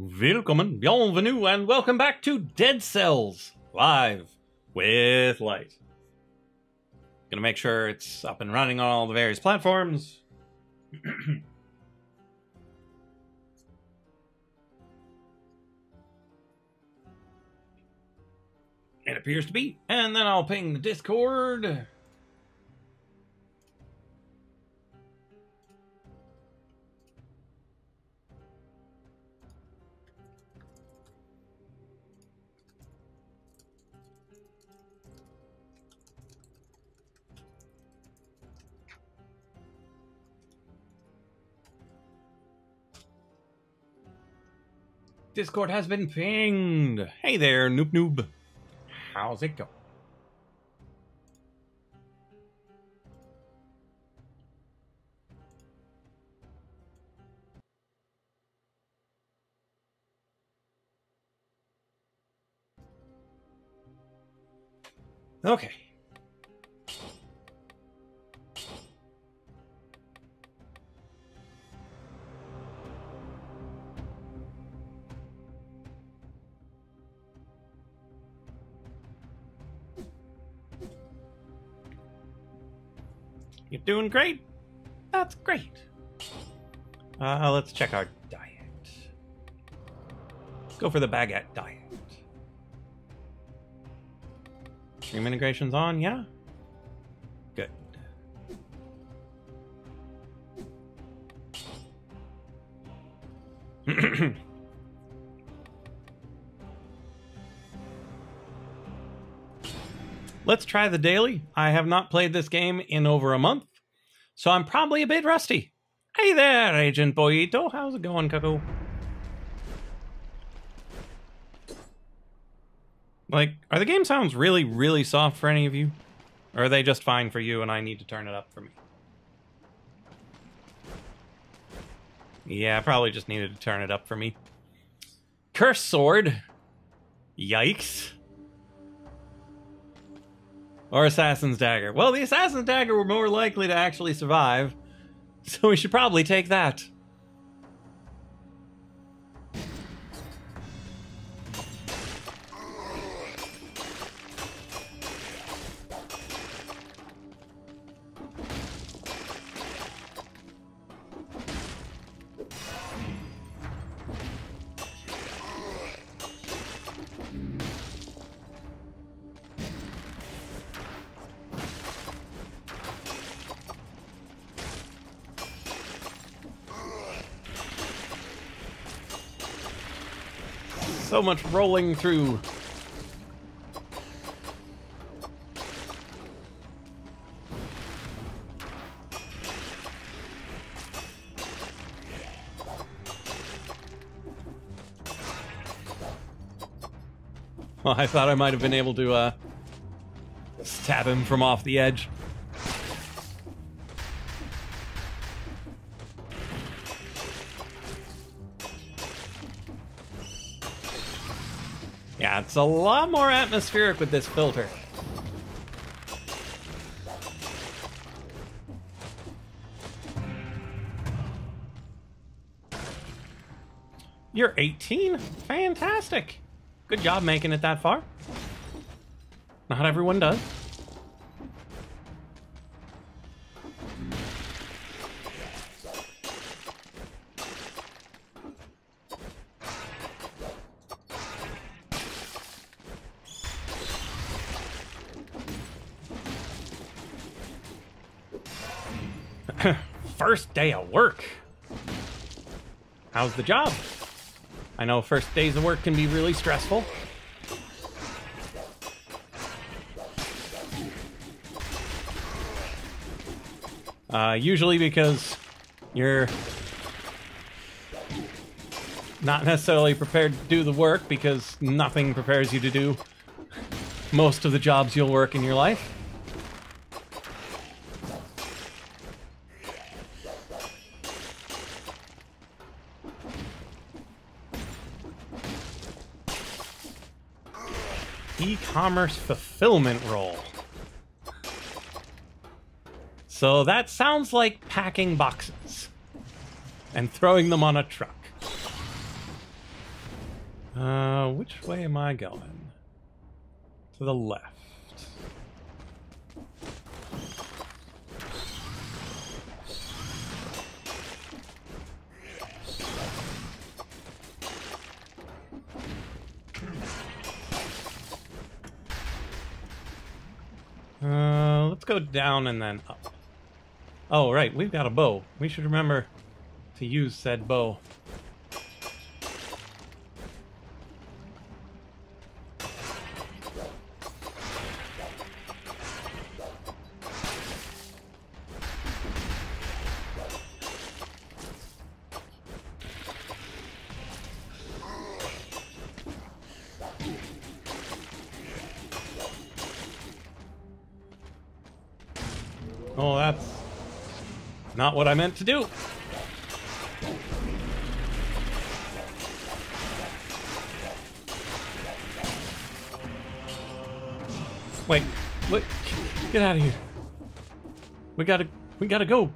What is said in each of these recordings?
Willkommen, bienvenue, and welcome back to Dead Cells live with Light. Gonna make sure it's up and running on all the various platforms. It appears to be, and then I'll ping the Discord. Discord has been pinged. Hey there, Noob Noob. How's it going? Okay. You're doing great. That's great. Let's check our diet. Let's go for the baguette diet. Stream integration's on, yeah? Good. Let's try the daily. I have not played this game in over a month, so I'm probably a bit rusty. Hey there, Agent Boyito. How's it going, Cuckoo? Like, are the game sounds really, really soft for any of you? Or are they just fine for you and I need to turn it up for me? Yeah, I probably just needed to turn it up for me. Curse Sword. Yikes. Or Assassin's Dagger. Well, the Assassin's Dagger were more likely to actually survive, so we should probably take that. So much rolling through. Well, I thought I might have been able to stab him from off the edge. Yeah, it's a lot more atmospheric with this filter. You're 18? Fantastic. Good job making it that far. Not everyone does. First day of work. How's the job? I know first days of work can be really stressful. Usually because you're not necessarily prepared to do the work because nothing prepares you to do most of the jobs you'll work in your life. E-commerce fulfillment role. So that sounds like packing boxes and throwing them on a truck. Which way am I going? To the left. Let's go down and then up. Oh, right, we've got a bow. We should remember to use said bow. Oh, that's not what I meant to do. Wait, what? Get out of here. We gotta go.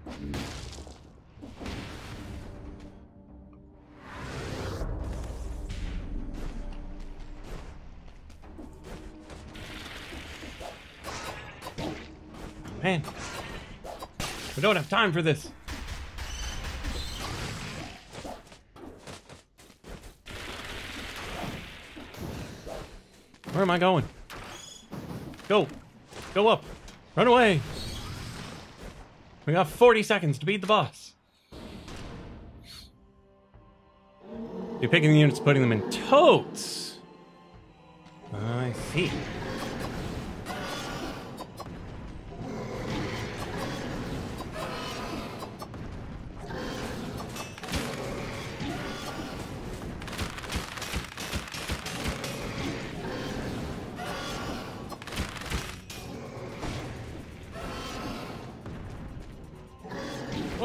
Man. We don't have time for this. Where am I going? Go. Go up. Run away. We got 40 seconds to beat the boss. You're picking the units, putting them in totes. I see.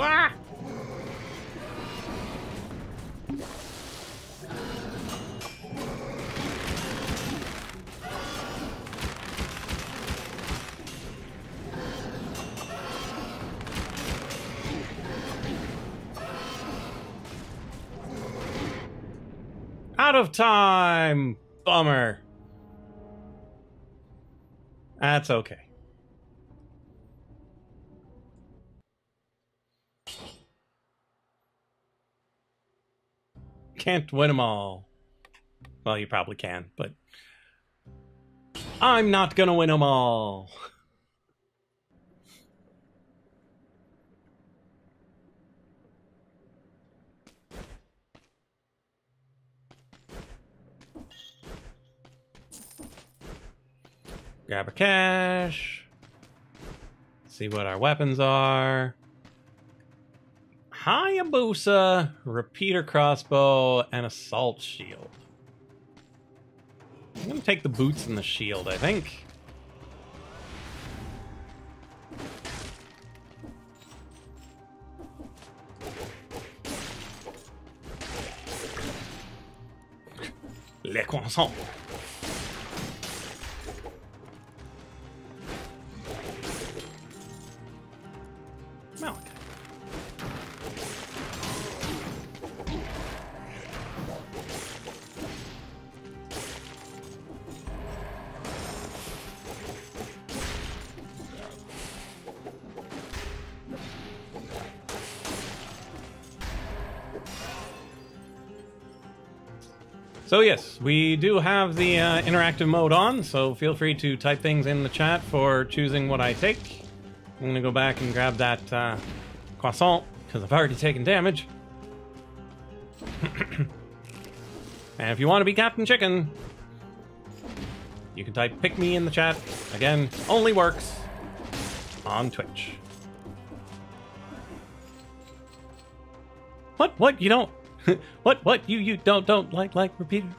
Ah! Out of time! Bummer. That's okay. Can't win them all. Well, you probably can, but I'm not gonna win them all. Grab our cash. See what our weapons are. Hayabusa, repeater crossbow, and assault shield. I'm gonna take the boots and the shield, I think. Les croissants. So yes, we do have the interactive mode on, so feel free to type things in the chat for choosing what I take. I'm going to go back and grab that croissant, because I've already taken damage. And if you want to be Captain Chicken, you can type pick me in the chat. Again, only works on Twitch. What? You don't... What? You don't like repeaters?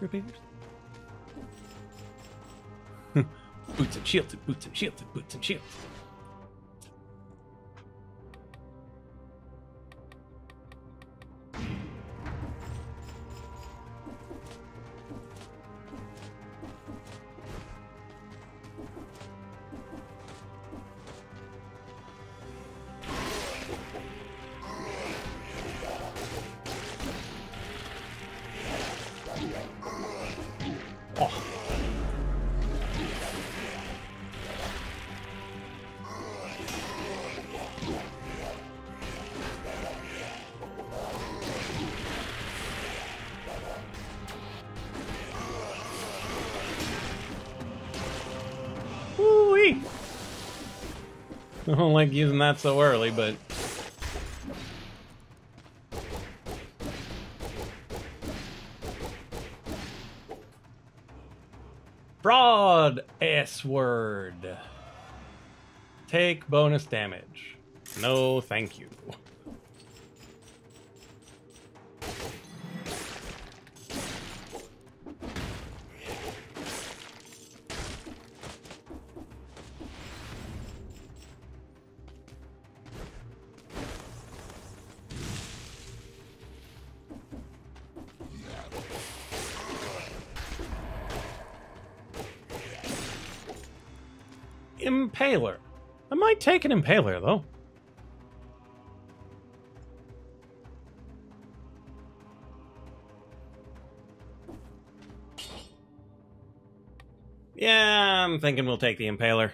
Boots and shields and boots and shields and boots and shields. I don't like using that so early, but... Broad S-word. Take bonus damage. No, thank you. Impaler. I might take an Impaler, though. Yeah, I'm thinking we'll take the Impaler.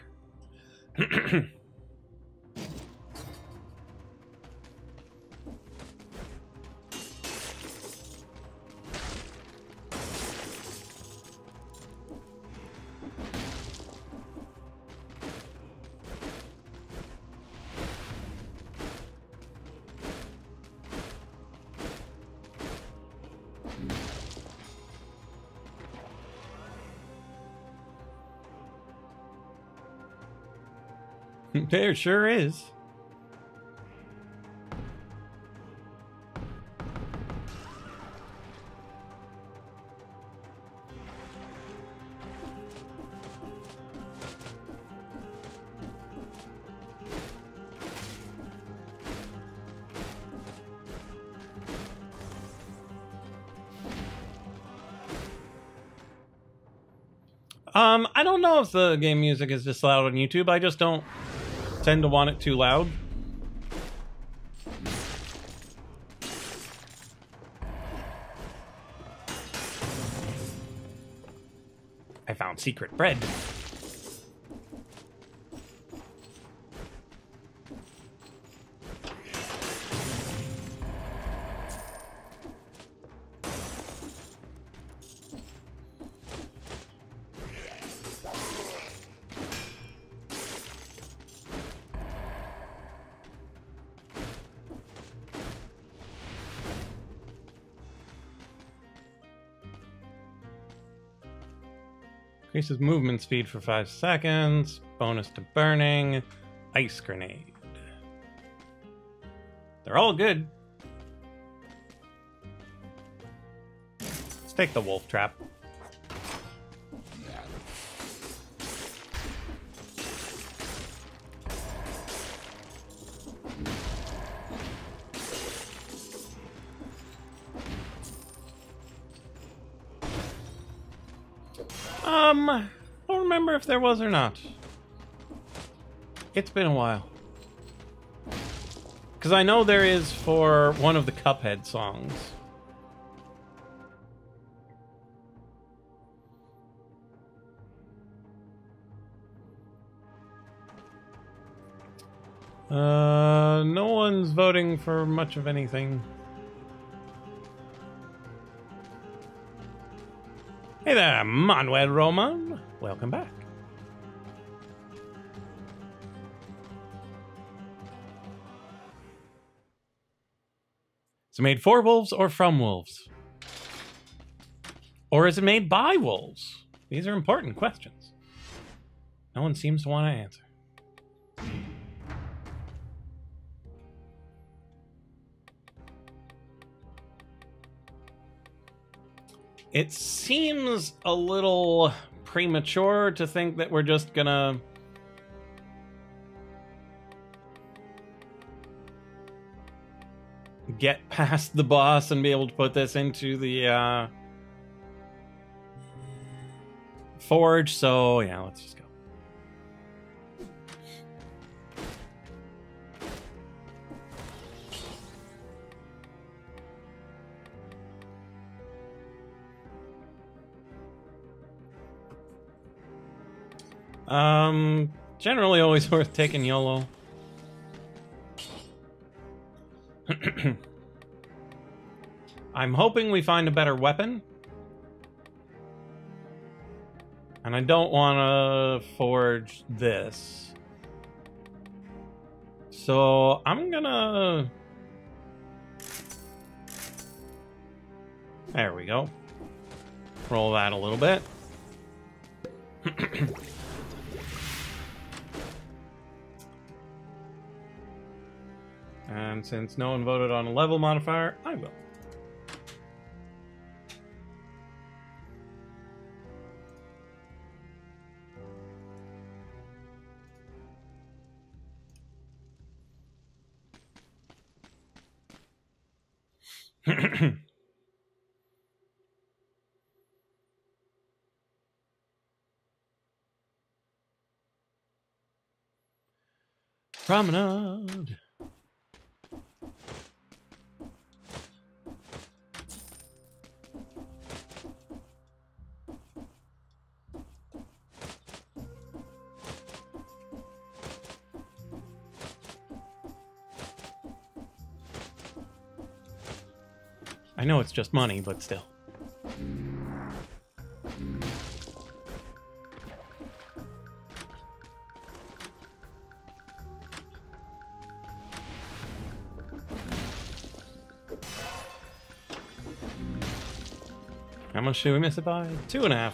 There sure is. I don't know if the game music is just loud on YouTube. I just don't tend to want it too loud. I found secret bread. Increases movement speed for 5 seconds. Bonus to burning. Ice grenade. They're all good. Let's take the wolf trap. I don't remember if there was or not. It's been a while. Because I know there is for one of the Cuphead songs. No one's voting for much of anything. Hey there, Manuel Roman. Welcome back. Is it made for wolves or from wolves? Or is it made by wolves? These are important questions. No one seems to want to answer. It seems a little premature to think that we're just gonna get past the boss and be able to put this into the forge, so yeah, let's just go. Generally always worth taking YOLO. I'm hoping we find a better weapon. And I don't want to forge this. So I'm gonna... There we go. Roll that a little bit. And since no one voted on a level modifier, I will. Promenade. I know it's just money, but still. How much did we miss it by? 2.5 minutes.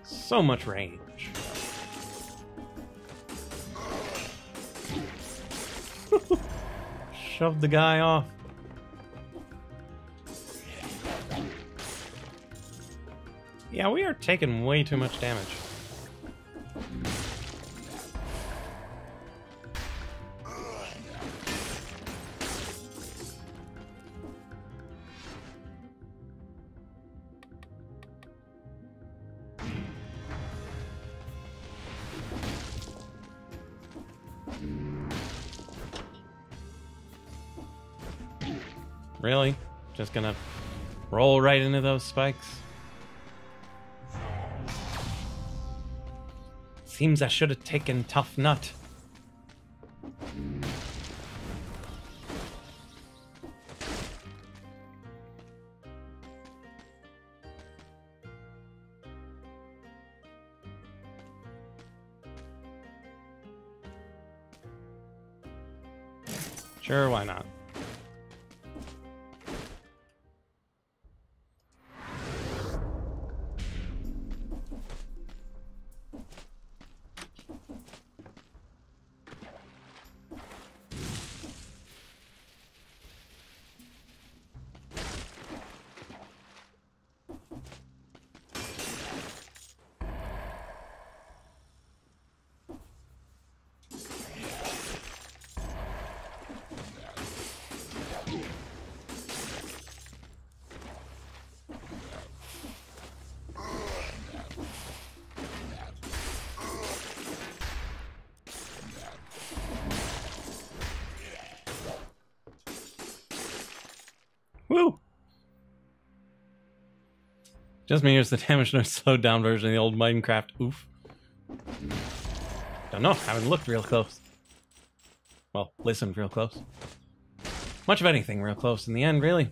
So much range. Shoved the guy off. Yeah, we are taking way too much damage. Really? Just gonna roll right into those spikes? Seems I should have taken Tough Nut. Sure, why not? Woo! Just me, here's the damage no slowed down version of the old Minecraft. Oof. Don't know, haven't looked real close. Well, listened real close. Much of anything real close in the end, really.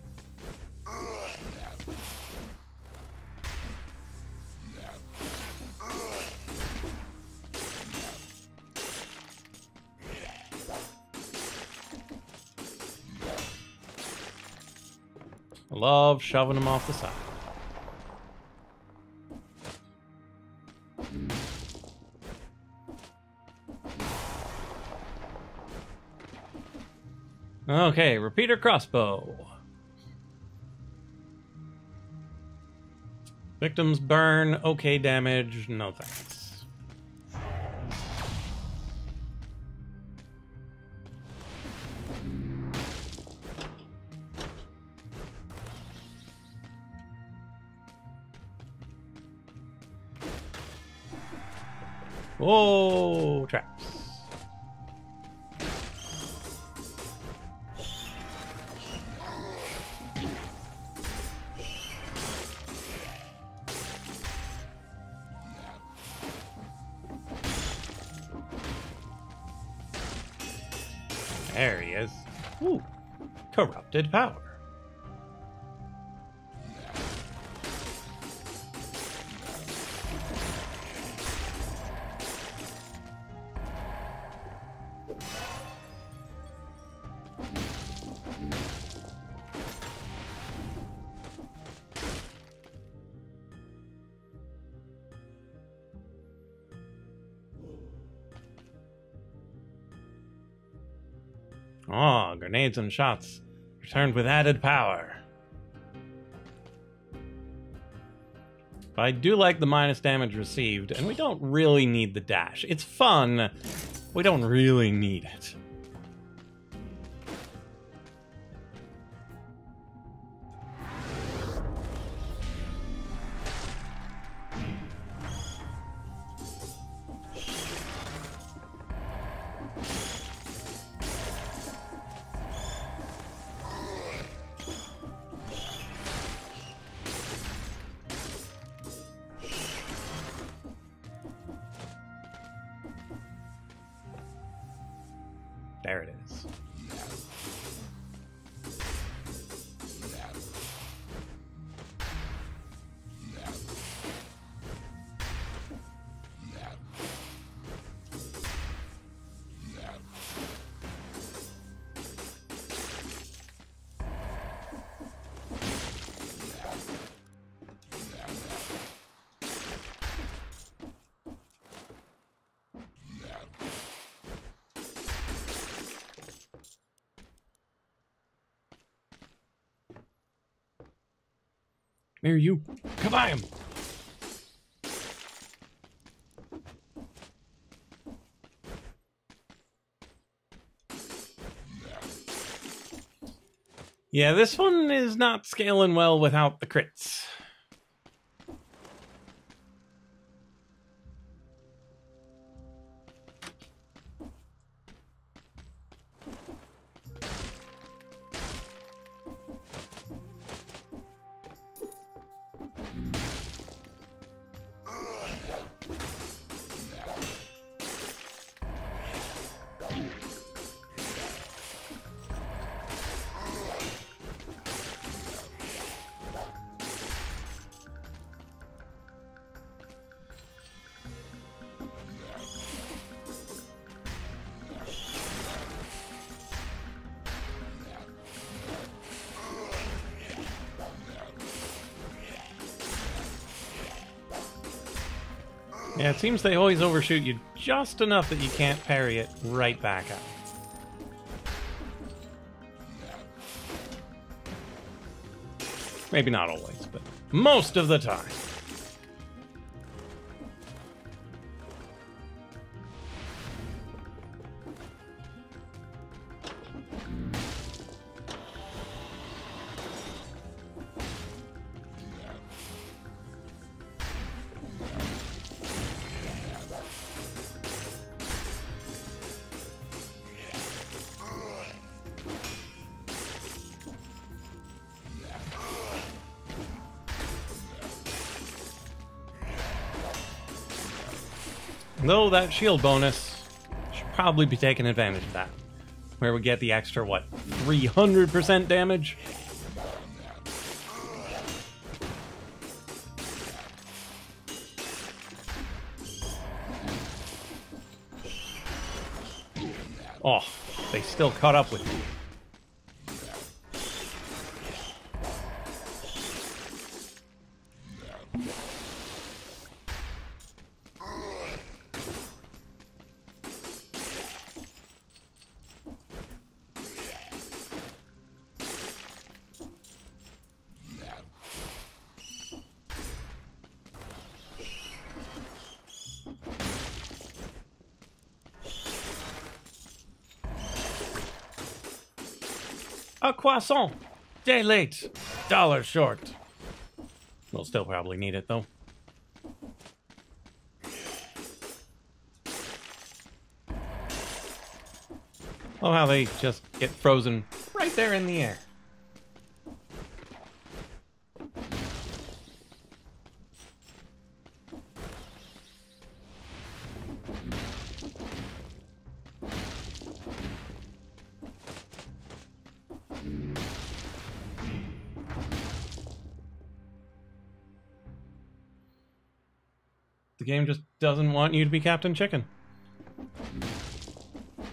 I love shoving them off the side. Okay, repeater crossbow. Victims burn, okay damage, no thanks. Whoa, traps. There he is. Woo. corrupted power. Oh, grenades and shots returned with added power. But I do like the minus damage received, and we don't really need the dash. It's fun. We don't really need it. There it is. Here, you. Come by him. Yeah, this one is not scaling well without the crits. Yeah, it seems they always overshoot you just enough that you can't parry it right back up. Maybe not always, but most of the time. Though that shield bonus should probably be taking advantage of that. Where we get the extra, what, 300% damage? Oh, they still caught up with me. A croissant. Day late. Dollar short. We'll still probably need it, though. Oh, how they just get frozen right there in the air. game just doesn't want you to be Captain Chicken.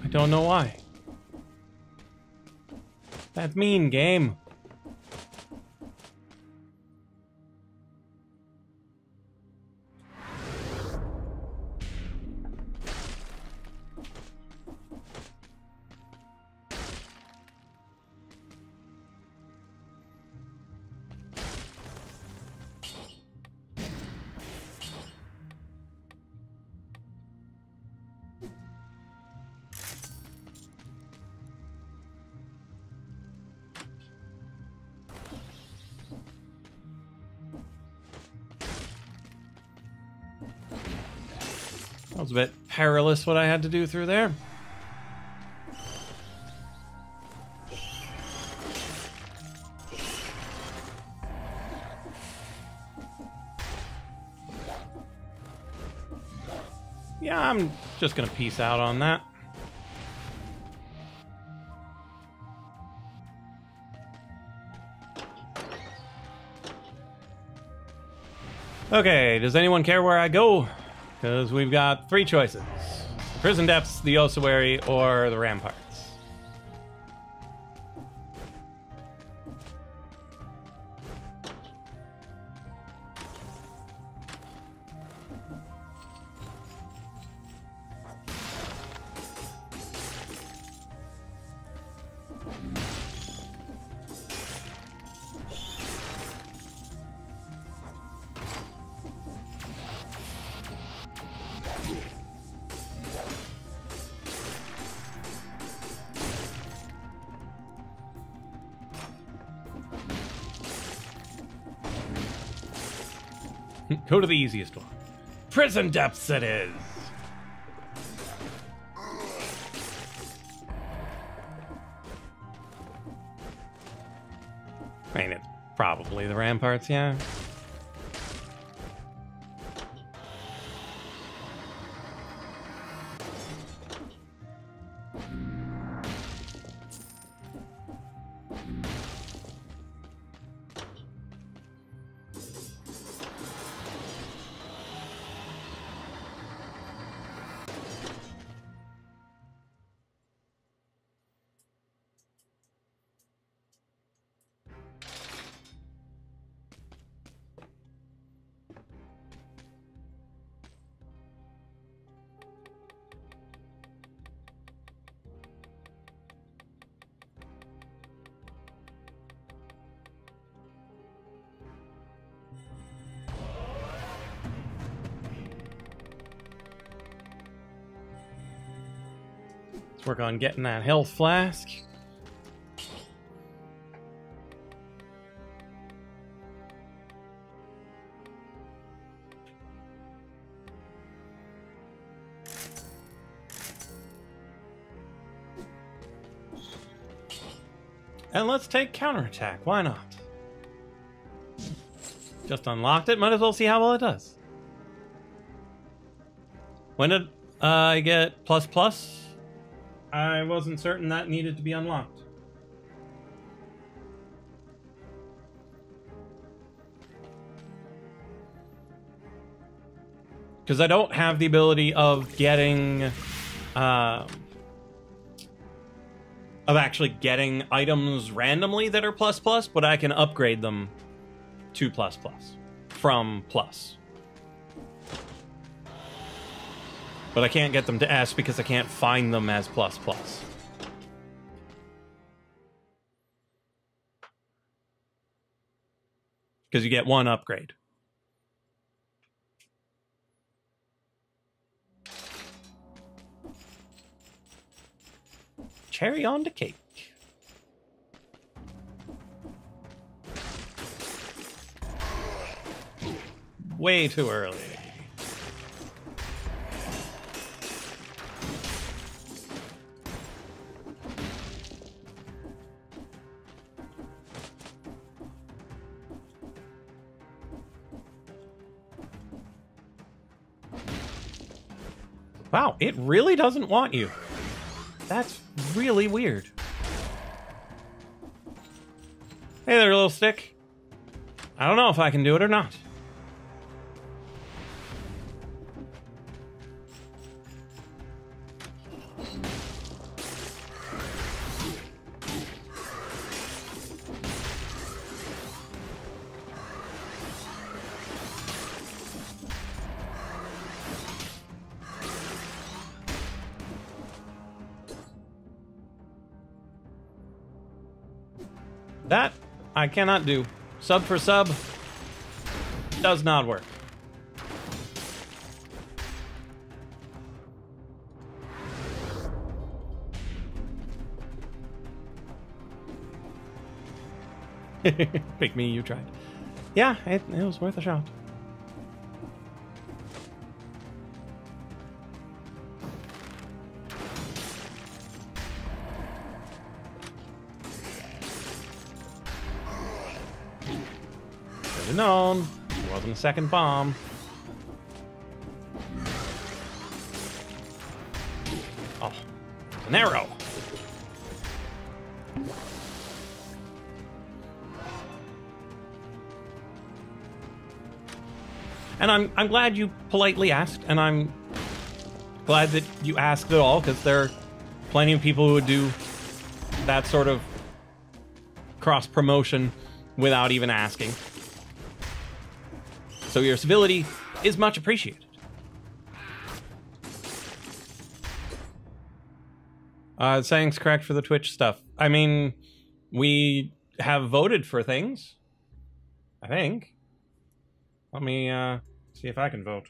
I don't know why. That's mean, game. That was a bit perilous what I had to do through there. Yeah, I'm just gonna peace out on that. Okay, does anyone care where I go? Because we've got 3 choices. The Prison Depths, the Ossuary, or the Ramparts. Go to the easiest one. Prison Depths it is! I mean, it's probably the Ramparts, yeah. Work on getting that health flask. And let's take counterattack. Why not? Just unlocked it. Might as well see how well it does. When did I get plus plus? I wasn't certain that needed to be unlocked. Because I don't have the ability of getting... of actually getting items randomly that are plus plus, but I can upgrade them to plus plus from plus. But I can't get them to S because I can't find them as plus plus. Because you get 1 upgrade. Cherry on the cake. Way too early. Wow, it really doesn't want you. That's really weird. Hey there, little stick. I don't know if I can do it or not. That I cannot do. Sub for sub does not work. Pick me, you tried. Yeah, it was worth a shot. Should have known. It wasn't a second bomb. Oh, it's an arrow. And I'm glad you politely asked, and I'm glad that you asked at all, because there are plenty of people who would do that sort of cross-promotion without even asking. So your civility is much appreciated. Saying's correct for the Twitch stuff. I mean, we have voted for things, I think. Let me see if I can vote.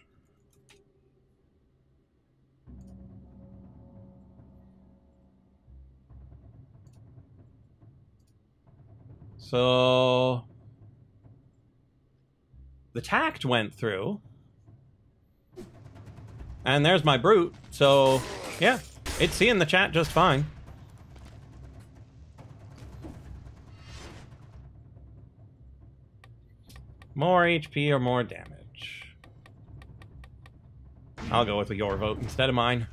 So the tact went through. And there's my brute. So yeah, it's seeing the chat just fine. More HP or more damage? I'll go with your vote instead of mine.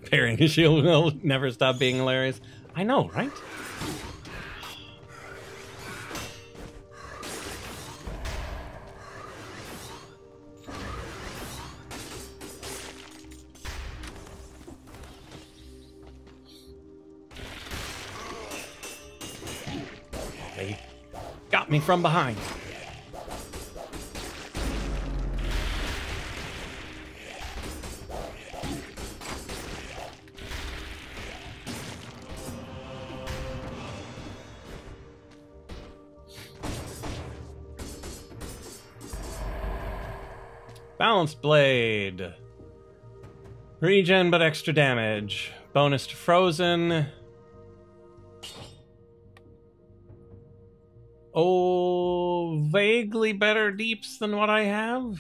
Parrying a shield will never stop being hilarious. I know, right? They got me from behind. Balanced Blade. Regen, but extra damage. Bonus to Frozen. Oh, vaguely better deeps than what I have.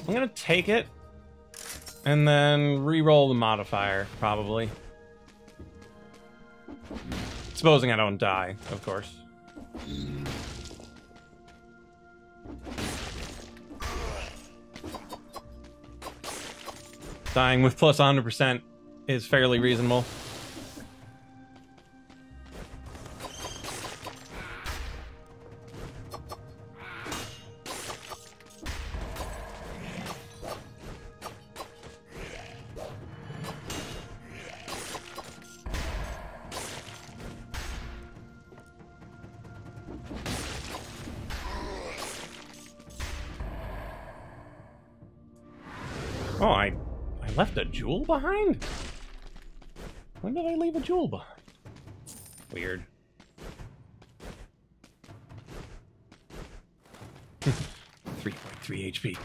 I'm gonna take it and then re-roll the modifier, probably. Supposing I don't die, of course. Dying with plus 100% is fairly reasonable. Oh, I left a jewel behind? When did I leave a jewel behind? Weird. 3.3 HP.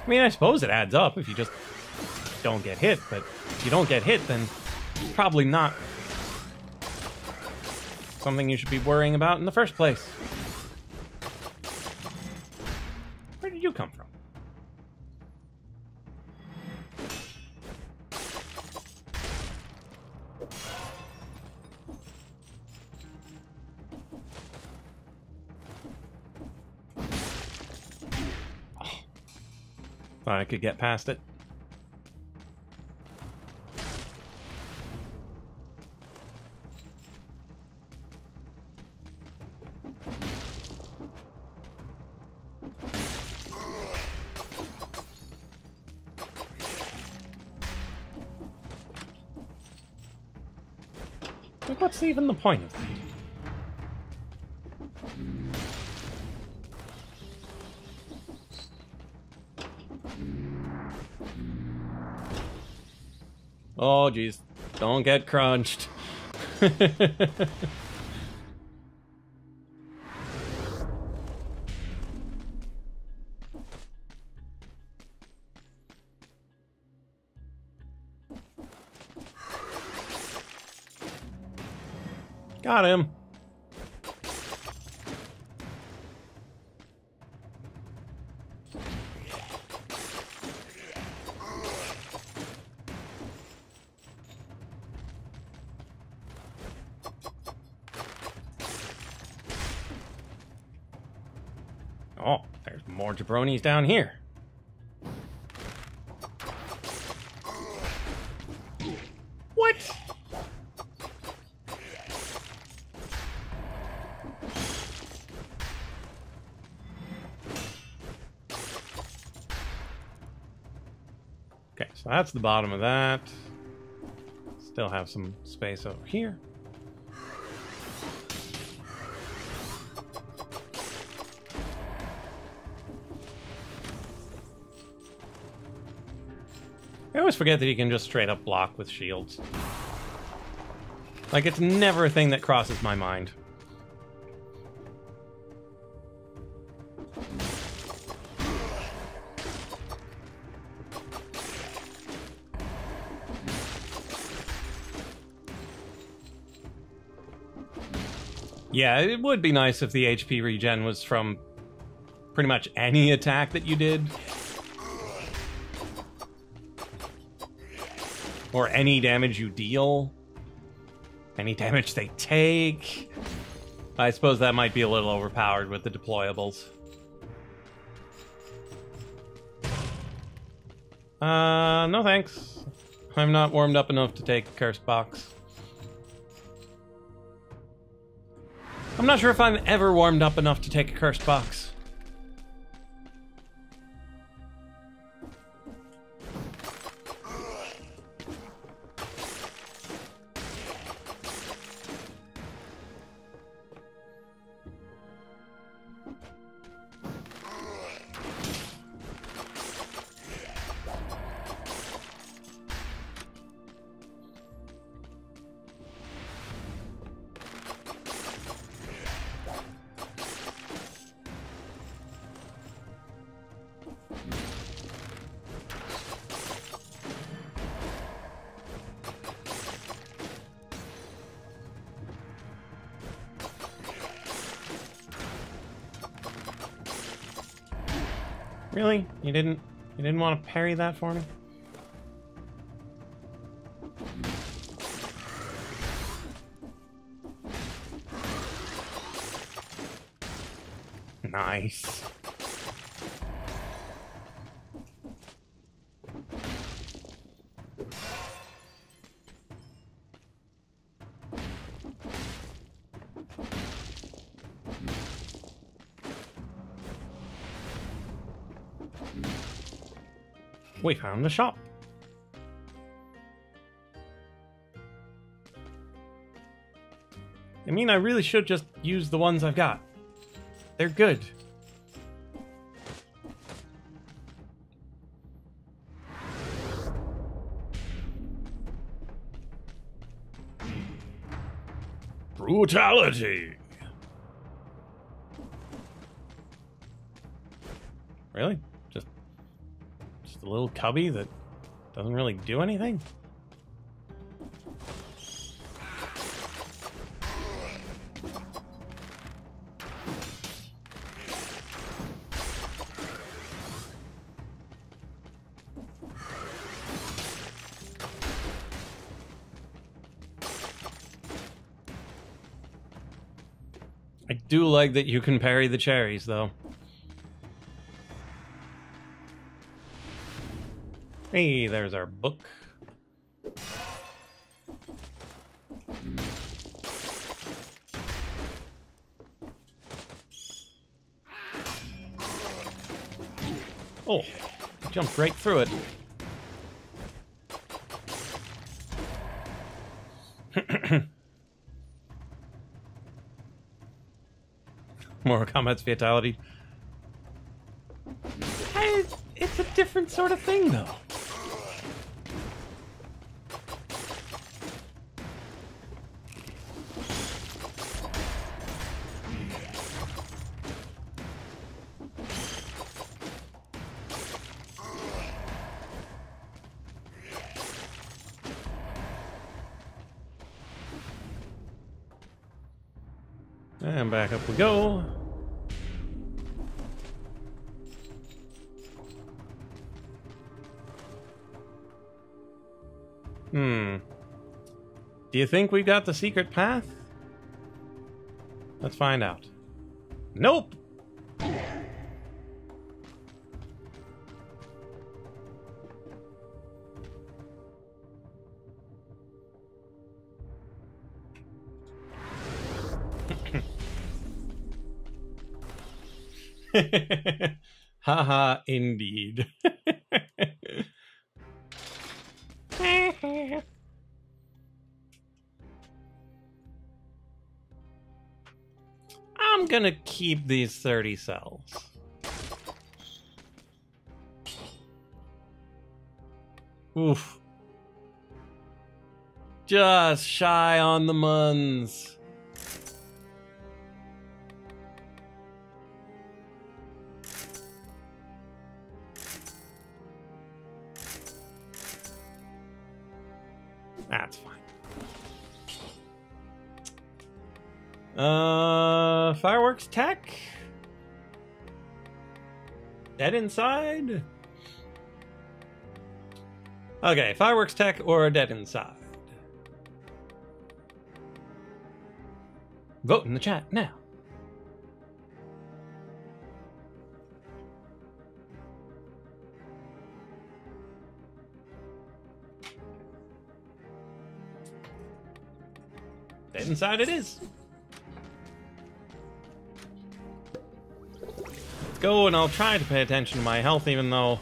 I mean, I suppose it adds up if you just don't get hit, but if you don't get hit, then it's probably not something you should be worrying about in the first place. Where did you come from? Thought I could get past it. Like, what's even the point of that? Oh, jeez. Don't get crunched. Got him. Oh, there's more jabronis down here. What? Okay, so that's the bottom of that. Still have some space over here. I always forget that you can just straight up block with shields. Like, it's never a thing that crosses my mind. Yeah, it would be nice if the HP regen was from pretty much any attack that you did. Or any damage you deal. Any damage they take. I suppose that might be a little overpowered with the deployables. No thanks. I'm not warmed up enough to take a cursed box. I'm not sure if I'm ever warmed up enough to take a cursed box. Really? You didn't want to parry that for me? Nice. We found the shop. I mean, I really should just use the ones I've got. They're good. Brutality. Really? Just a little cubby that doesn't really do anything? I do like that you can parry the cherries, though. Hey, there's our book. Oh, jumped right through it. Mortal Kombat's fatality. It's a different sort of thing, though. And back up we go. Do you think we've got the secret path? Let's find out. Nope! Haha, indeed. I'm gonna keep these 30 cells. Oof. Just shy on the muns. That's fine. Fireworks tech? Dead inside? Okay, fireworks tech or dead inside? Vote in the chat now. Dead inside it is. Let's go, and I'll try to pay attention to my health, even though,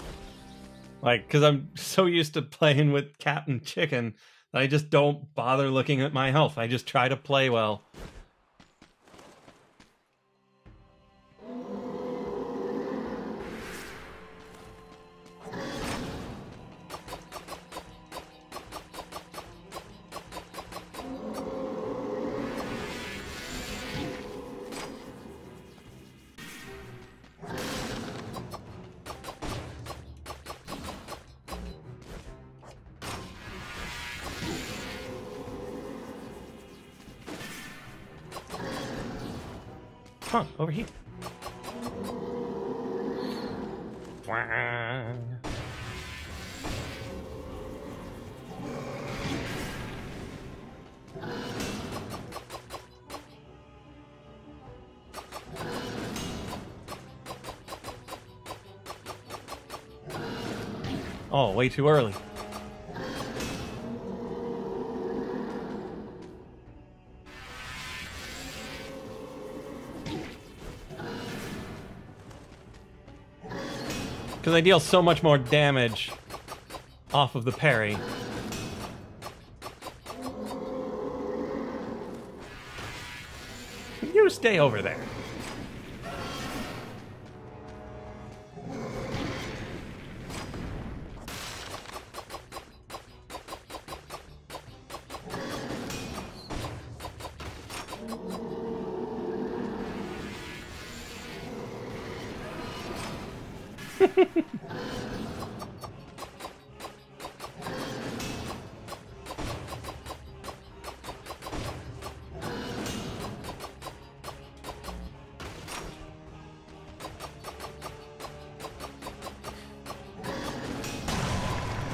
like, because I'm so used to playing with Captain Chicken that I just don't bother looking at my health. I just try to play well. Come on, over here. Oh, way too early. Because I deal so much more damage off of the parry. You stay over there.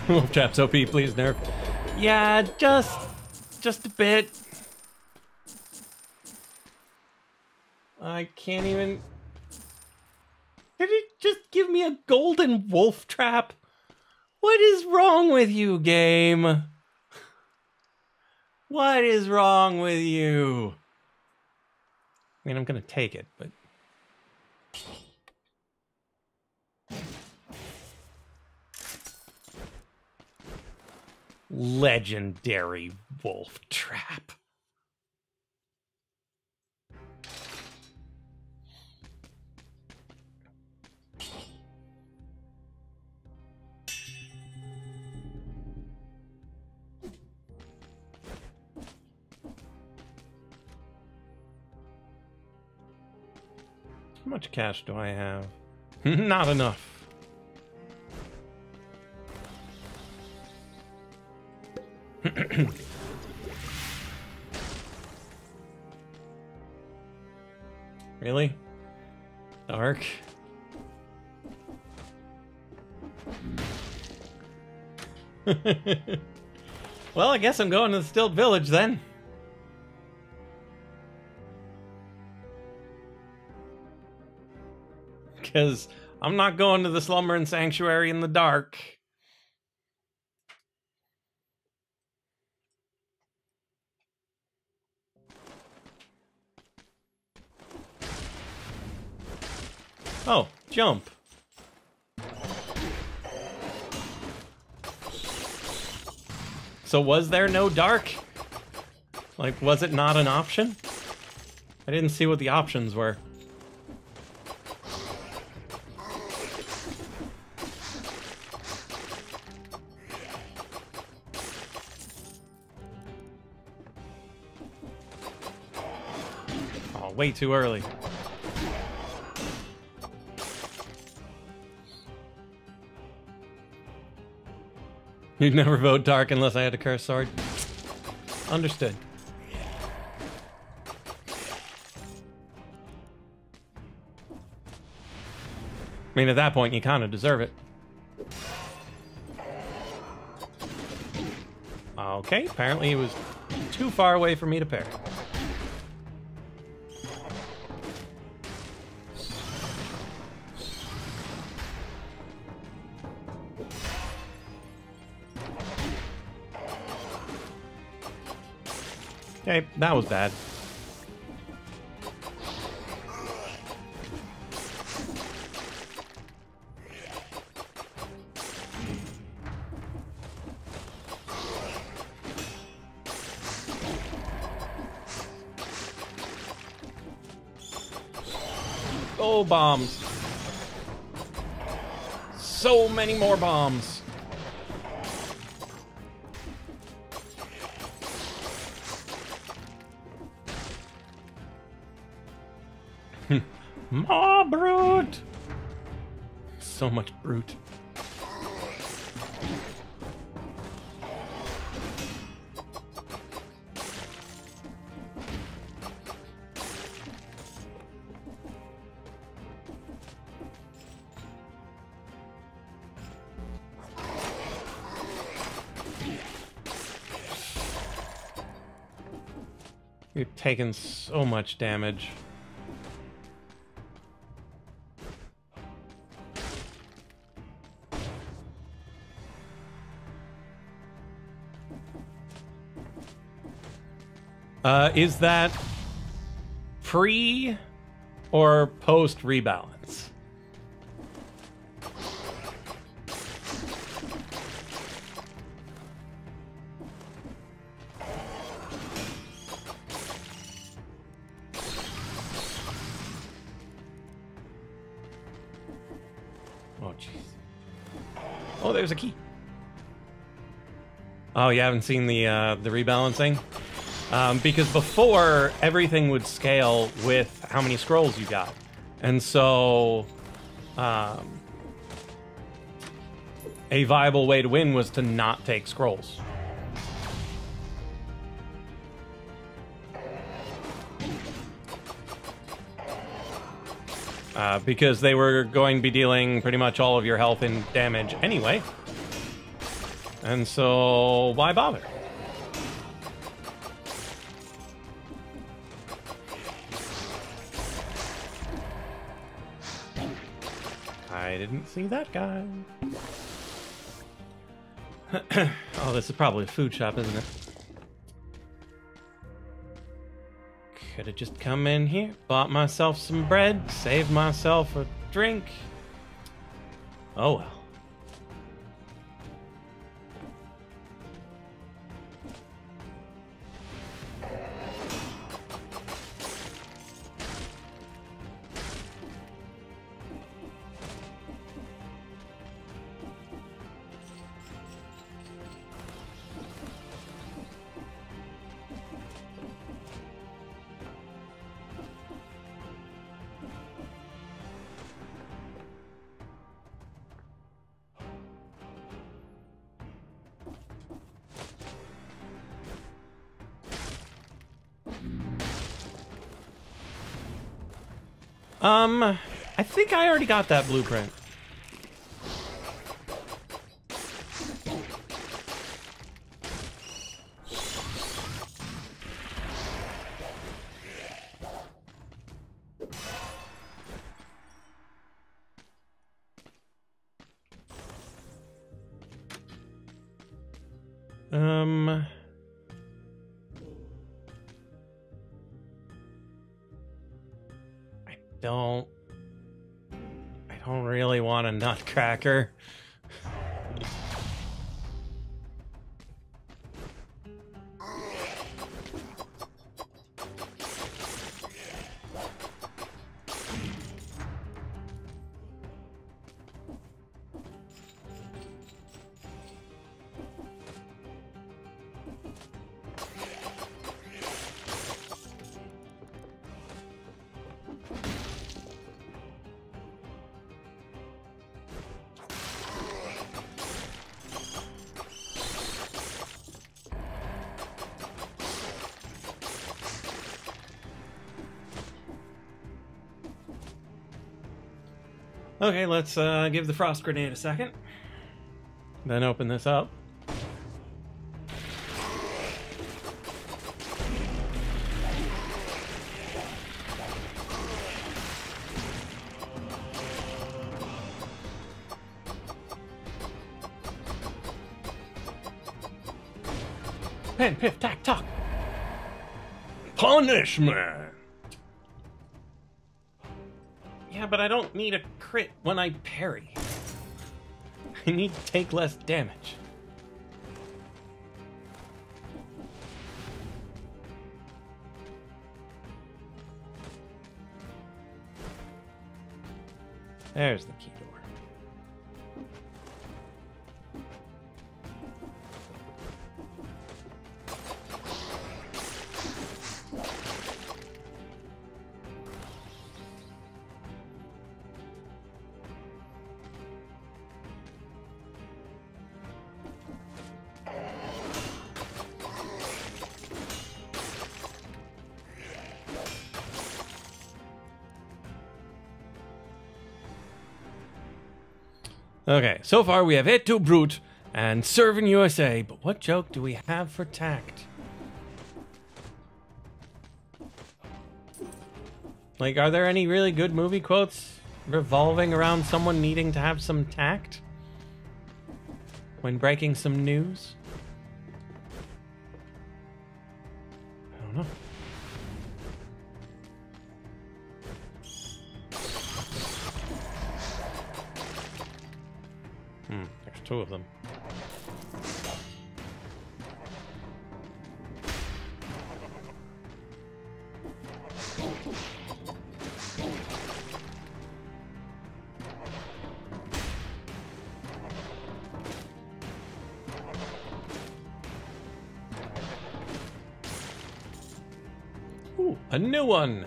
Wolf Trap's OP, please nerf. Yeah, just a bit. I can't even. Did it just give me a golden wolf trap? What is wrong with you, game? What is wrong with you? I mean, I'm gonna take it, but. Legendary wolf trap. How much cash do I have? Not enough. Really? Dark? Well, I guess I'm going to the Stilt Village then. Because I'm not going to the Slumbering Sanctuary in the dark. Oh, jump. So was there no dark? Like, was it not an option? I didn't see what the options were. Oh, way too early. You'd never vote dark unless I had a cursed sword. Understood. I mean, at that point, you kind of deserve it. Okay, apparently it was too far away for me to parry. Okay, that was bad. Oh, bombs. So many more bombs. More brute! So much brute. You're taking so much damage. Is that pre or post rebalance? Oh, jeez. Oh, there's a key. Oh, you haven't seen the rebalancing? Because before, everything would scale with how many scrolls you got. And so, a viable way to win was to not take scrolls. Because they were going to be dealing pretty much all of your health and damage anyway. And so, why bother? I didn't see that guy. Oh, this is probably a food shop, isn't it? Could have just come in here, bought myself some bread, saved myself a drink. Oh well. I think I already got that blueprint. I don't really want a nutcracker. Okay, let's give the frost grenade a second. Then open this up. Pen, piff, tack, tock. Punishment. Yeah, but I don't need a crit when I parry. I need to take less damage. There's the key door. Okay, so far we have Et tu Brute and Servin USA, but what joke do we have for tact? Like, are there any really good movie quotes revolving around someone needing to have some tact when breaking some news? I don't know. There's two of them. Ooh, a new one!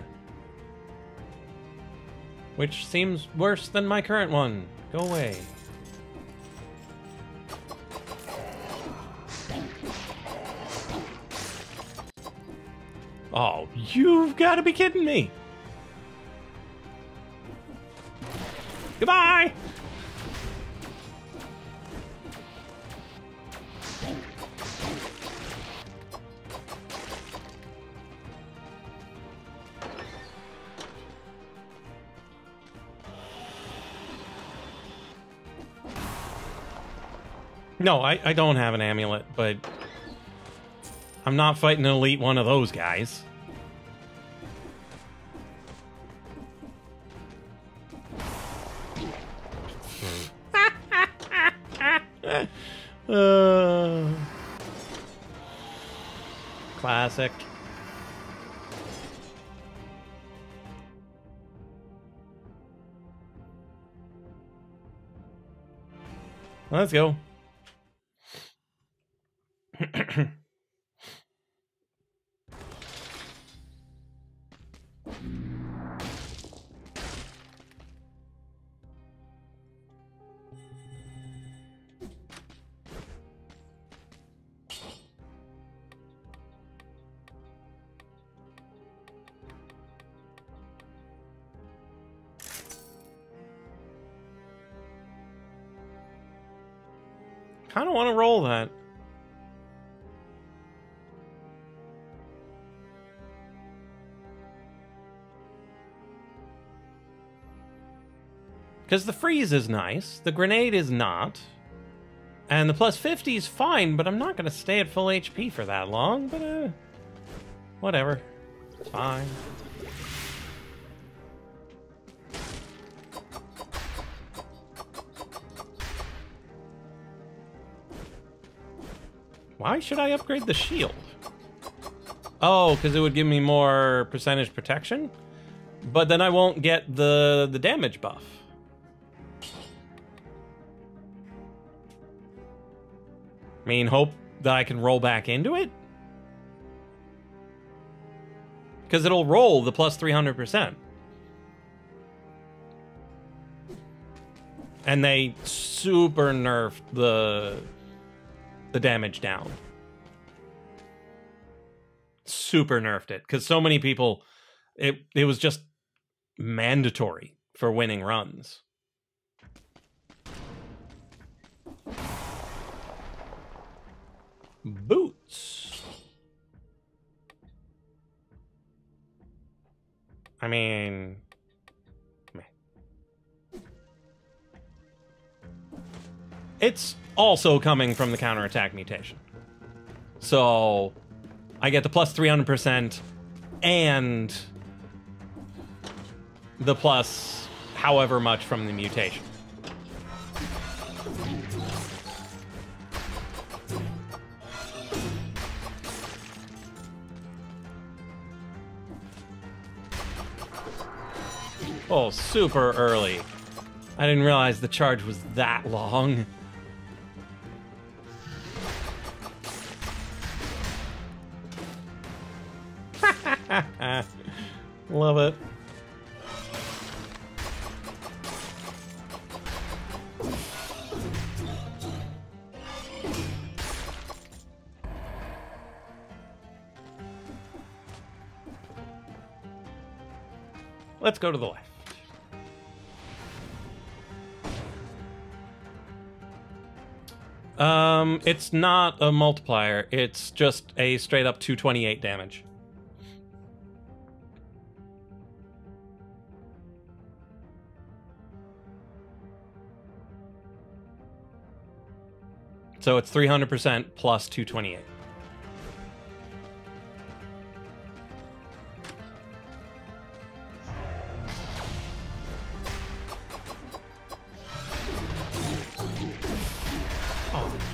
Which seems worse than my current one. Go away. Oh, you've got to be kidding me! Goodbye! No, I don't have an amulet, but I'm not fighting an elite one of those guys. Classic. Let's go. Kind of want to roll that. Because the freeze is nice, the grenade is not, and the plus 50 is fine, but I'm not going to stay at full HP for that long, but whatever. It's fine. Why should I upgrade the shield? Oh, because it would give me more percentage protection? But then I won't get the damage buff. I mean, hope that I can roll back into it? Because it'll roll the plus 300%. And they super nerfed the damage down. Super nerfed it. Because so many people, it was just mandatory for winning runs. Boots. I mean, meh. It's also coming from the counterattack mutation. So I get the plus 300% and the plus however much from the mutation. Oh, super early. I didn't realize the charge was that long. Love it. Let's go to the left. It's not a multiplier. It's just a straight up 228 damage. So it's 300% plus 228.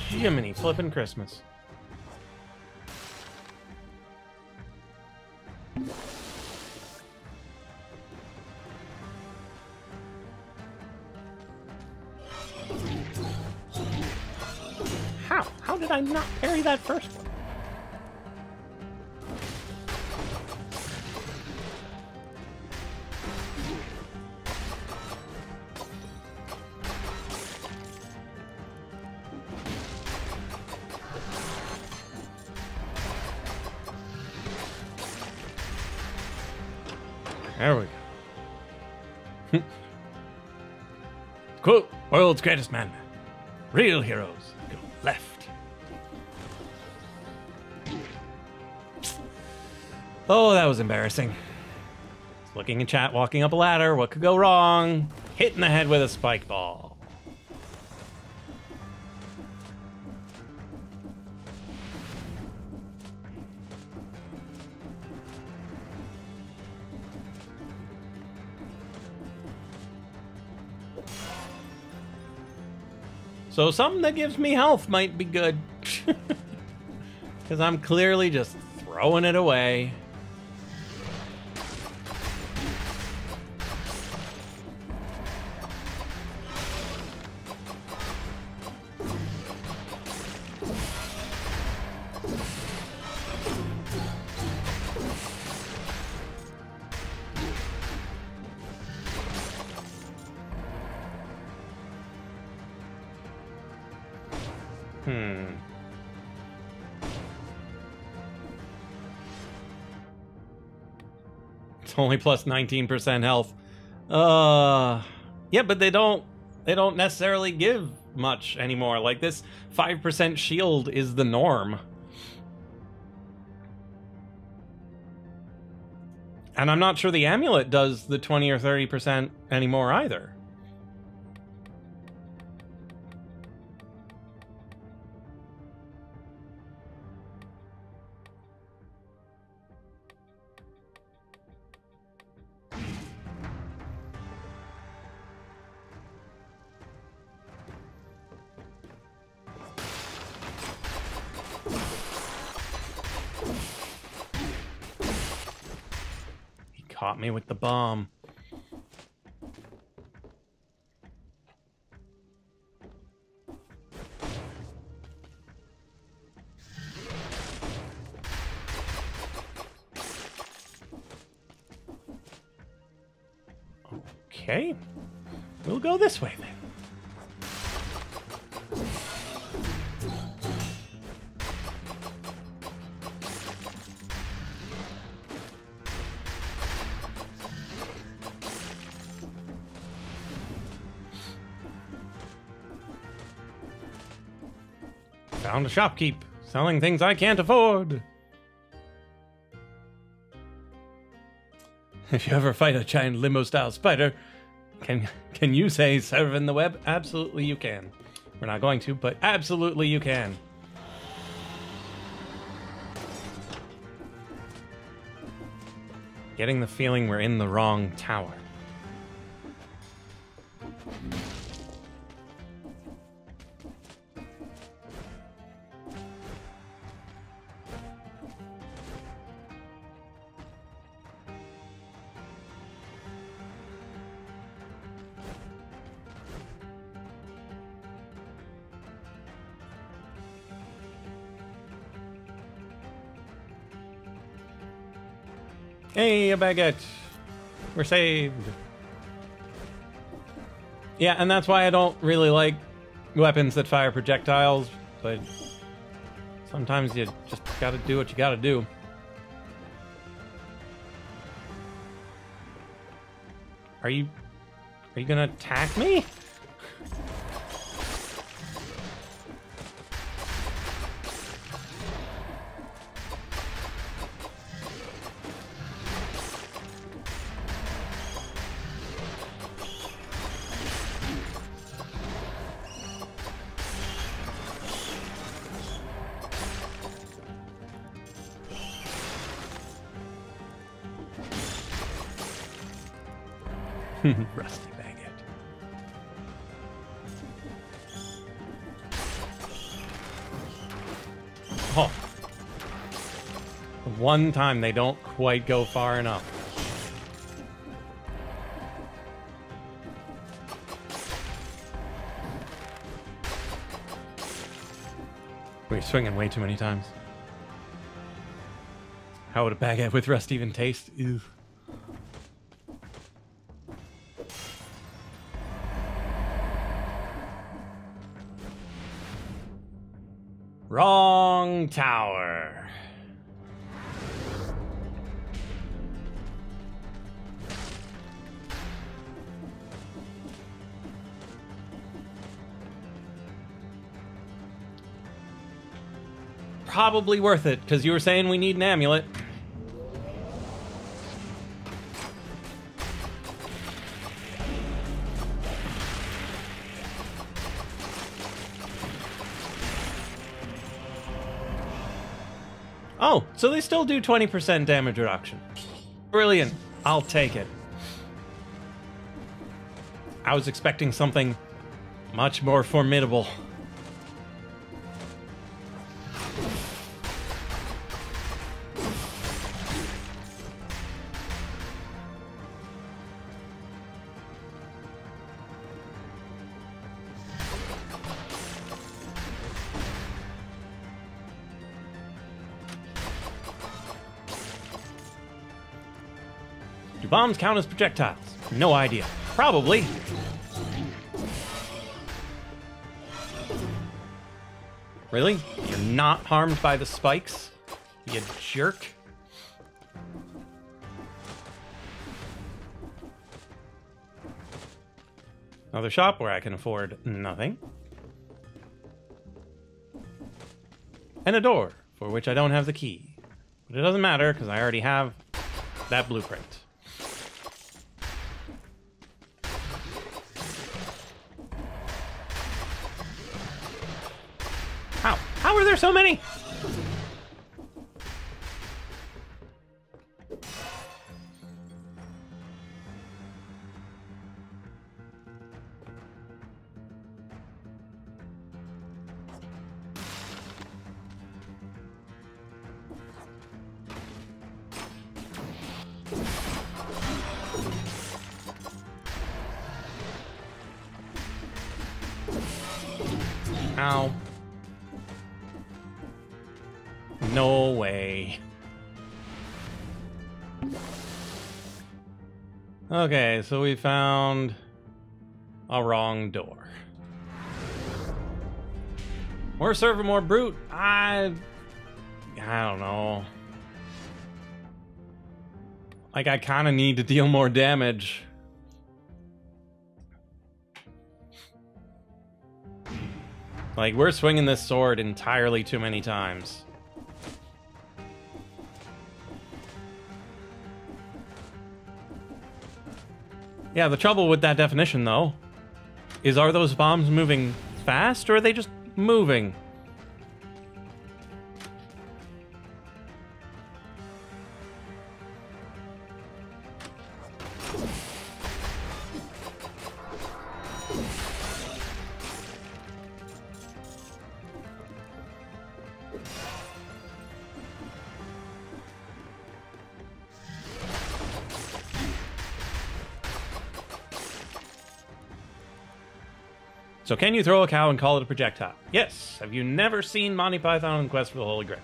Jiminy flippin' Christmas. How? How did I not parry that first one? There we go. Quote, world's greatest man. Real heroes go left. Oh, that was embarrassing. Looking in chat, walking up a ladder, what could go wrong? Hit in the head with a spike ball. So something that gives me health might be good. Because I'm clearly just throwing it away. It's only plus 19% health. Yeah, but they don't necessarily give much anymore. Like, this 5% shield is the norm. And I'm not sure the amulet does the 20 or 30% anymore either. Caught me with the bomb. Okay. We'll go this way then. Found a shopkeep, selling things I can't afford. If you ever fight a giant limo-style spider, can you say serve in the web? Absolutely you can. We're not going to, but absolutely you can. Getting the feeling we're in the wrong tower. Hey, a baguette. We're saved. Yeah, and that's why I don't really like weapons that fire projectiles, but sometimes you just gotta do what you gotta do. Are you gonna attack me? Rusty baguette. Oh. One time they don't quite go far enough. We're swinging way too many times. How would a baguette with rust even taste? Ew. Wrong tower. Probably worth it, because you were saying we need an amulet. Oh, so they still do 20% damage reduction. Brilliant. I'll take it. I was expecting something much more formidable. Do bombs count as projectiles? No idea. Probably. Really? You're not harmed by the spikes? You jerk. Another shop where I can afford nothing. And a door, for which I don't have the key. But it doesn't matter, because I already have that blueprint. How? How are there so many? Ow. No way. Okay, so we found a wrong door. More server, more brute. I don't know. Like, I kind of need to deal more damage. Like, we're swinging this sword entirely too many times. Yeah, the trouble with that definition, though, is are those bombs moving fast, or are they just moving? So can you throw a cow and call it a projectile? Yes. Have you never seen Monty Python on the Quest for the Holy Grail?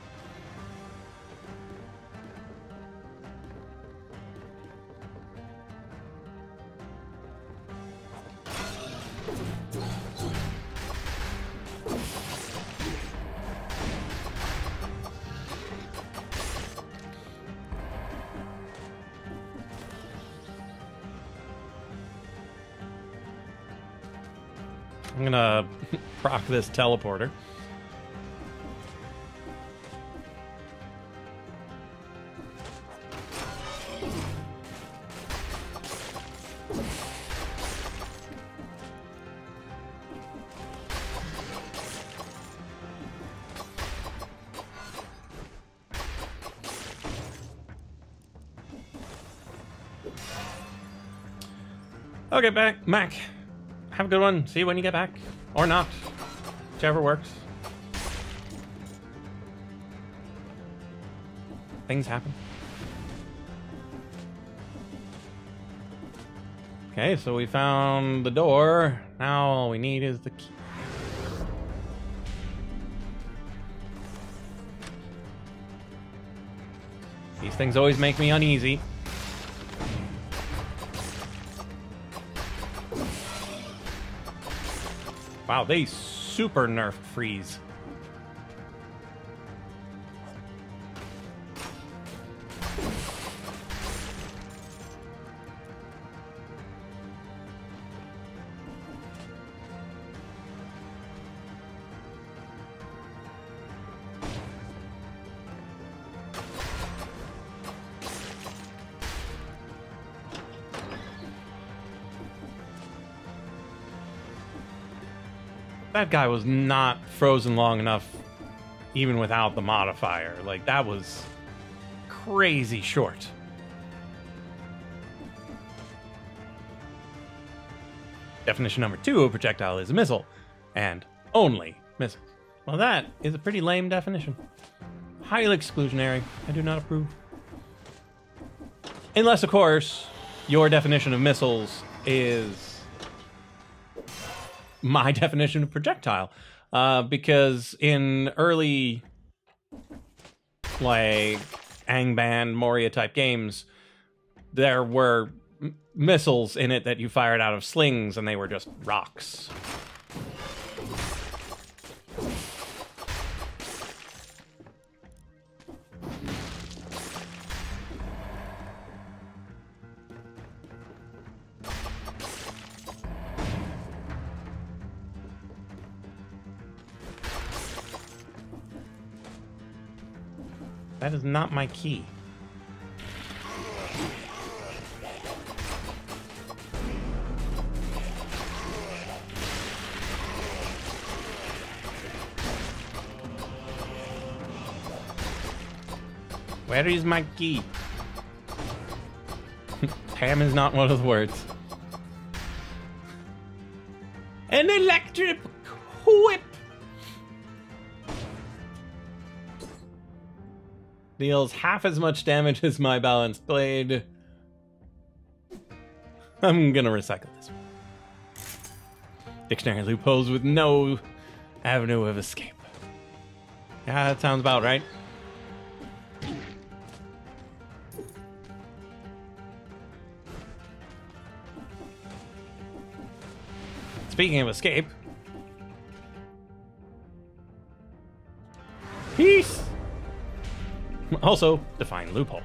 I'm gonna proc this teleporter. Okay, back, Mac. Have a good one. See you when you get back. Or not. Whichever works. Things happen. Okay, so we found the door. Now all we need is the key. These things always make me uneasy. Wow, they super nerfed freeze. That guy was not frozen long enough, even without the modifier. Like, that was crazy short. Definition number 2 of projectile is a missile, and only missiles. Well, that is a pretty lame definition. Highly exclusionary. I do not approve. Unless, of course, your definition of missiles is my definition of projectile, because in early, like, Angband, Moria type games, there were missiles in it that you fired out of slings, and they were just rocks. That is not my key. Where is my key? Ham is not one of the words. An electric whip! Deals half as much damage as my balanced blade. I'm gonna recycle this one. Dictionary loopholes with no avenue of escape. Yeah, that sounds about right. Speaking of escape. Peace! Also, define loophole.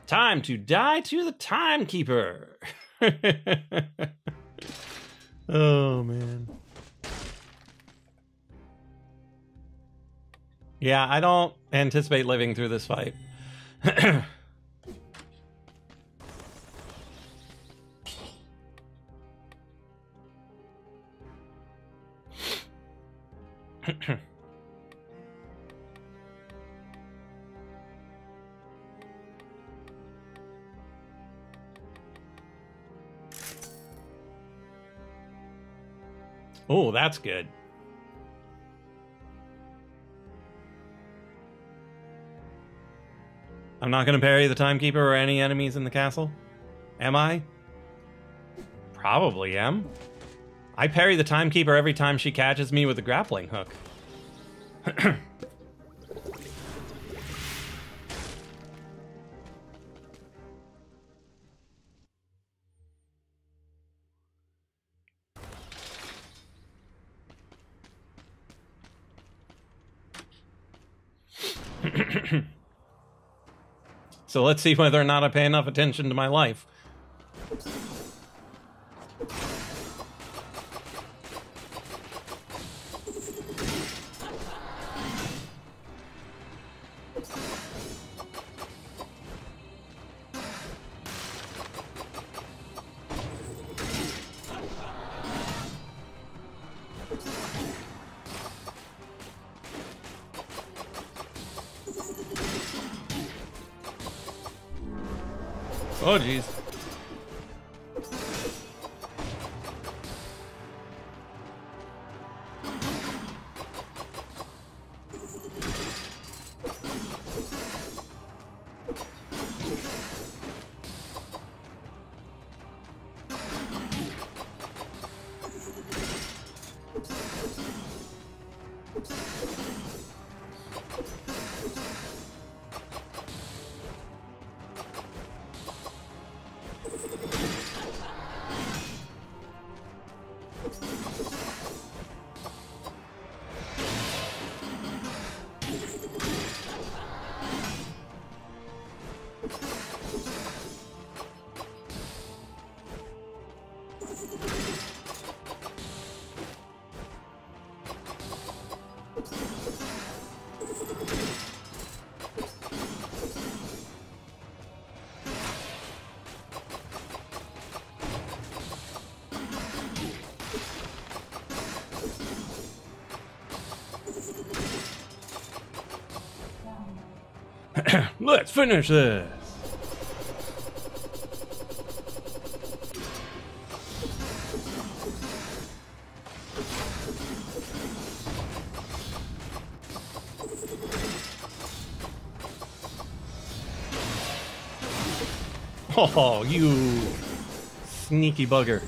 Time to die to the timekeeper. Oh, man. Yeah, I don't anticipate living through this fight. Oh, that's good. I'm not going to parry the timekeeper or any enemies in the castle. Am I? Probably am. I parry the timekeeper every time she catches me with a grappling hook. So let's see whether or not I pay enough attention to my life. Oh, jeez. Let's finish this. Oh, you sneaky bugger.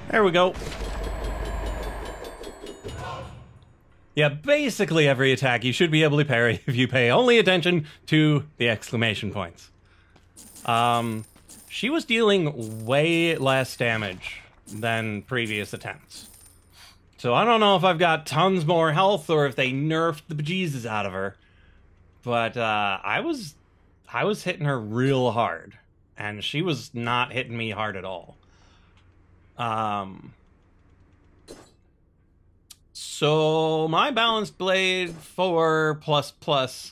There we go. Yeah, basically every attack you should be able to parry if you pay only attention to the exclamation points. She was dealing way less damage than previous attempts. So I don't know if I've got tons more health or if they nerfed the bejesus out of her. But I was hitting her real hard, and she was not hitting me hard at all. So my Balanced Blade 4++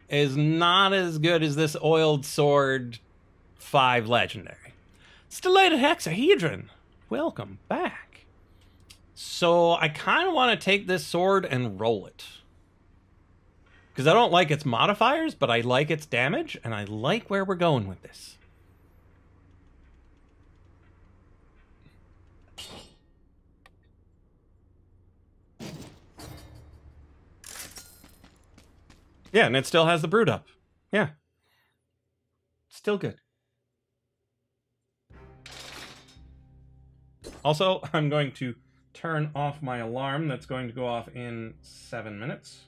is not as good as this Oiled Sword 5 Legendary. Stellated Hexahedron, welcome back. So I kind of want to take this sword and roll it. Because I don't like its modifiers, but I like its damage, and I like where we're going with this. Yeah, and it still has the brood up. Yeah. Still good. Also, I'm going to turn off my alarm that's going to go off in 7 minutes.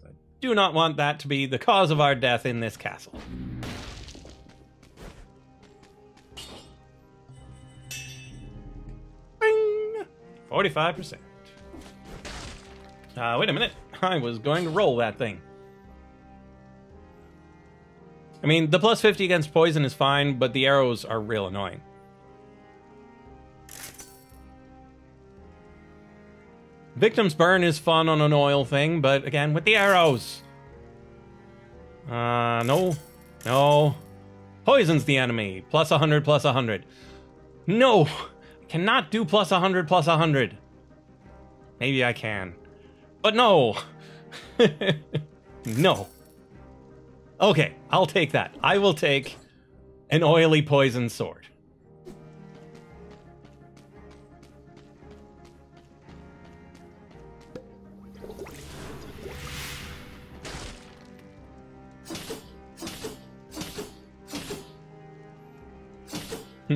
I do not want that to be the cause of our death in this castle. Bing! 45%. Wait a minute. I was going to roll that thing. I mean, the +50 against poison is fine, but the arrows are real annoying. Victim's Burn is fun on an oil thing, but again, with the arrows. No. No. Poison's the enemy. +100, +100. No! I cannot do +100, +100. Maybe I can. But no! No. Okay, I'll take that. I will take an oily poison sword.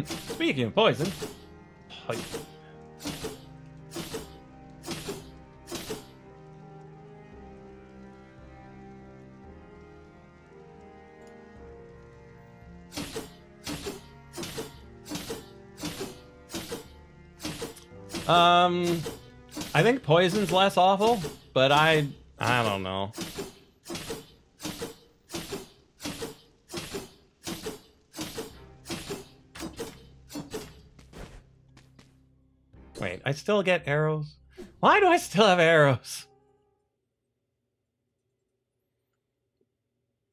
Speaking of poison... I think poison's less awful, but I don't know. Wait, I still get arrows? Why do I still have arrows?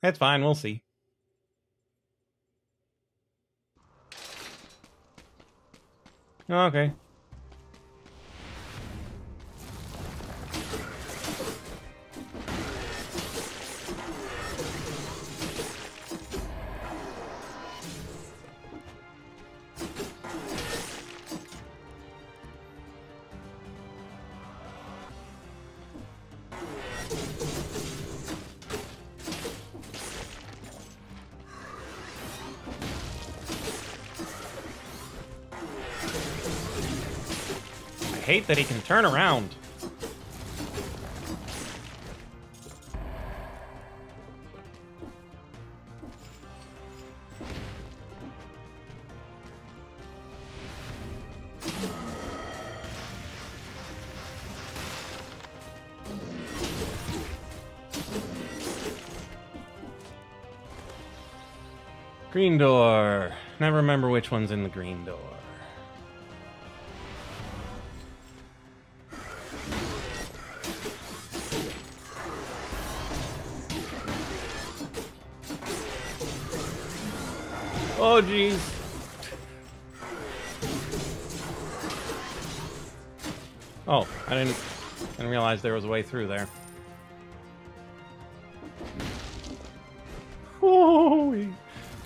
That's fine, we'll see. Okay. I hate that he can turn around. Green door. Never remember which one's in the green door. Oh, jeez. Oh, I didn't realize there was a way through there. Oh, we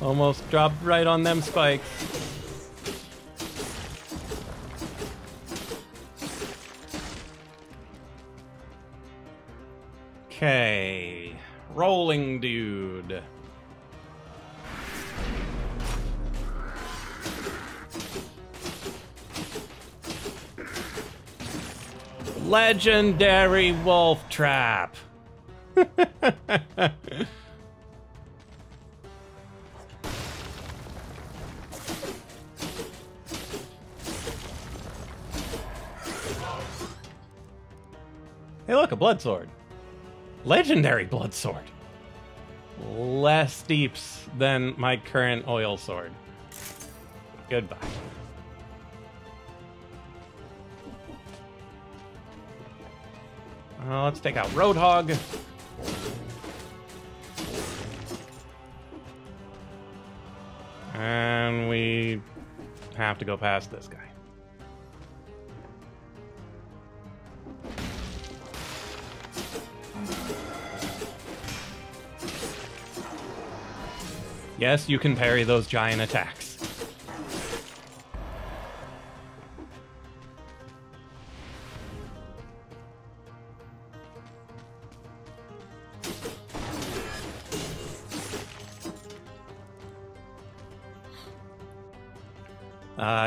almost dropped right on them spikes. Okay, rolling dude. Legendary wolf trap. Hey, look, a blood sword. Legendary blood sword. Less deeps than my current oil sword. Goodbye. Let's take out Roadhog. And we have to go past this guy. Yes, you can parry those giant attacks.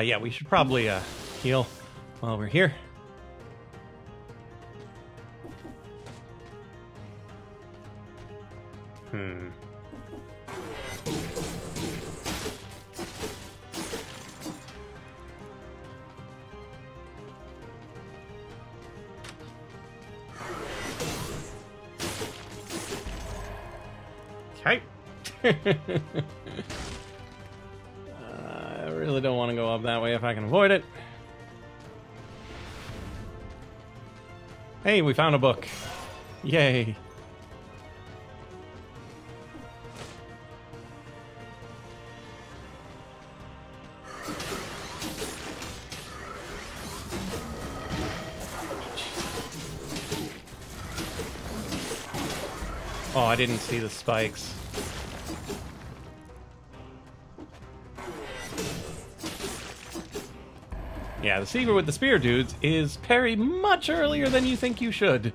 Yeah, we should probably heal while we're here. Okay. I really don't want to go up that way if I can avoid it. Hey, we found a book. Yay. Oh, I didn't see the spikes. Yeah, the secret with the spear dudes is parry much earlier than you think you should.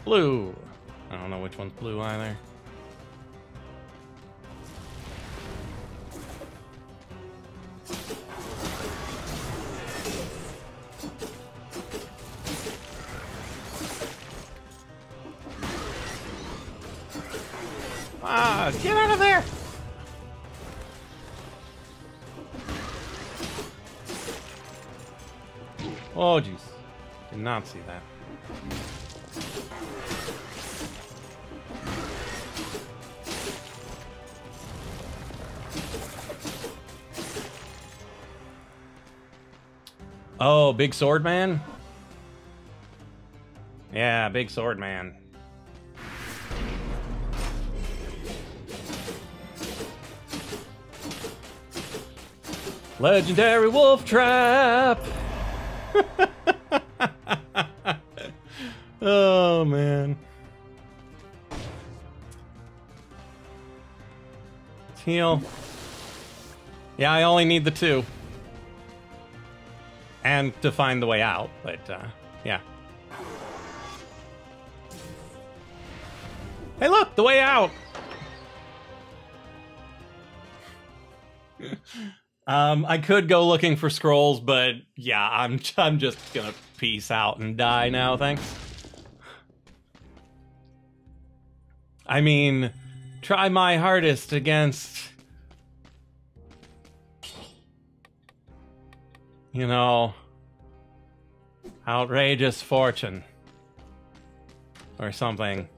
Blue. I don't know which one's blue either. Ah, get out of there! Oh, jeez. Did not see that. Oh, big sword man? Yeah, big sword man. Legendary wolf trap! Oh, man. Let's heal. Yeah, I only need the 2. And to find the way out, but, yeah. Hey, look! The way out! I could go looking for scrolls, but yeah, I'm just gonna peace out and die now, thanks. I mean, try my hardest against, you know, outrageous fortune or something.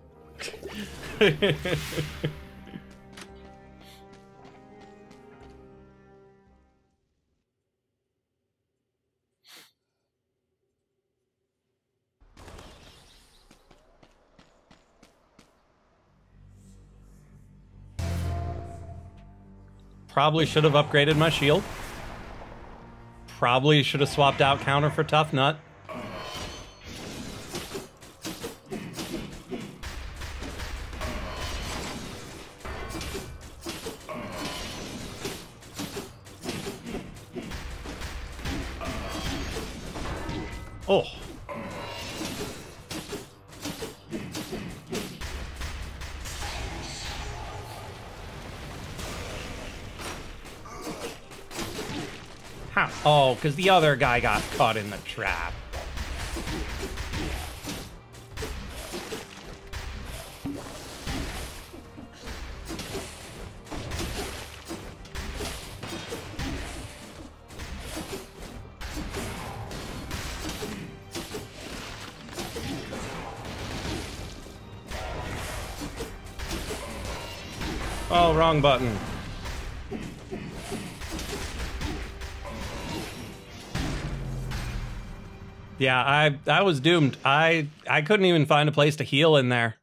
Probably should have upgraded my shield. Probably should have swapped out counter for Tough Nut. Oh. How? Oh, because the other guy got caught in the trap. Oh, wrong button. Yeah, I was doomed. I couldn't even find a place to heal in there.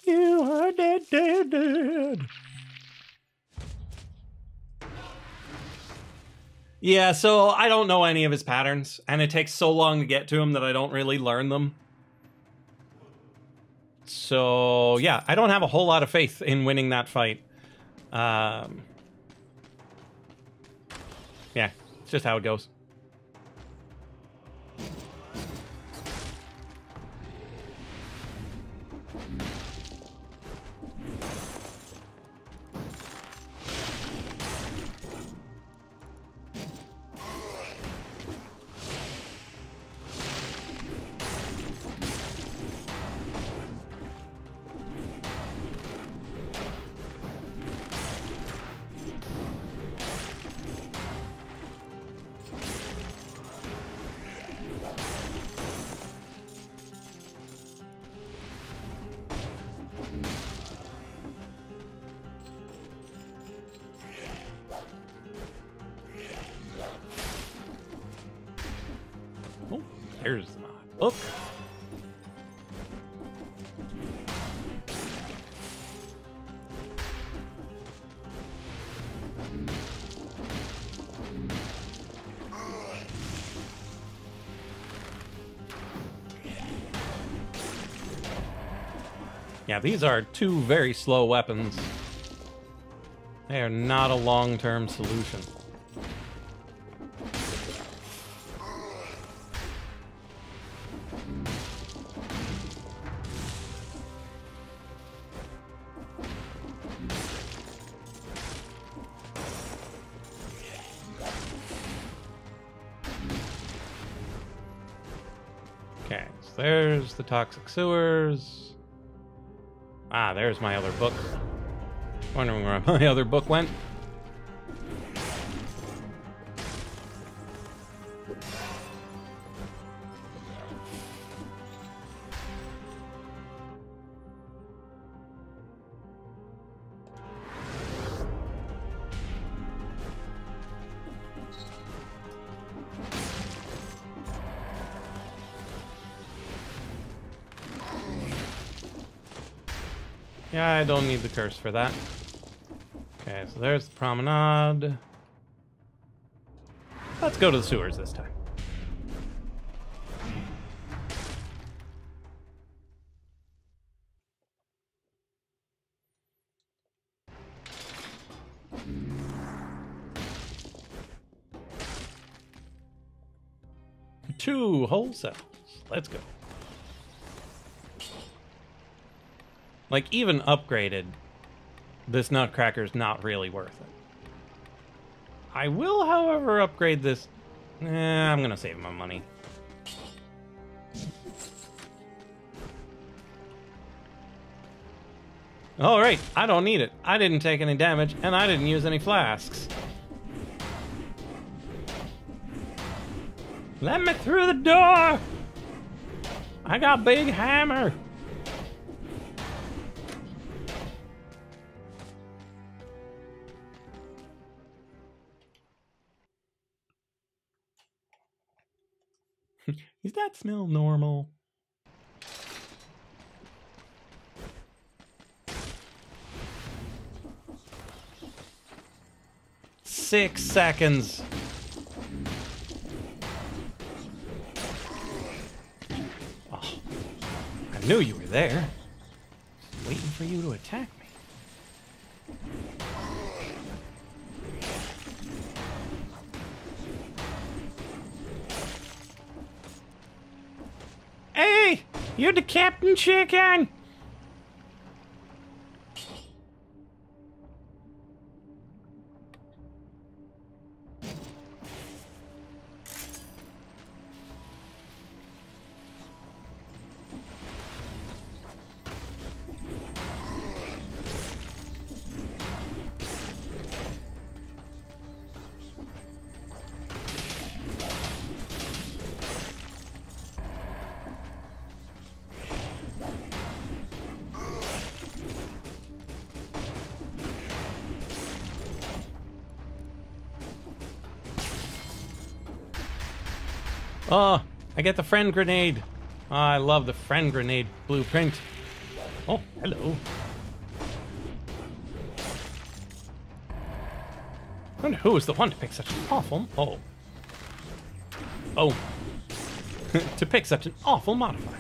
You are dead, dead, dead. Yeah, so I don't know any of his patterns, and it takes so long to get to him that I don't really learn them. So, yeah, I don't have a whole lot of faith in winning that fight. Yeah, it's just how it goes. Oh, there's the mod. Oh. Yeah, these are two very slow weapons. They are not a long-term solution. Okay, so there's the toxic sewers. Ah, there's my other book. Wondering where my other book went. Yeah, I don't need the curse for that. Okay, so there's the promenade. Let's go to the sewers this time. Two whole cells. Let's go. Like, even upgraded, this Nutcracker's not really worth it. I will, however, upgrade this. I'm gonna save my money. Alright, I don't need it. I didn't take any damage, and I didn't use any flasks. Let me through the door! I got a big hammer! Does that smell normal? 6 seconds. Oh, I knew you were there. Just waiting for you to attack me. Hey, you're the Captain Chicken. Oh, I get the friend grenade. Oh, I love the friend grenade blueprint. Oh, hello. I wonder who was the one to pick such an awful... Oh. Oh. To pick such an awful modifier.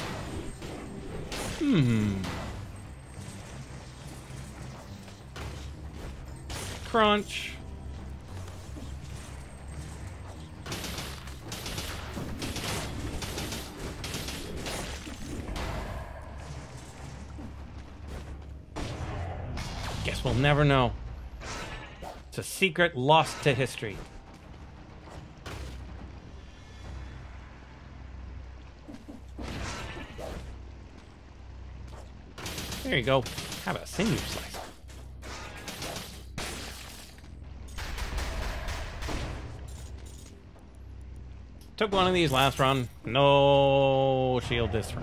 Crunch. Guess we'll never know. It's a secret lost to history. There you go. Have a sinew slice. Took one of these last run. No shield this run.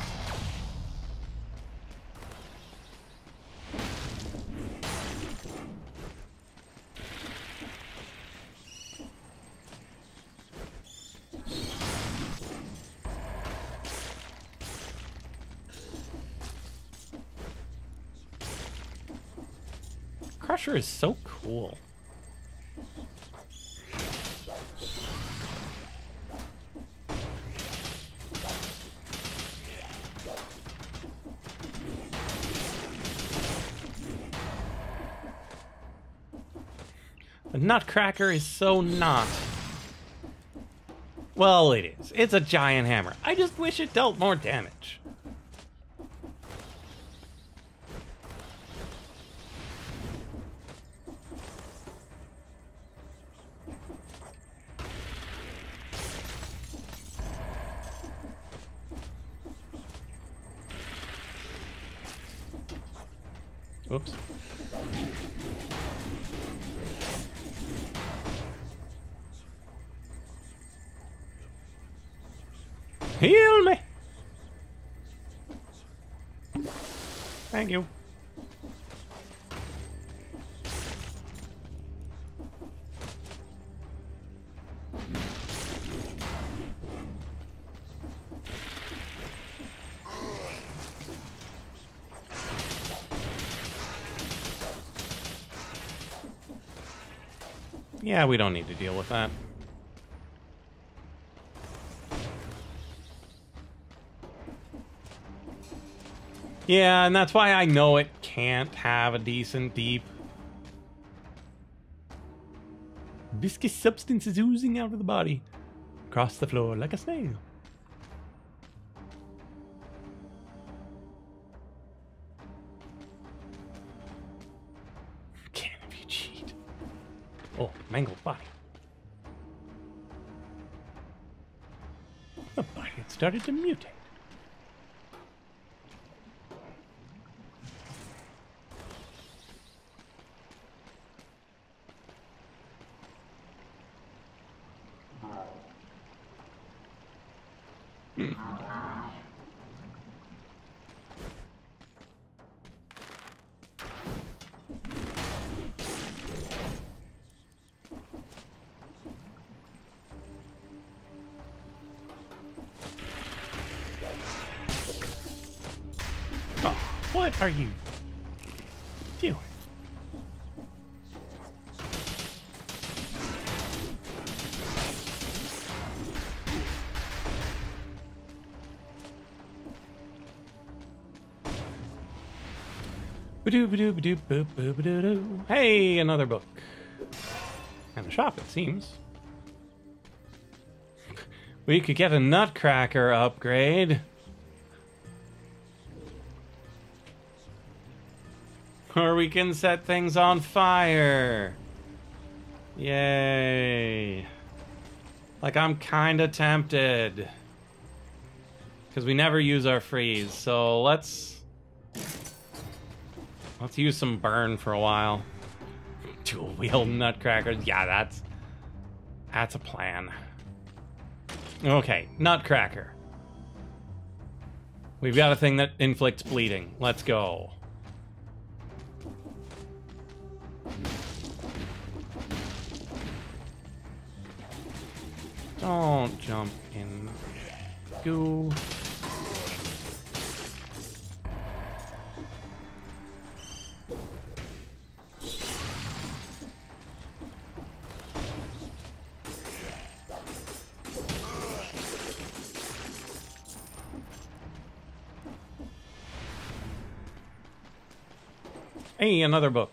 Crusher is so cool. The Nutcracker is so not. Well, it is. It's a giant hammer. I just wish it dealt more damage. Oops. Heal me! Thank you. Yeah, we don't need to deal with that. Yeah, and that's why I know it can't have a decent deep. Viscous substance is oozing out of the body, across the floor like a snail. Can if you cheat. Oh, mangled body. The body had started to mutate. Oh, what are you doing? Hey, another book. And a shop, it seems. We could get a Nutcracker upgrade. Or we can set things on fire. Yay. Like, I'm kinda tempted. Because we never use our freeze, so let's use some burn for a while. Dual wheel Nutcrackers. Yeah, that's a plan. Okay, Nutcracker. We've got a thing that inflicts bleeding. Let's go. Don't jump in goo. Hey, another book.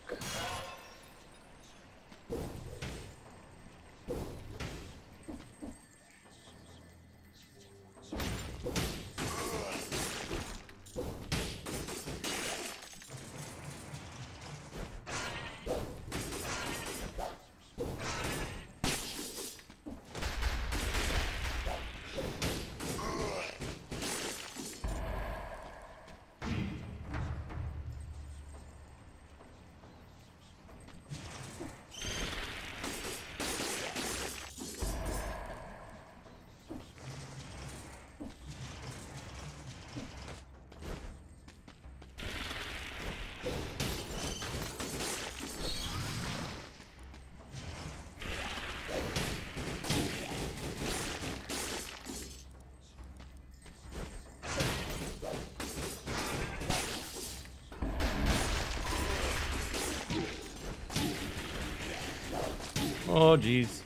Oh, jeez.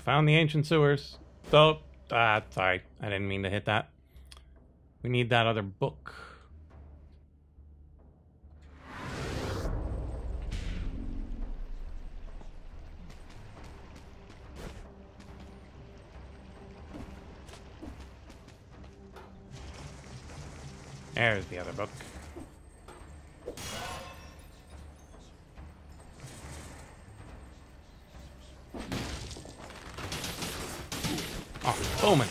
Found the ancient sewers. So, sorry. I didn't mean to hit that. We need that other book. There's the other book. Oh, booming.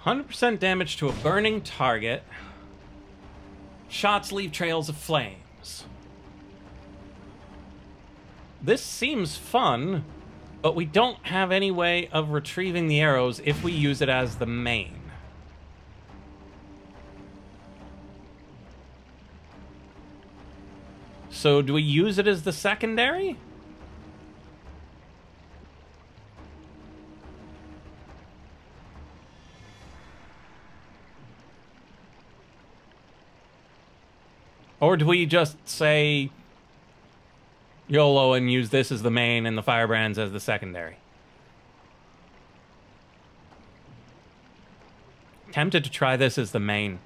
"100% damage to a burning target. Shots leave trails of flames." This seems fun, but we don't have any way of retrieving the arrows if we use it as the main. So do we use it as the secondary? Or do we just say YOLO and use this as the main and the firebrands as the secondary? Tempted to try this as the main.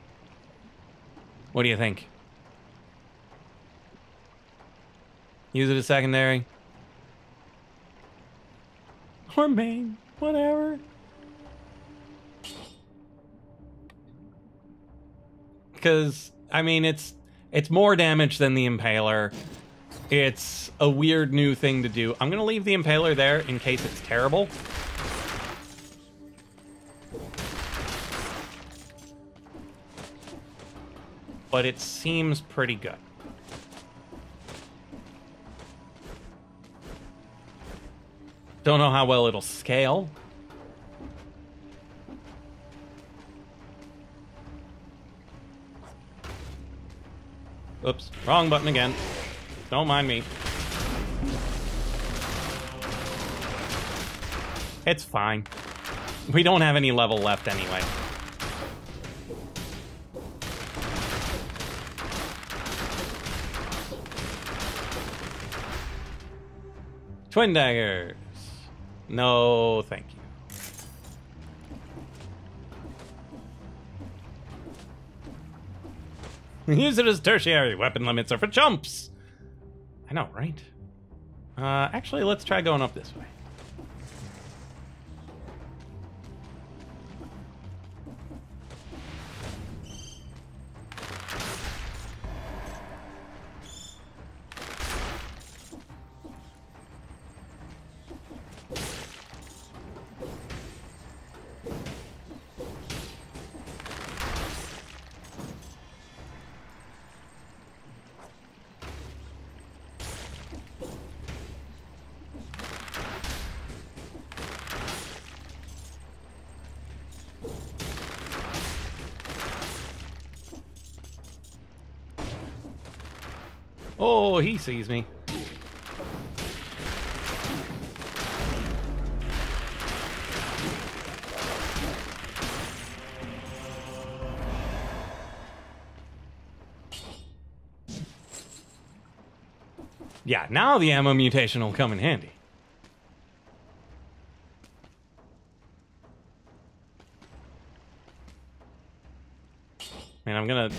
What do you think? Use it as secondary? Or main, whatever. Because, I mean, it's more damage than the Impaler. It's a weird new thing to do. I'm going to leave the Impaler there in case it's terrible. But it seems pretty good. Don't know how well it'll scale. Oops, wrong button again. Don't mind me. It's fine. We don't have any level left anyway. Twin daggers. No, thank you. Use it as tertiary. Weapon limits are for chumps. I know, right? Actually, let's try going up this way. Oh, he sees me. Yeah, now the ammo mutation will come in handy. And I'm gonna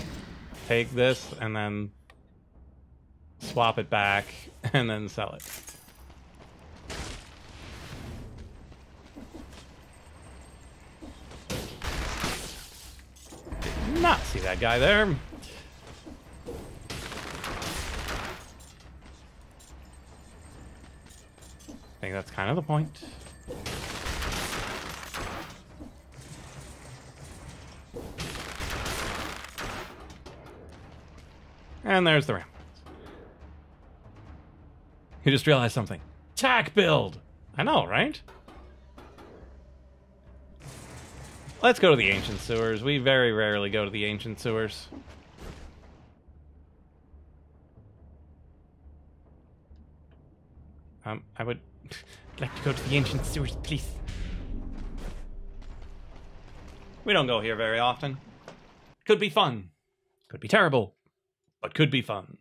take this and then swap it back and then sell it. Did not see that guy there. I think that's kind of the point. And there's the ramp. You just realized something. Tack build! I know, right? Let's go to the ancient sewers. We very rarely go to the ancient sewers. I would like to go to the ancient sewers, please. We don't go here very often. Could be fun. Could be terrible. But could be fun.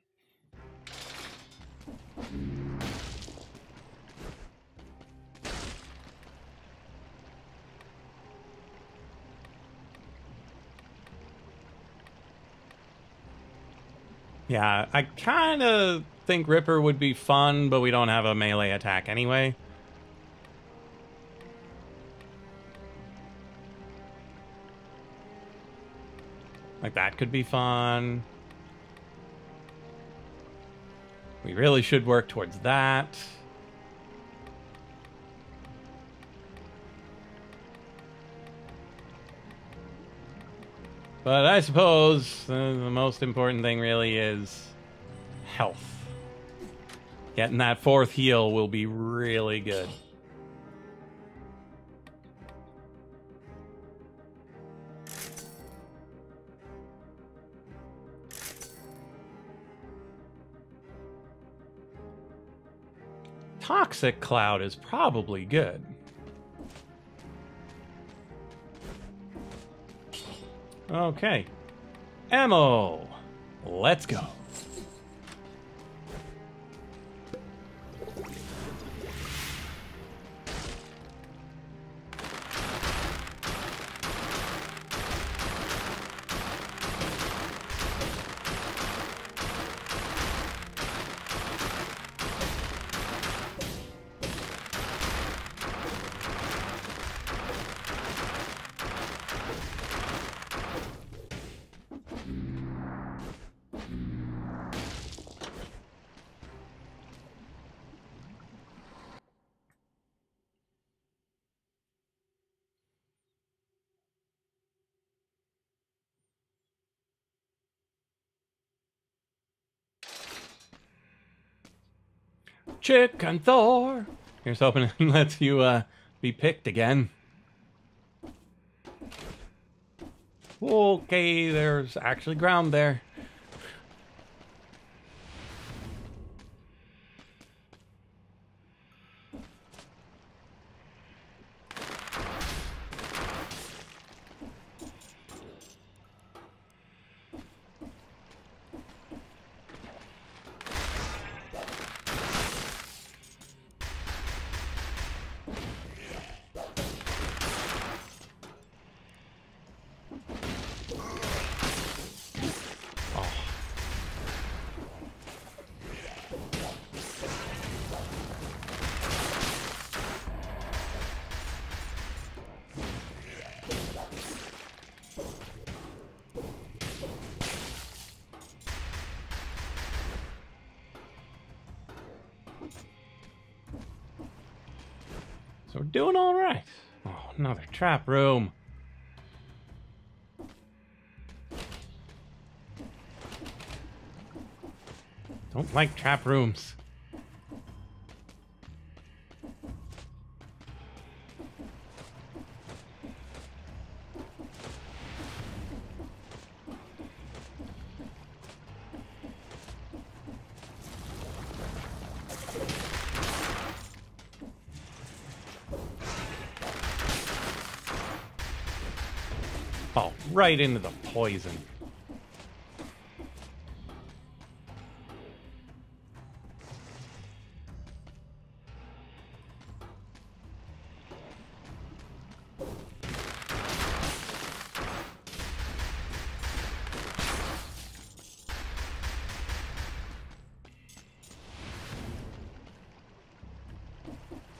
Yeah, I kind of think Ripper would be fun, but we don't have a melee attack anyway. Like, that could be fun. We really should work towards that. But I suppose the most important thing really is health. Getting that 4th heal will be really good. Toxic Cloud is probably good. Okay. Ammo. Let's go. Chicken Thor. Here's hoping it lets you be picked again. Okay, there's actually ground there. doing all right. Oh, another trap room. Don't like trap rooms. Oh, right into the poison.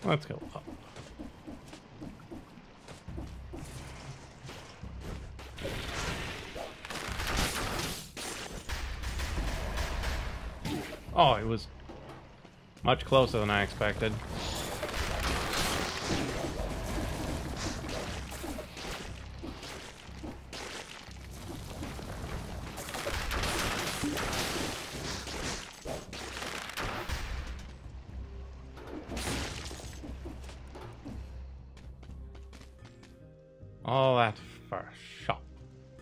Let's go up. Oh, it was much closer than I expected. All that for a shop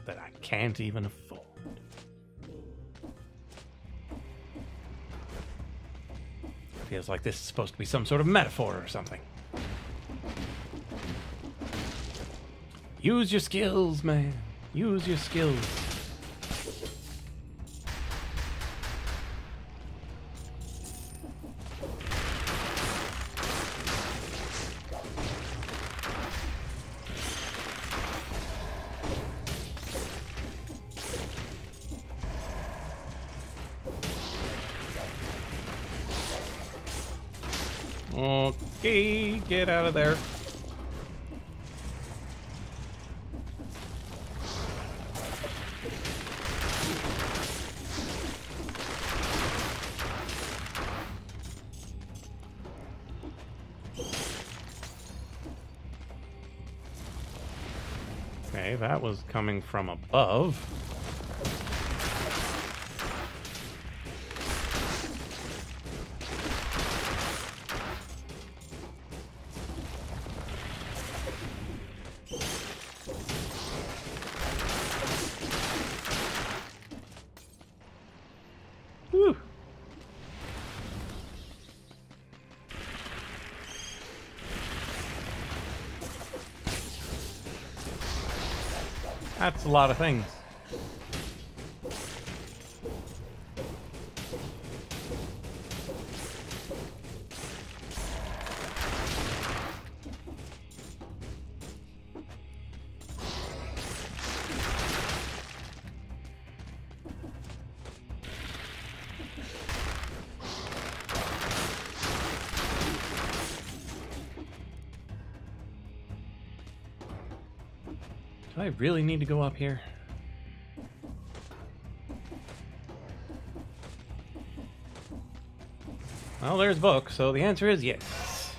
that I can't even afford. Feels like this is supposed to be some sort of metaphor or something. Use your skills, man. Use your skills. Okay, get out of there. Okay, that was coming from above. Whew. That's a lot of things. Do I really need to go up here? Well, there's a book, so the answer is yes.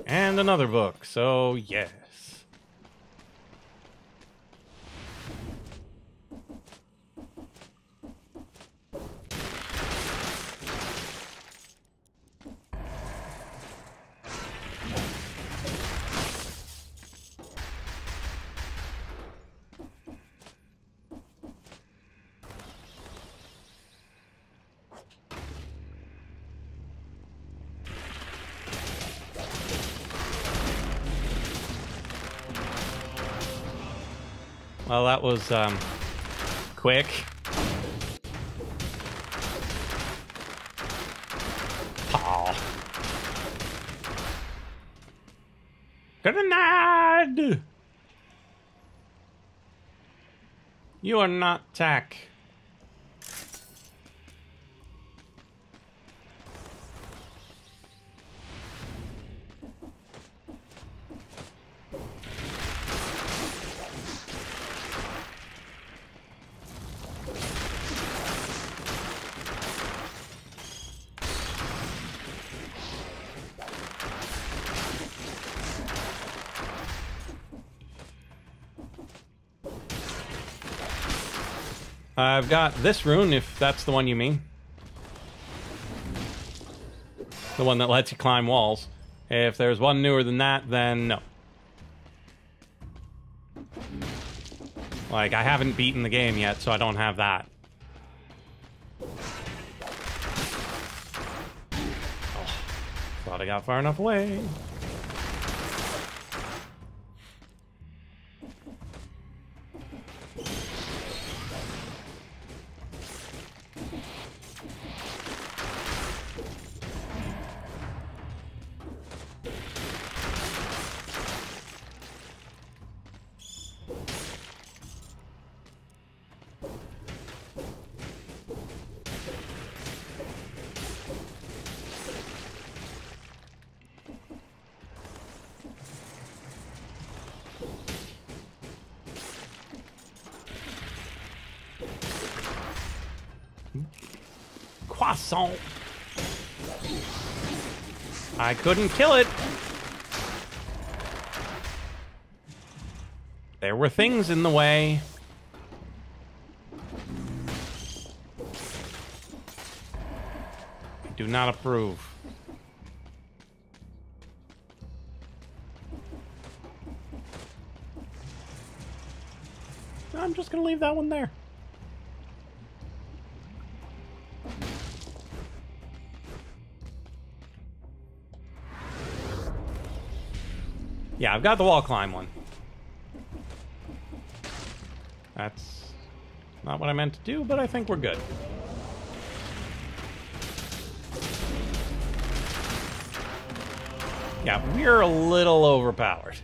And another book, so yes. Well, that was, quick. Aw. Grenade! You are not tack. I've got this rune, if that's the one you mean. The one that lets you climb walls. If there's one newer than that, then no. Like, I haven't beaten the game yet, so I don't have that. Oh, thought I got far enough away. Croissant. I couldn't kill it. There were things in the way. I do not approve. I'm just gonna leave that one there. Yeah, I've got the wall climb one. That's not what I meant to do, but I think we're good. Yeah, we're a little overpowered.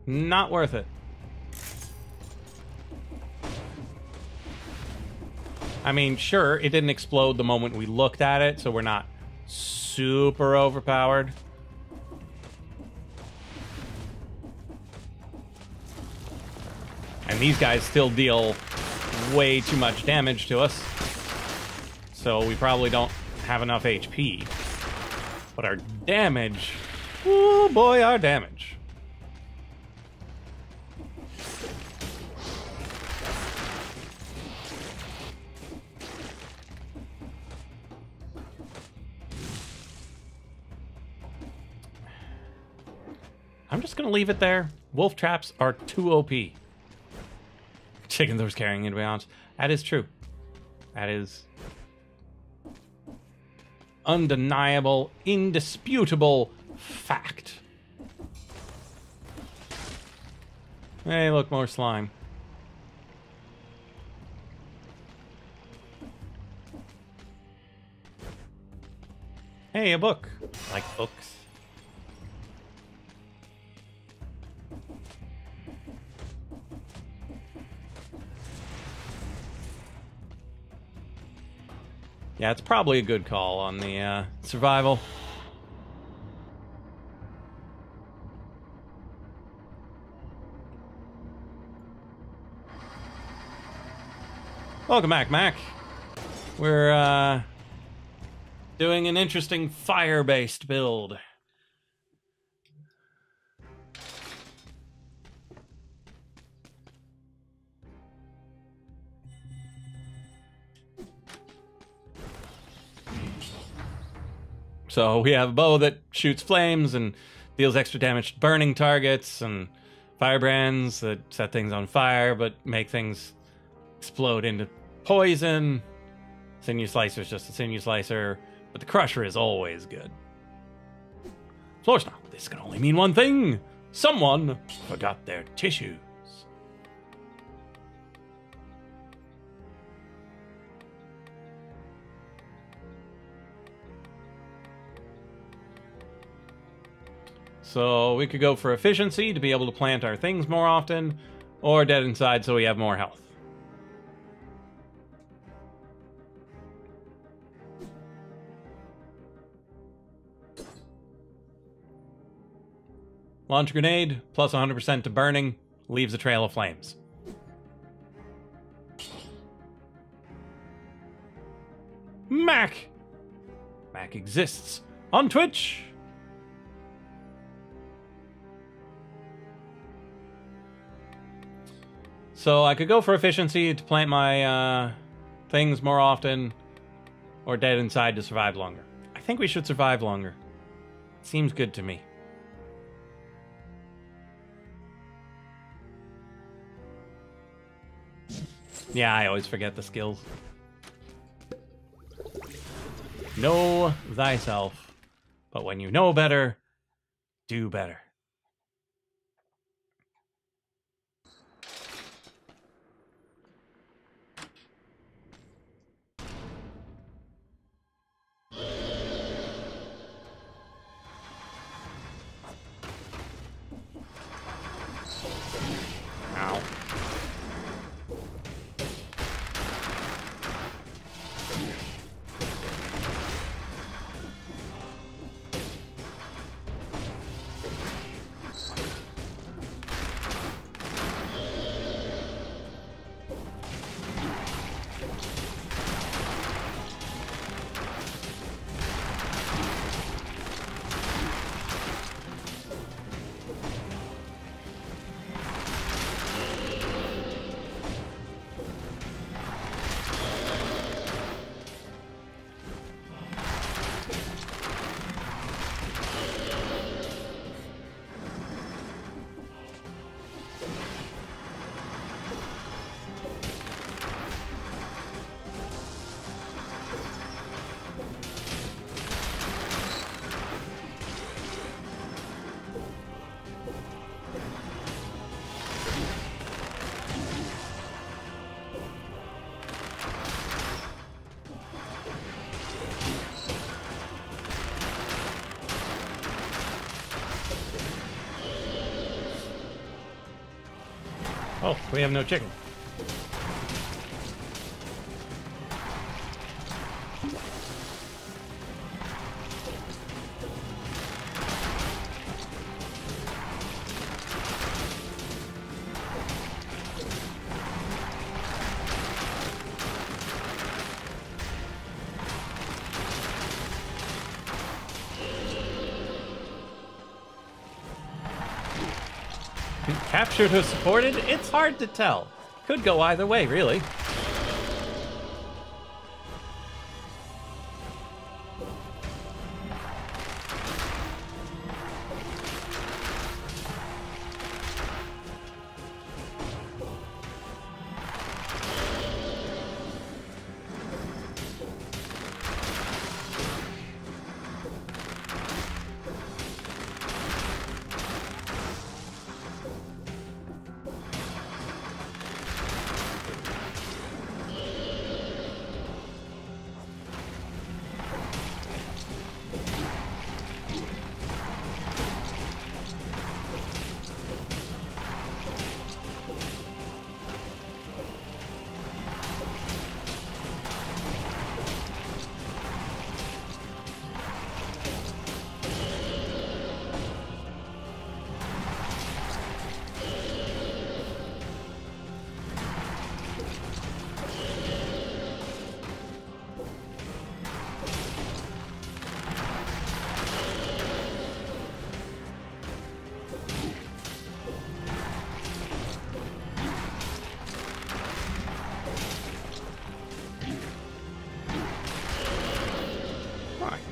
Not worth it. I mean, sure, it didn't explode the moment we looked at it, so we're not super overpowered. And these guys still deal way too much damage to us. So we probably don't have enough HP. But our damage... oh boy, our damage. I'm just gonna leave it there. Wolf traps are too OP. Chicken throws carrying, to be honest. That is true. That is undeniable, indisputable fact. Hey, look, more slime. Hey, a book. I like books. Yeah, it's probably a good call on the survival. Welcome back, Mac. We're doing an interesting fire-based build. So we have a bow that shoots flames and deals extra damage to burning targets, and firebrands that set things on fire but make things explode into poison. Sinew Slicer is just a Sinew Slicer, but the Crusher is always good. Floor Snarl, this can only mean one thing. Someone forgot their tissues. So we could go for efficiency to be able to plant our things more often, or dead inside so we have more health. Launch grenade, plus 100% to burning, leaves a trail of flames. Mac! Mac exists on Twitch. So I could go for efficiency to plant my things more often, or dead inside to survive longer. I think we should survive longer. Seems good to me. Yeah, I always forget the skills. Know thyself, but when you know better, do better. Ow. Oh, we have no chicken. Captured or supported? It's hard to tell. Could go either way, really.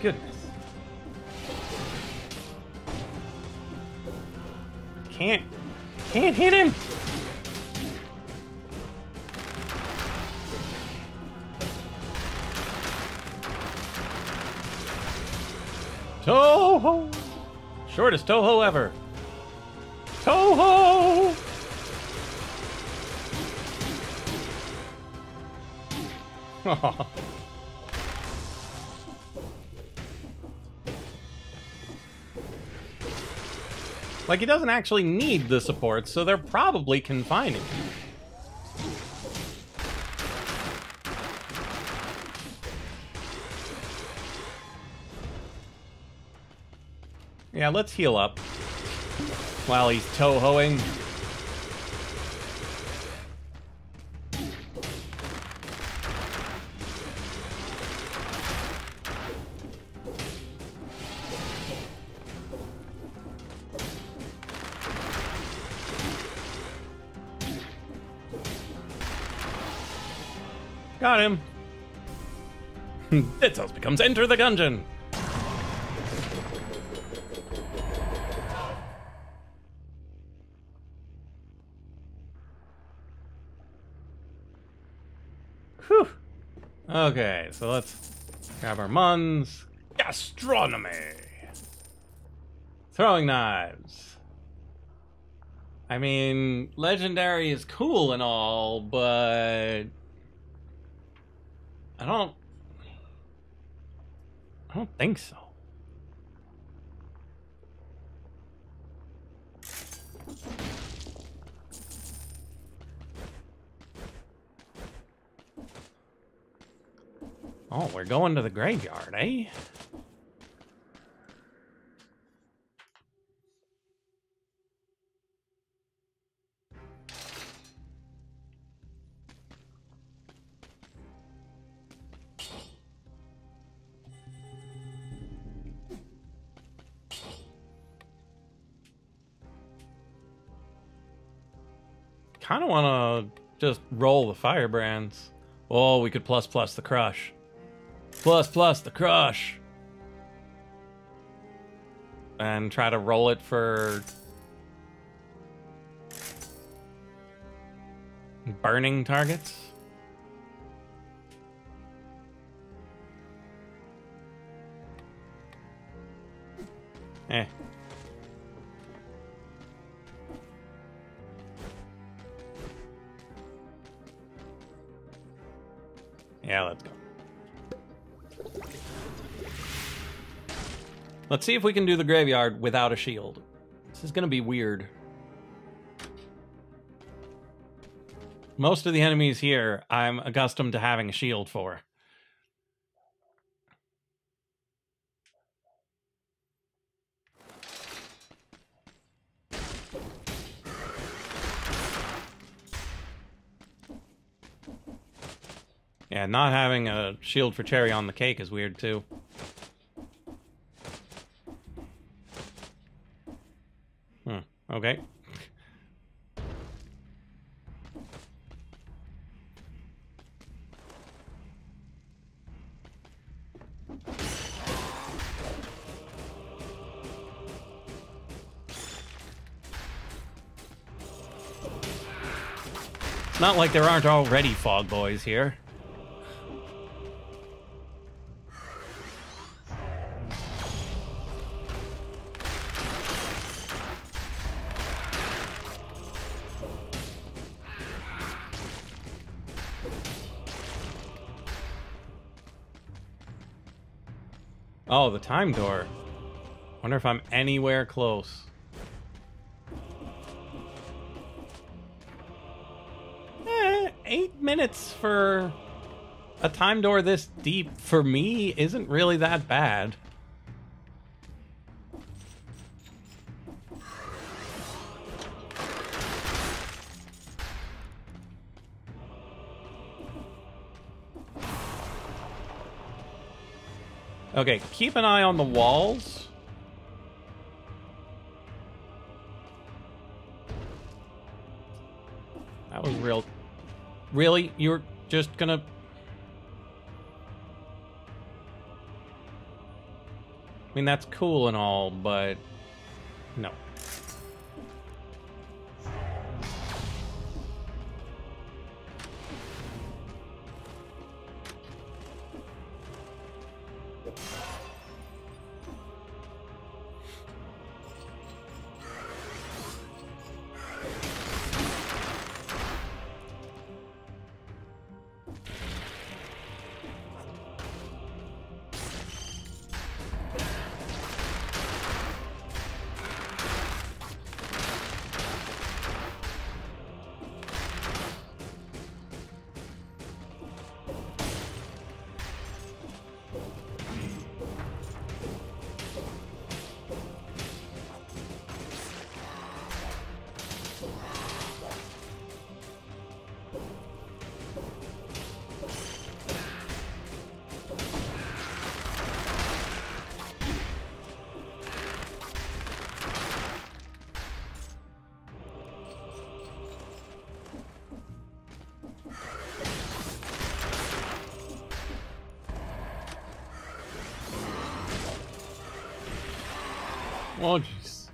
Goodness. Can't hit him. Toho! Shortest Toho ever. Toho! Like, he doesn't actually need the support, so they're probably confining him. Yeah, let's heal up while he's Tohoing. Got him. Ditsos becomes enter the gungeon. Whew. Okay, so let's grab our muns. Gastronomy. Throwing knives. I mean, legendary is cool and all, but I don't think so. Oh, we're going to the graveyard, eh? Kind of want to just roll the firebrands. Oh, we could plus the crush. Plus the crush. And try to roll it for burning targets. Eh. Yeah, let's go. Let's see if we can do the graveyard without a shield. This is gonna be weird. Most of the enemies here, I'm accustomed to having a shield for. Yeah, not having a shield for cherry on the cake is weird too. Okay. It's not like there aren't already fog boys here. Oh, the time door. Wonder if I'm anywhere close. Eh, 8 minutes for a time door this deep, for me, isn't really that bad. Okay, keep an eye on the walls. That was real. Really? You're just gonna... I mean, that's cool and all, but... no. Oh, jeez.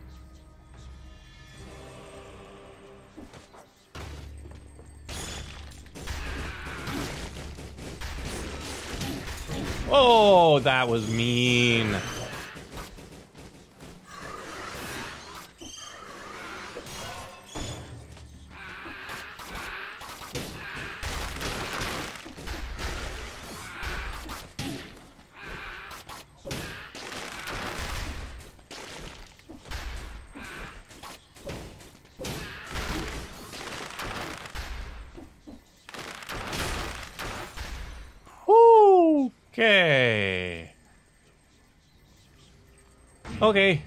Oh, that was mean. Okay. Okay.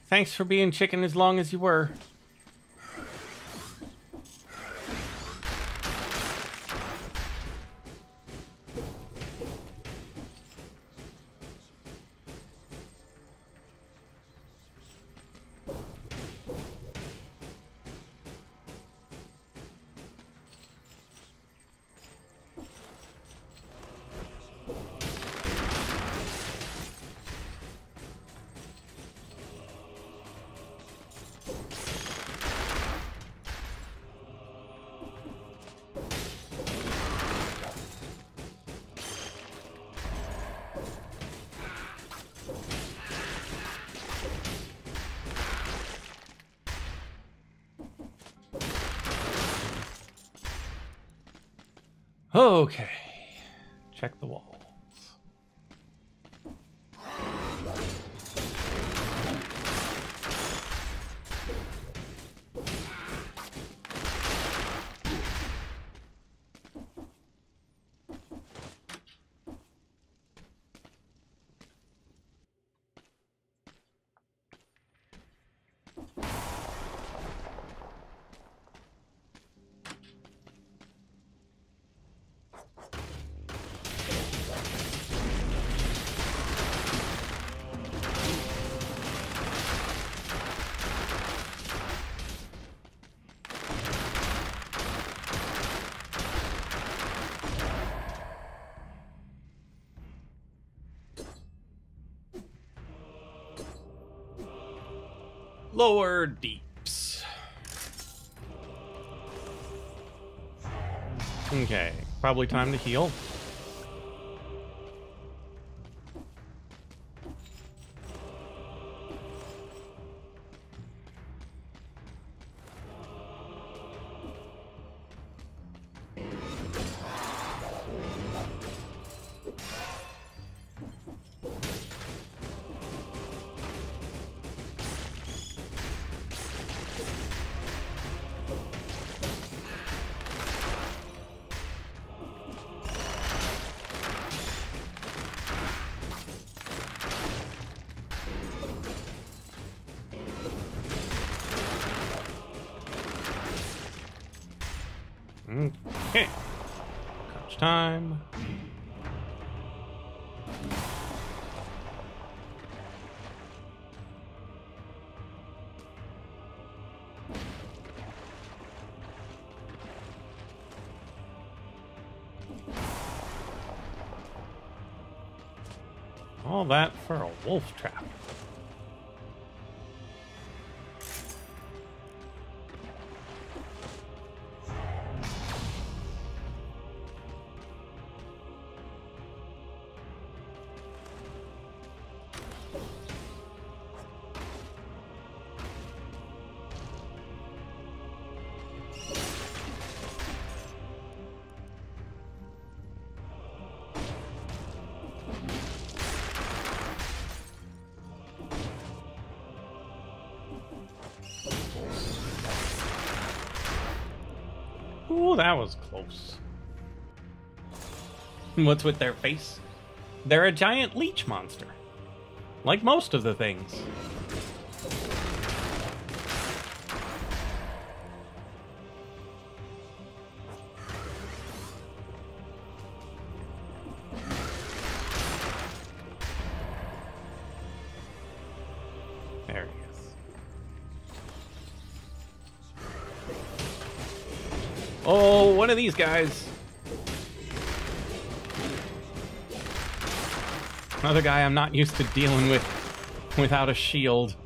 Thanks for being chicken as long as you were. Okay. Check the walls. Lower deeps. Okay, probably time to heal. Okay. Crouch time. All that for a wolf trap. Ooh, that was close. What's with their face? They're a giant leech monster. Like most of the things. There he is. Oh, one of these guys. Another guy I'm not used to dealing with without a shield.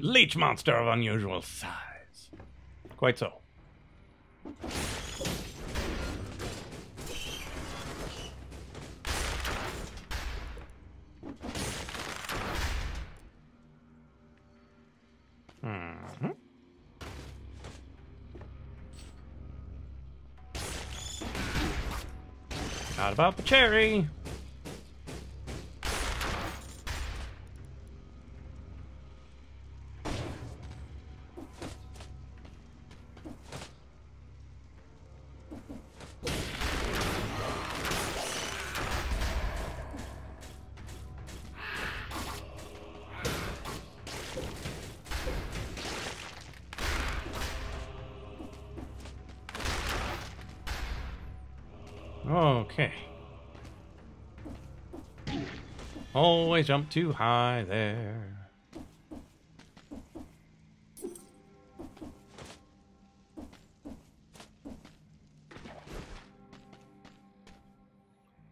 Leech monster of unusual size. Quite so. Not about the cherry. Okay. Always jump too high there.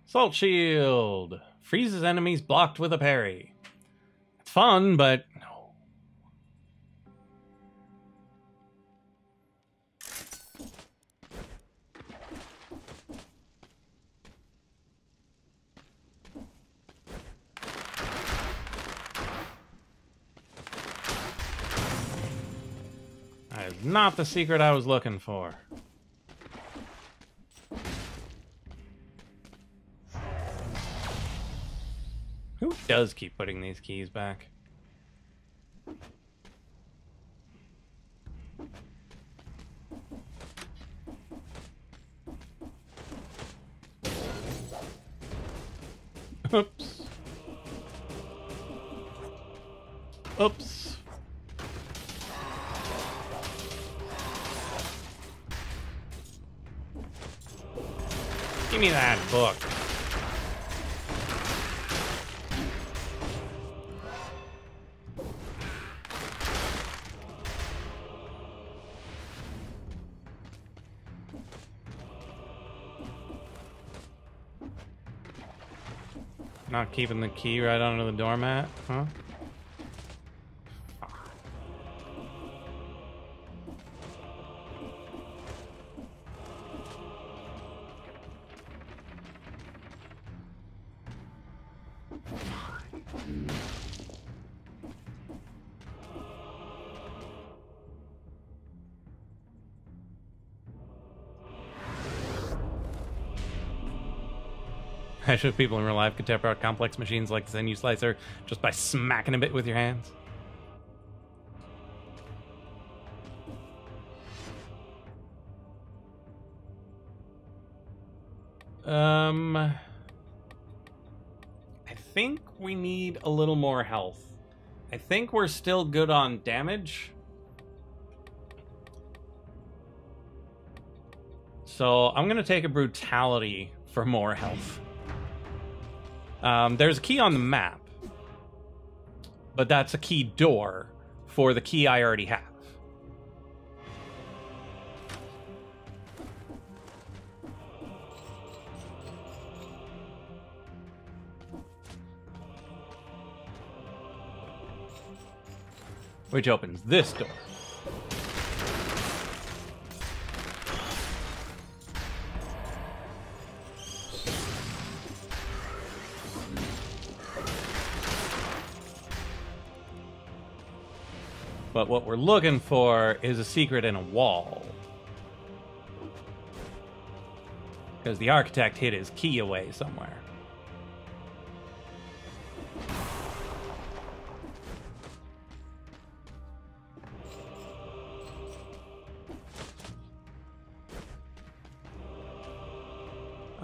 Salt shield. Freezes enemies blocked with a parry. It's fun, but no. That is not the secret I was looking for. Who does keep putting these keys back? Oops. Oops. Give me that book. Not keeping the key right under the doormat, huh? I show people in real life could tear out complex machines like the sinew slicer just by smacking a bit with your hands. I think we need a little more health. I think we're still good on damage. So I'm gonna take a brutality for more health. There's a key on the map, but that's a key door for the key I already have. Which opens this door. But what we're looking for is a secret in a wall. Because the architect hid his key away somewhere.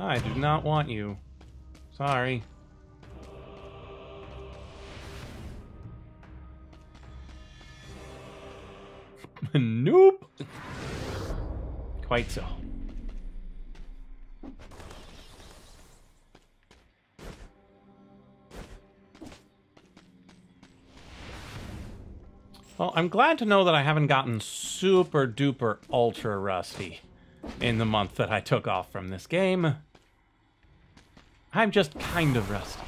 I do not want you. Sorry. Nope. Quite so. Well, I'm glad to know that I haven't gotten super duper ultra rusty in the month that I took off from this game. I'm just kind of rusty.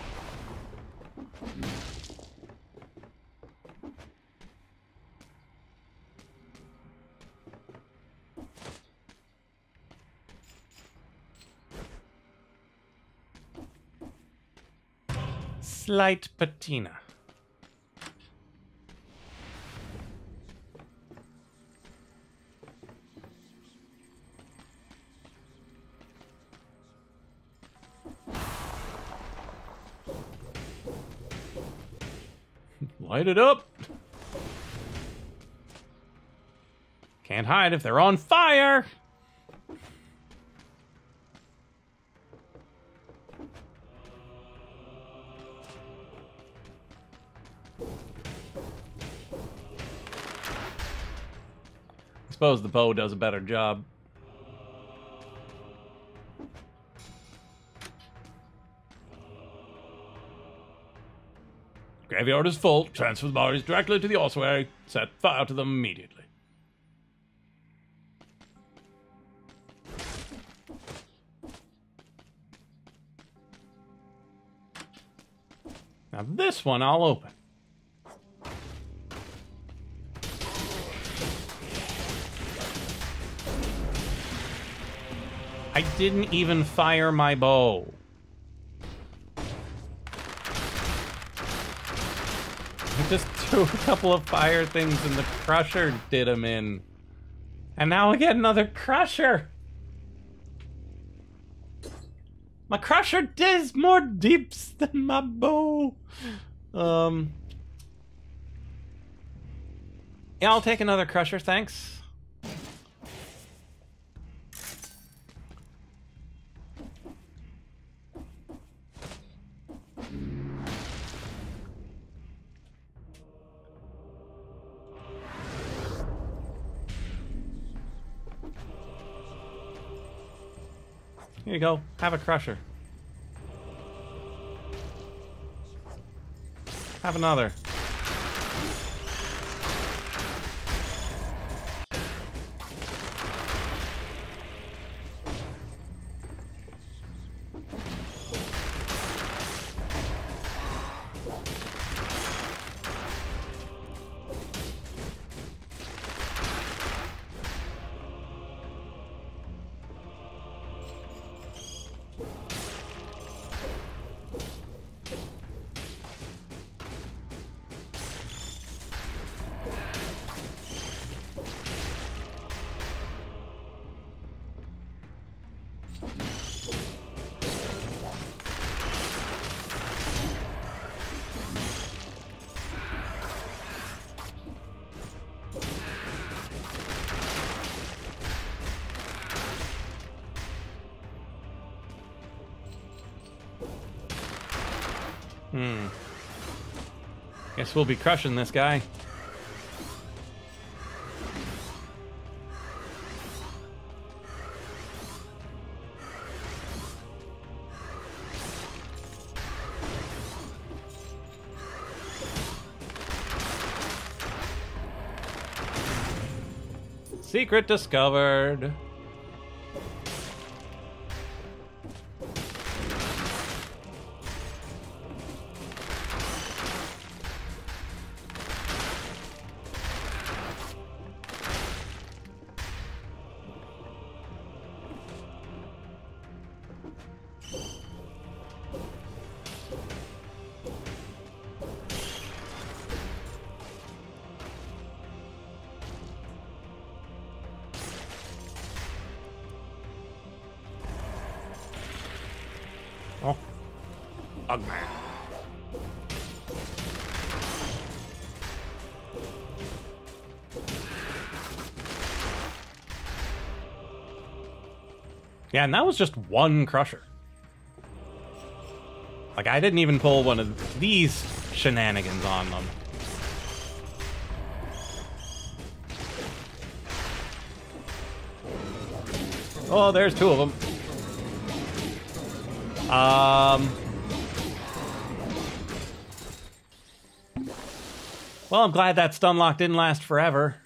Slight patina. Light it up. Can't hide if they're on fire. I suppose the bow does a better job. Graveyard is full. Transfer the bodies directly to the ossuary. Set fire to them immediately. Now this one I'll open. I didn't even fire my bow. I just threw a couple of fire things and the crusher did them in. And now I get another crusher. My crusher does more deeps than my bow. Yeah, I'll take another crusher, thanks. Here you go. Have a crusher. Have another. Guess we'll be crushing this guy. Secret discovered. Oh. Ugman. Yeah, and that was just one crusher. Like, I didn't even pull one of these shenanigans on them. Oh, there's two of them. Well, I'm glad that stun lock didn't last forever.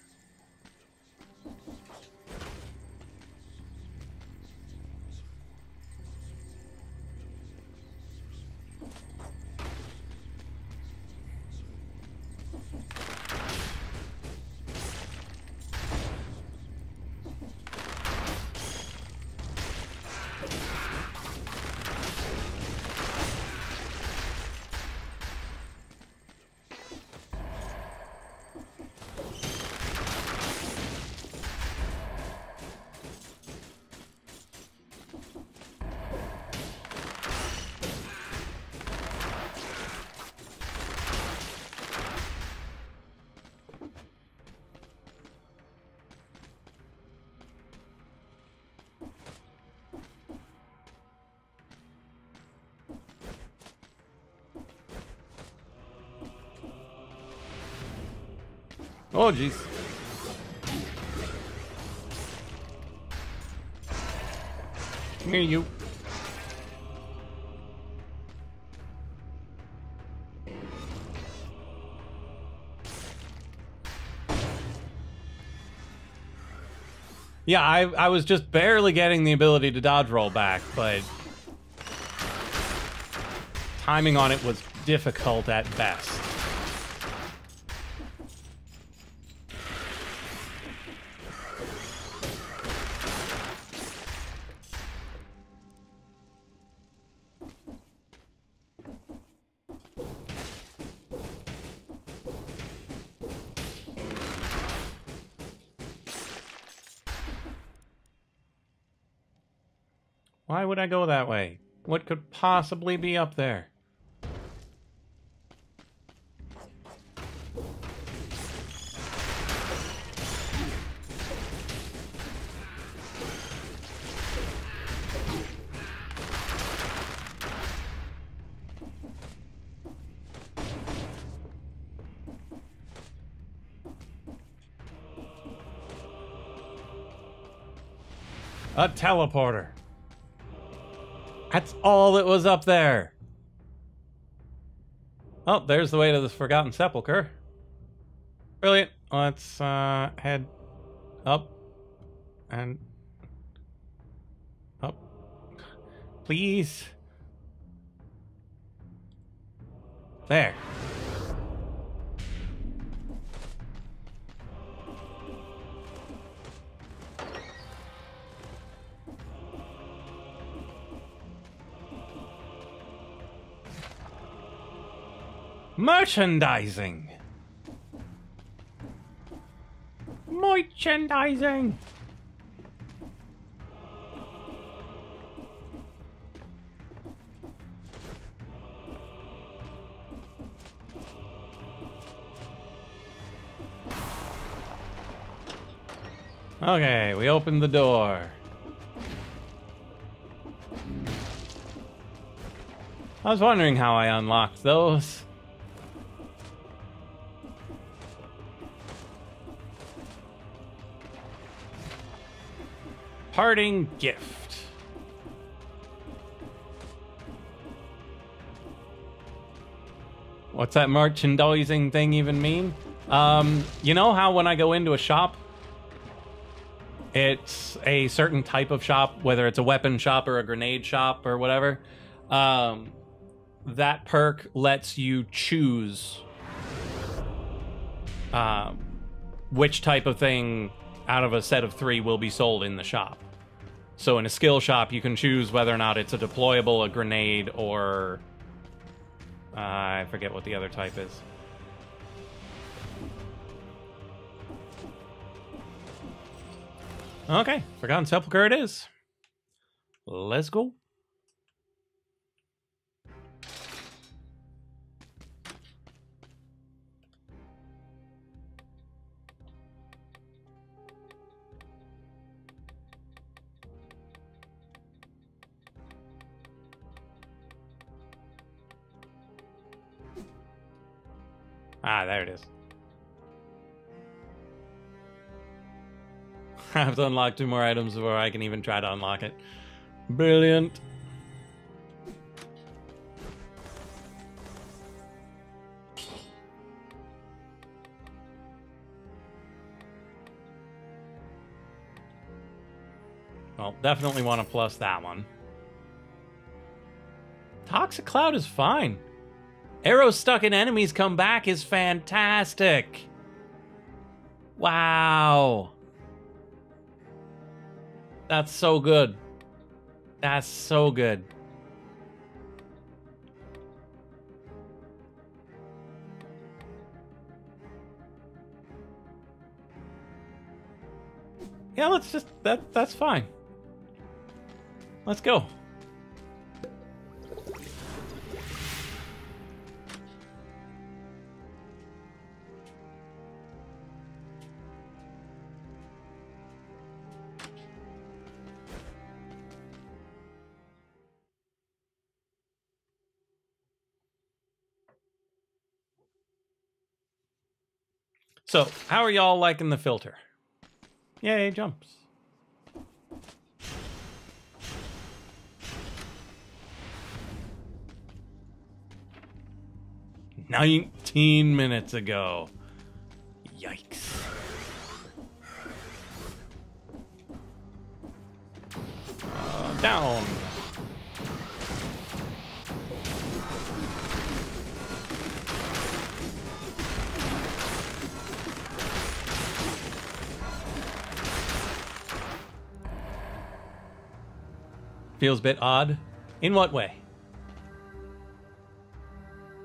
Oh, jeez. Come here, you. Yeah, I was just barely getting the ability to dodge roll back, but timing on it was difficult at best. Why would I go that way? What could possibly be up there? A teleporter. That's all that was up there. Oh, there's the way to this Forgotten Sepulchre. Brilliant. Let's head up and up. Please. There. Merchandising. Merchandising. Okay, we opened the door. I was wondering how I unlocked those. Parting gift. What's that merchandising thing even mean? You know how when I go into a shop, it's a certain type of shop, whether it's a weapon shop or a grenade shop or whatever. That perk lets you choose which type of thing out of a set of 3 will be sold in the shop. So in a skill shop, you can choose whether or not it's a deployable, a grenade, or I forget what the other type is. Okay, Forgotten Sepulchre it is. Let's go. Ah, there it is. I have to unlock 2 more items before I can even try to unlock it. Brilliant. Well, definitely want to plus that one. Toxic Cloud is fine. Arrows stuck in enemies come back is fantastic. Wow. That's so good. That's so good. Yeah, let's just that's fine. Let's go. So, how are y'all liking the filter? Yay, jumps. "19 minutes ago. Yikes. Down. Feels a bit odd. In what way?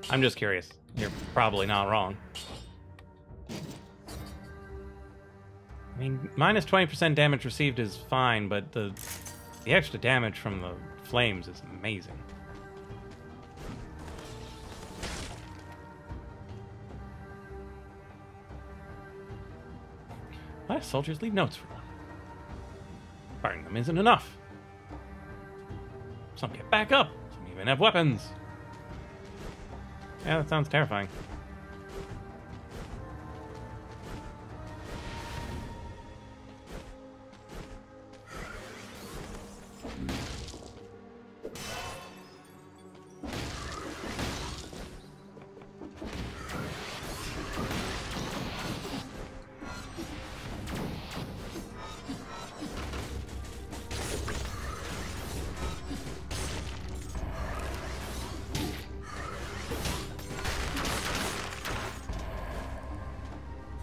I'm just curious. You're probably not wrong. I mean, minus 20% damage received is fine, but the extra damage from the flames is amazing. Why do soldiers leave notes for one? Firing them isn't enough. Some get back up. Some even have weapons. Yeah, that sounds terrifying.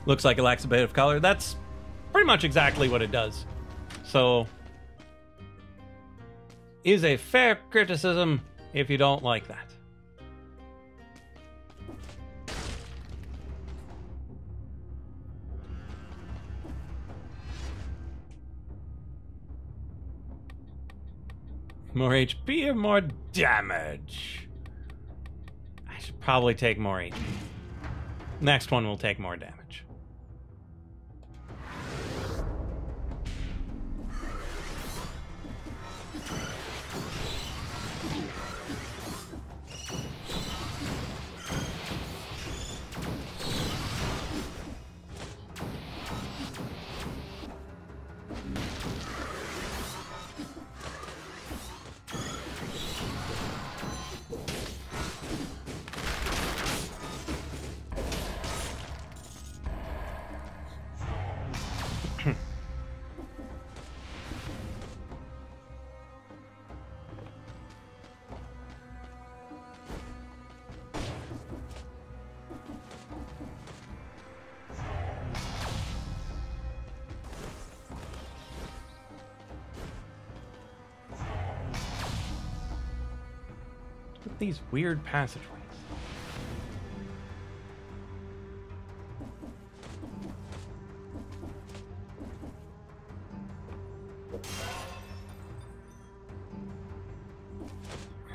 Looks like it lacks a bit of color. That's pretty much exactly what it does. So, is a fair criticism if you don't like that. More HP or more damage? I should probably take more HP. Next one will take more damage. These weird passageways.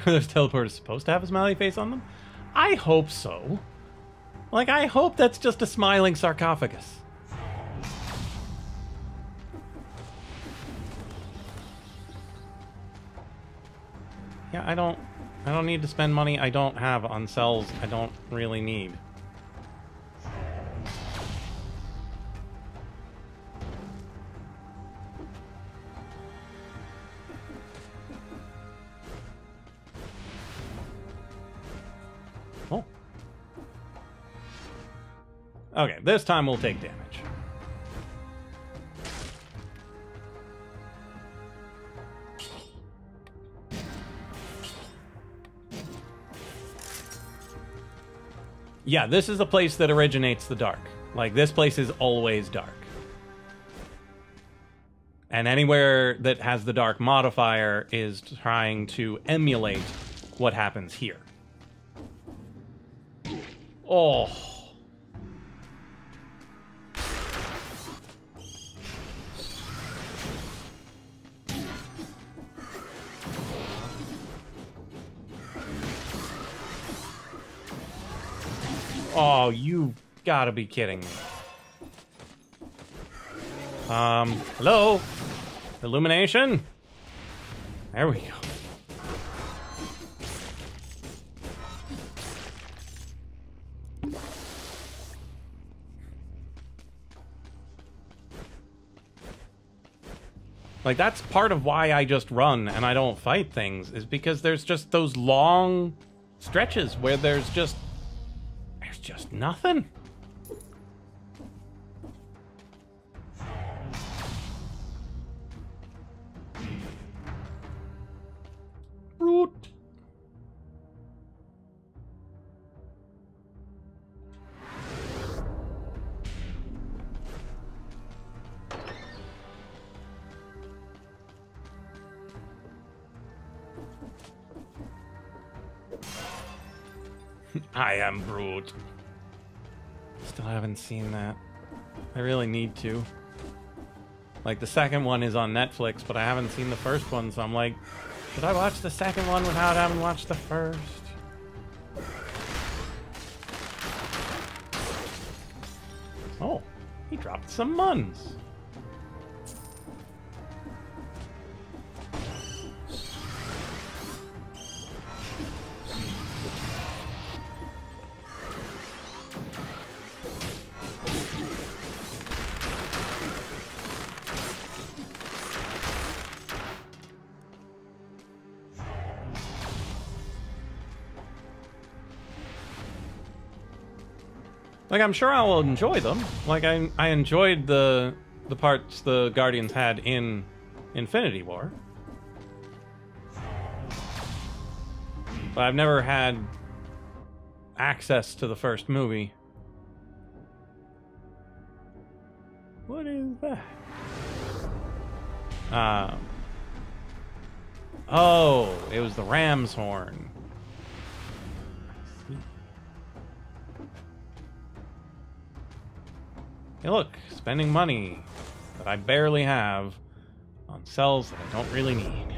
Are those teleporters supposed to have a smiley face on them? I hope so. Like, I hope that's just a smiling sarcophagus. Yeah, I don't need to spend money I don't have on cells I don't really need. Okay, this time we'll take damage. Yeah, this is the place that originates the dark. Like, this place is always dark. And anywhere that has the dark modifier is trying to emulate what happens here. Oh. Oh, you gotta be kidding me. Hello? Illumination? There we go. Like, that's part of why I just run and I don't fight things, is because there's just those long stretches where there's just nothing. Root. I am Brute. Still haven't seen that. I really need to. Like, the second one is on Netflix, but I haven't seen the first one, so I'm like, should I watch the second one without having watched the first? Oh, he dropped some muns. Like, I'm sure I will enjoy them. Like, I enjoyed the parts the Guardians had in Infinity War. But I've never had access to the first movie. What is that? Oh, it was the ram's horn. Hey, look, spending money that I barely have on cells that I don't really need.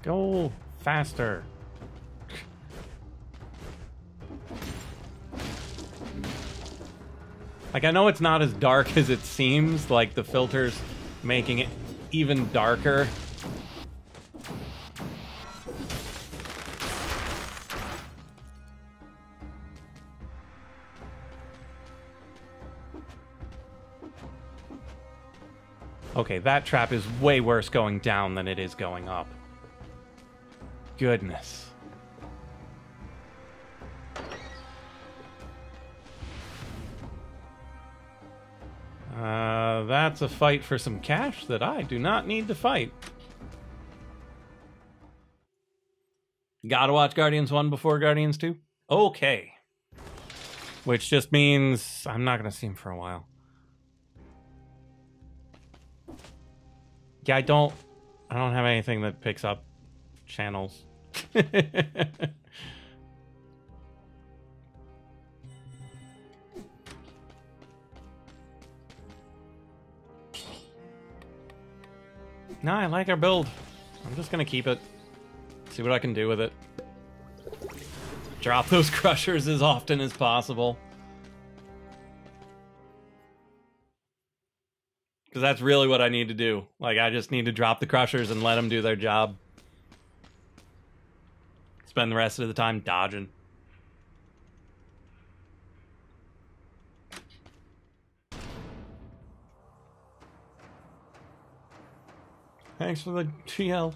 Go faster. Like, I know it's not as dark as it seems, like the filter's making it even darker. Okay, that trap is way worse going down than it is going up. Goodness. That's a fight for some cash that I do not need to fight. Gotta watch Guardians 1 before Guardians 2? Okay. Which just means I'm not gonna see him for a while. Yeah, I don't have anything that picks up channels. No, I like our build. I'm just gonna keep it. See what I can do with it. Drop those crushers as often as possible. Because that's really what I need to do. Like, I just need to drop the crushers and let them do their job. Spend the rest of the time dodging. Thanks for the GL.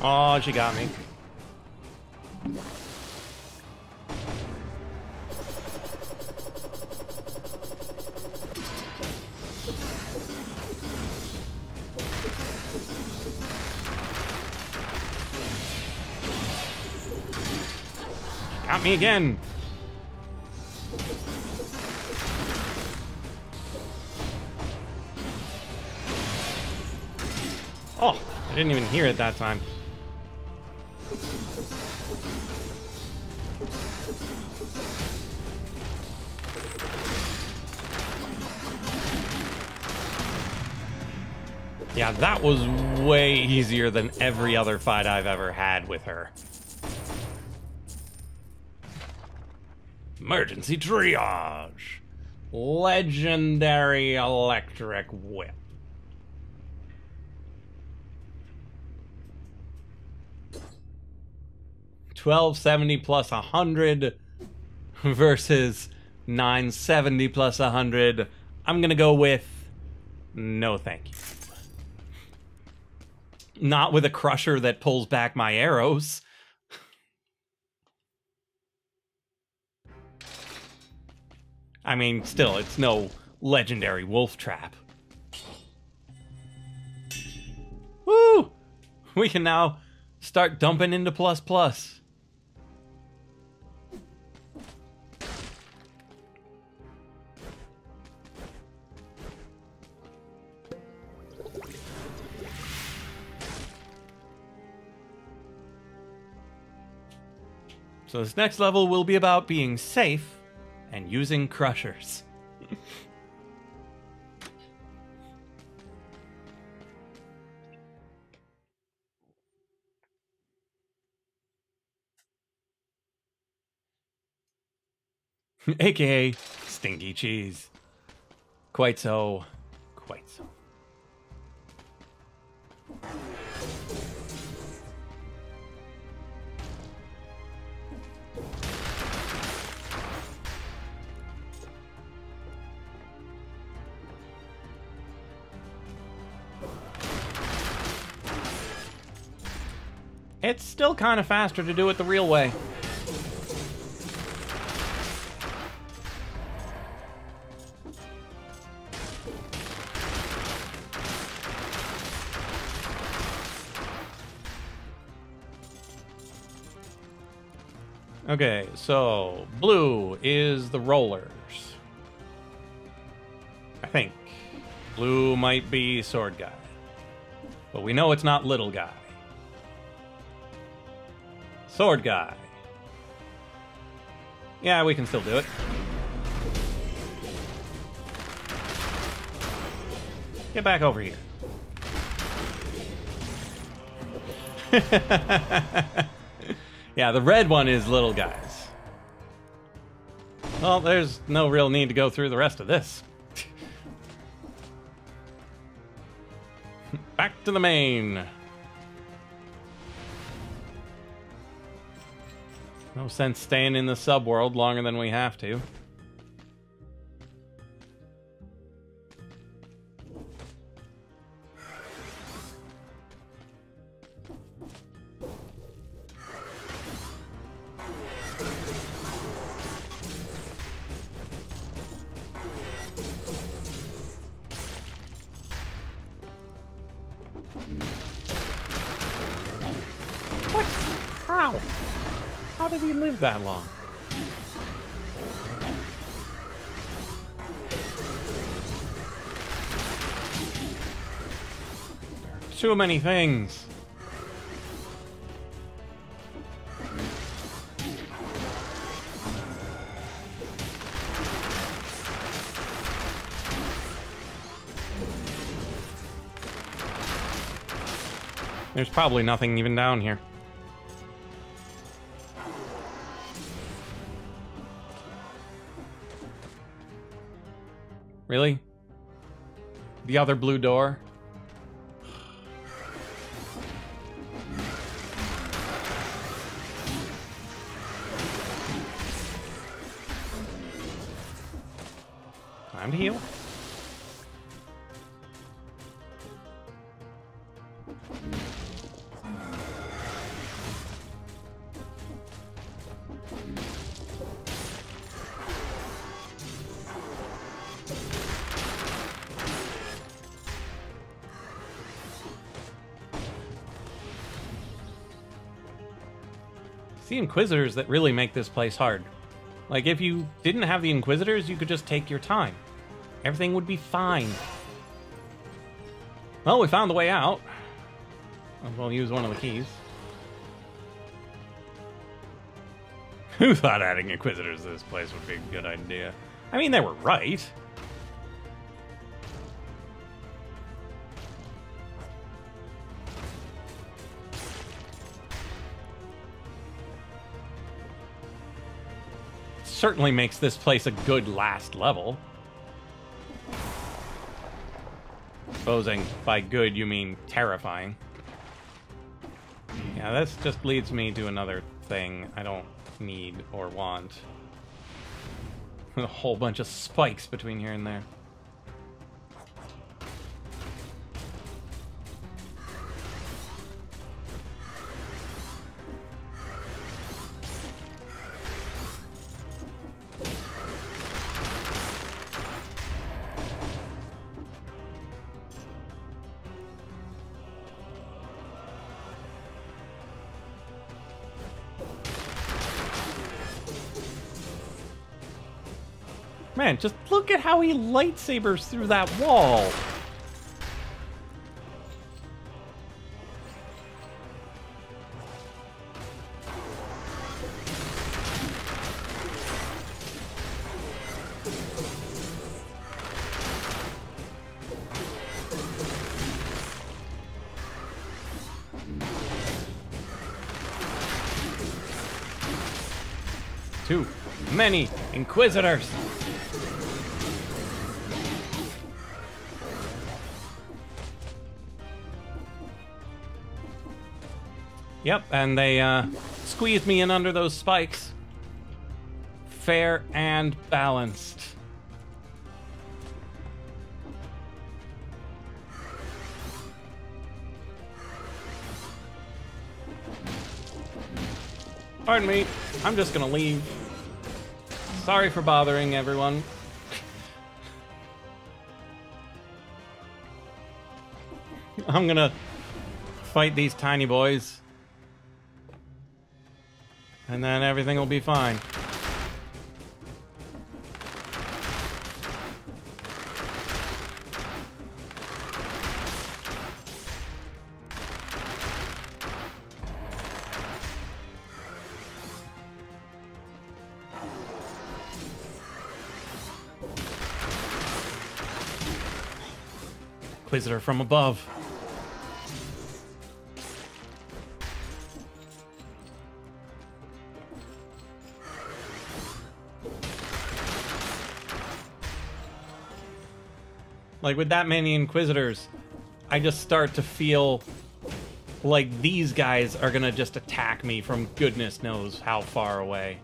Oh, she got me. Got me again. Oh, I didn't even hear it that time. Yeah, that was way easier than every other fight I've ever had with her. Emergency triage. Legendary electric whip. $1270 plus 100 versus $970 plus 100. I'm gonna go with no thank you. Not with a crusher that pulls back my arrows. I mean, still, it's no legendary wolf trap. Woo! We can now start dumping into plus plus. So this next level will be about being safe and using crushers. AKA stinky cheese. Quite so. Quite so. It's still kind of faster to do it the real way. Okay, so blue is the rollers. I think. Blue might be sword guy. But we know it's not little guy. Sword guy. Yeah, we can still do it. Get back over here. Yeah, the red one is little guys. Well, there's no real need to go through the rest of this. Back to the main. No sense staying in the subworld longer than we have to. What? How? How did he live that long? Too many things. There's probably nothing even down here. Really? The other blue door? Time to heal. It's the Inquisitors that really make this place hard. Like, if you didn't have the Inquisitors, you could just take your time. Everything would be fine. Well, we found the way out. We'll use one of the keys. Who thought adding Inquisitors to this place would be a good idea? I mean, they were right. Certainly makes this place a good last level. Supposing by good you mean terrifying. Yeah, this just leads me to another thing I don't need or want. A whole bunch of spikes between here and there. Man, just look at how he lightsabers through that wall. Too many Inquisitors. Yep, and they squeezed me in under those spikes. Fair and balanced. Pardon me, I'm just gonna leave. Sorry for bothering everyone. I'm gonna fight these tiny boys. And then everything will be fine. Inquisitor from above. Like, with that many Inquisitors, I just start to feel like these guys are gonna just attack me from goodness knows how far away.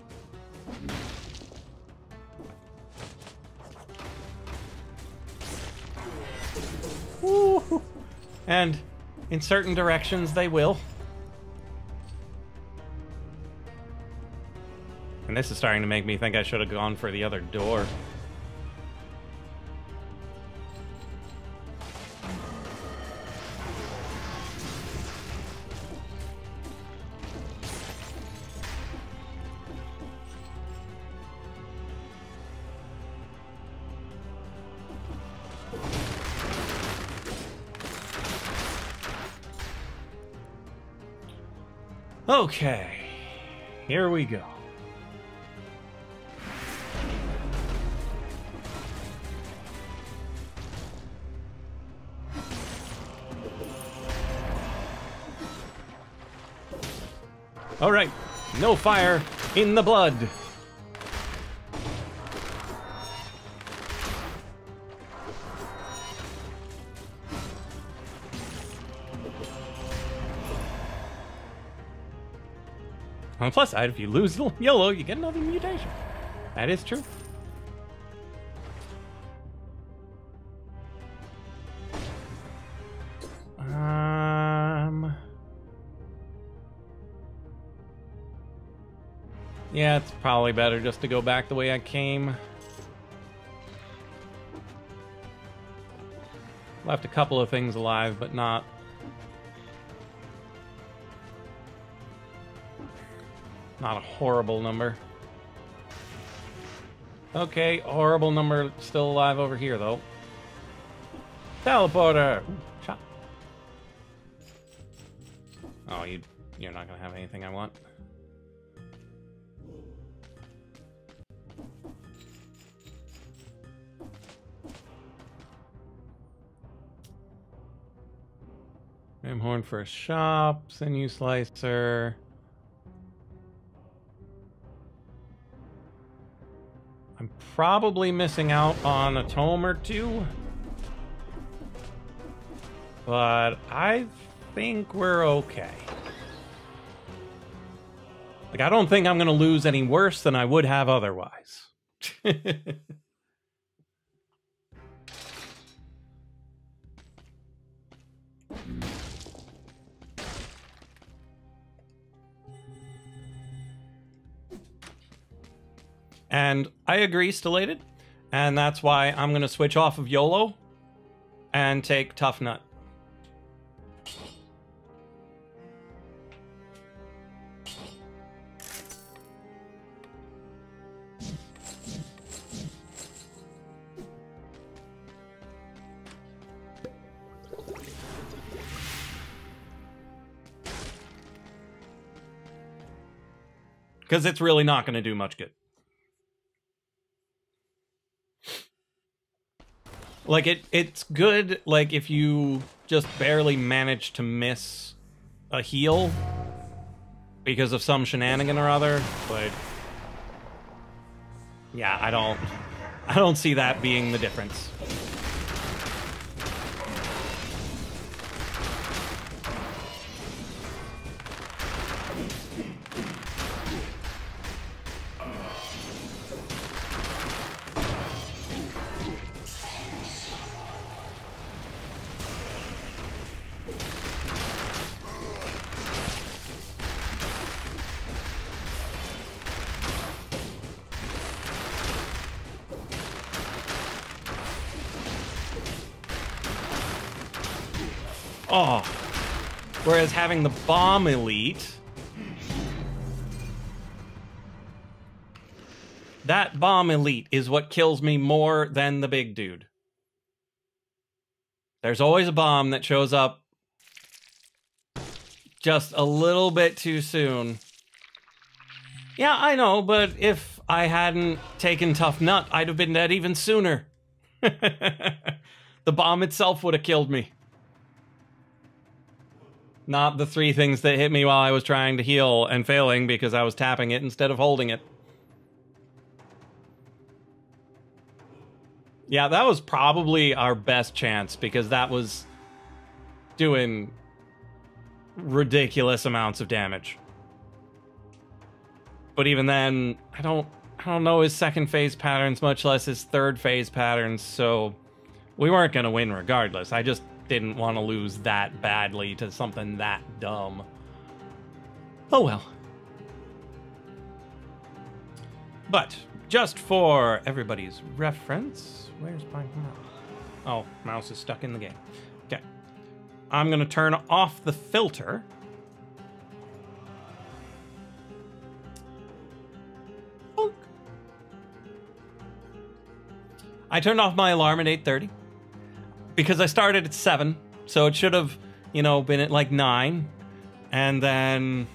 Woo! And in certain directions they will. And this is starting to make me think I should have gone for the other door. Okay, here we go. All right, no fire in the blood. On the plus side, if you lose YOLO, you get another mutation. That is true. Yeah, it's probably better just to go back the way I came. Left a couple of things alive, but not a horrible number. Okay, horrible number still alive over here, though. Teleporter! Ooh, shot. Oh, you're not gonna have anything I want. Horn for a shop, sinew slicer. I'm probably missing out on a tome or two, but I think we're okay. Like, I don't think I'm going to lose any worse than I would have otherwise. And I agree, Stellated, and that's why I'm going to switch off of YOLO and take Tough Nut. Because it's really not going to do much good. Like, it's good, like, if you just barely manage to miss a heal because of some shenanigan or other, but yeah, I don't see that being the difference. Oh, whereas having the bomb elite, that bomb elite is what kills me more than the big dude. There's always a bomb that shows up just a little bit too soon. Yeah, I know, but if I hadn't taken Tough Nut, I'd have been dead even sooner. The bomb itself would have killed me. Not the three things that hit me while I was trying to heal and failing because I was tapping it instead of holding it. Yeah, that was probably our best chance because that was doing ridiculous amounts of damage. But even then, I don't know his second phase patterns, much less his third phase patterns, so we weren't going to win regardless. I just didn't want to lose that badly to something that dumb. Oh well. But, just for everybody's reference, where's my mouse? Oh, mouse is stuck in the game. Okay. I'm going to turn off the filter. Bonk. I turned off my alarm at 8:30. Because I started at 7, so it should have, you know, been at like 9. And then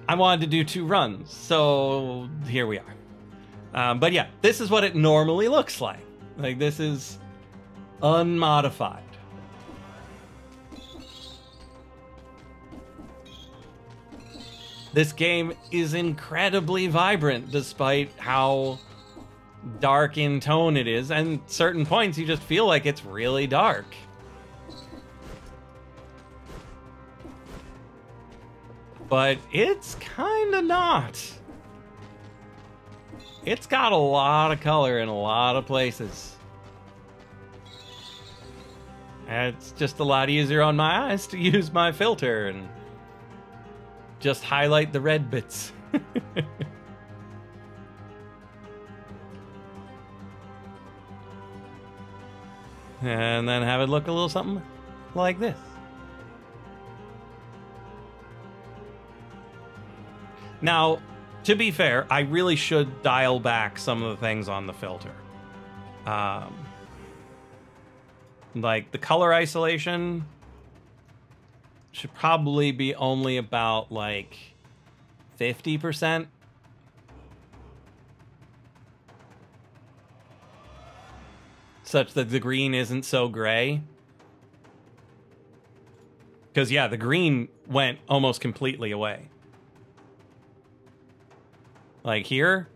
I wanted to do 2 runs, so here we are. But yeah, this is what it normally looks like. Like, this is unmodified. This game is incredibly vibrant despite how dark in tone it is, and certain points you just feel like it's really dark. But it's kinda not. It's got a lot of color in a lot of places. And it's just a lot easier on my eyes to use my filter and just highlight the red bits. And then have it look a little something like this. Now, to be fair, I really should dial back some of the things on the filter. Like the color isolation should probably be only about like 50%. Such that the green isn't so gray. Because, yeah, the green went almost completely away. Like here,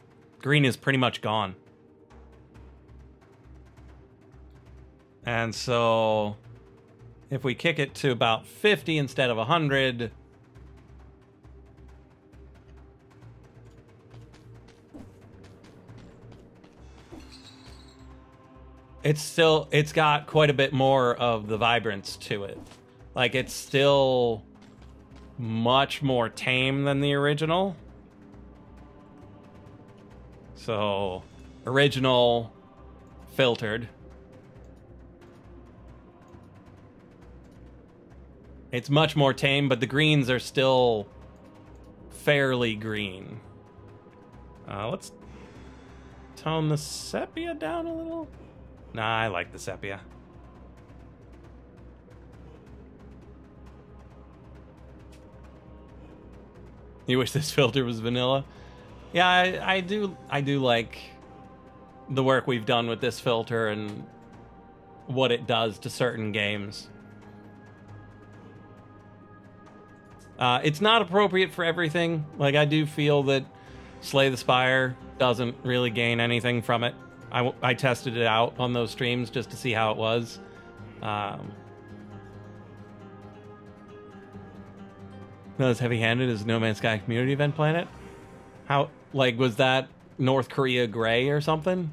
green is pretty much gone. And so, if we kick it to about 50 instead of 100... it's got quite a bit more of the vibrance to it. Like, it's still much more tame than the original. So, original, filtered. It's much more tame, but the greens are still fairly green. Let's tone the sepia down a little. Nah, I like the sepia. You wish this filter was vanilla? Yeah, I do like the work we've done with this filter and what it does to certain games. It's not appropriate for everything. Like, I do feel that Slay the Spire doesn't really gain anything from it. I tested it out on those streams just to see how it was. Not as heavy-handed as No Man's Sky Community Event Planet. How, like, was that North Korea gray or something?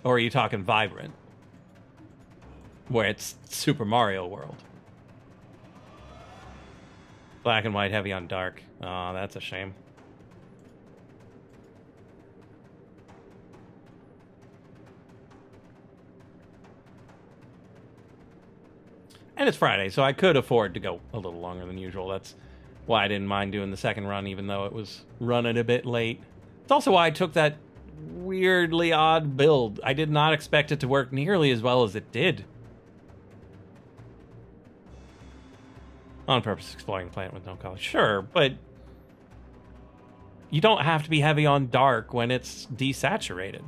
Or are you talking vibrant? Where it's Super Mario World. Black and white, heavy on dark. Oh, that's a shame. And it's Friday, so I could afford to go a little longer than usual. That's why I didn't mind doing the second run, even though it was running a bit late. It's also why I took that weirdly odd build. I did not expect it to work nearly as well as it did. On purpose, exploring the planet with no color. Sure, but you don't have to be heavy on dark when it's desaturated.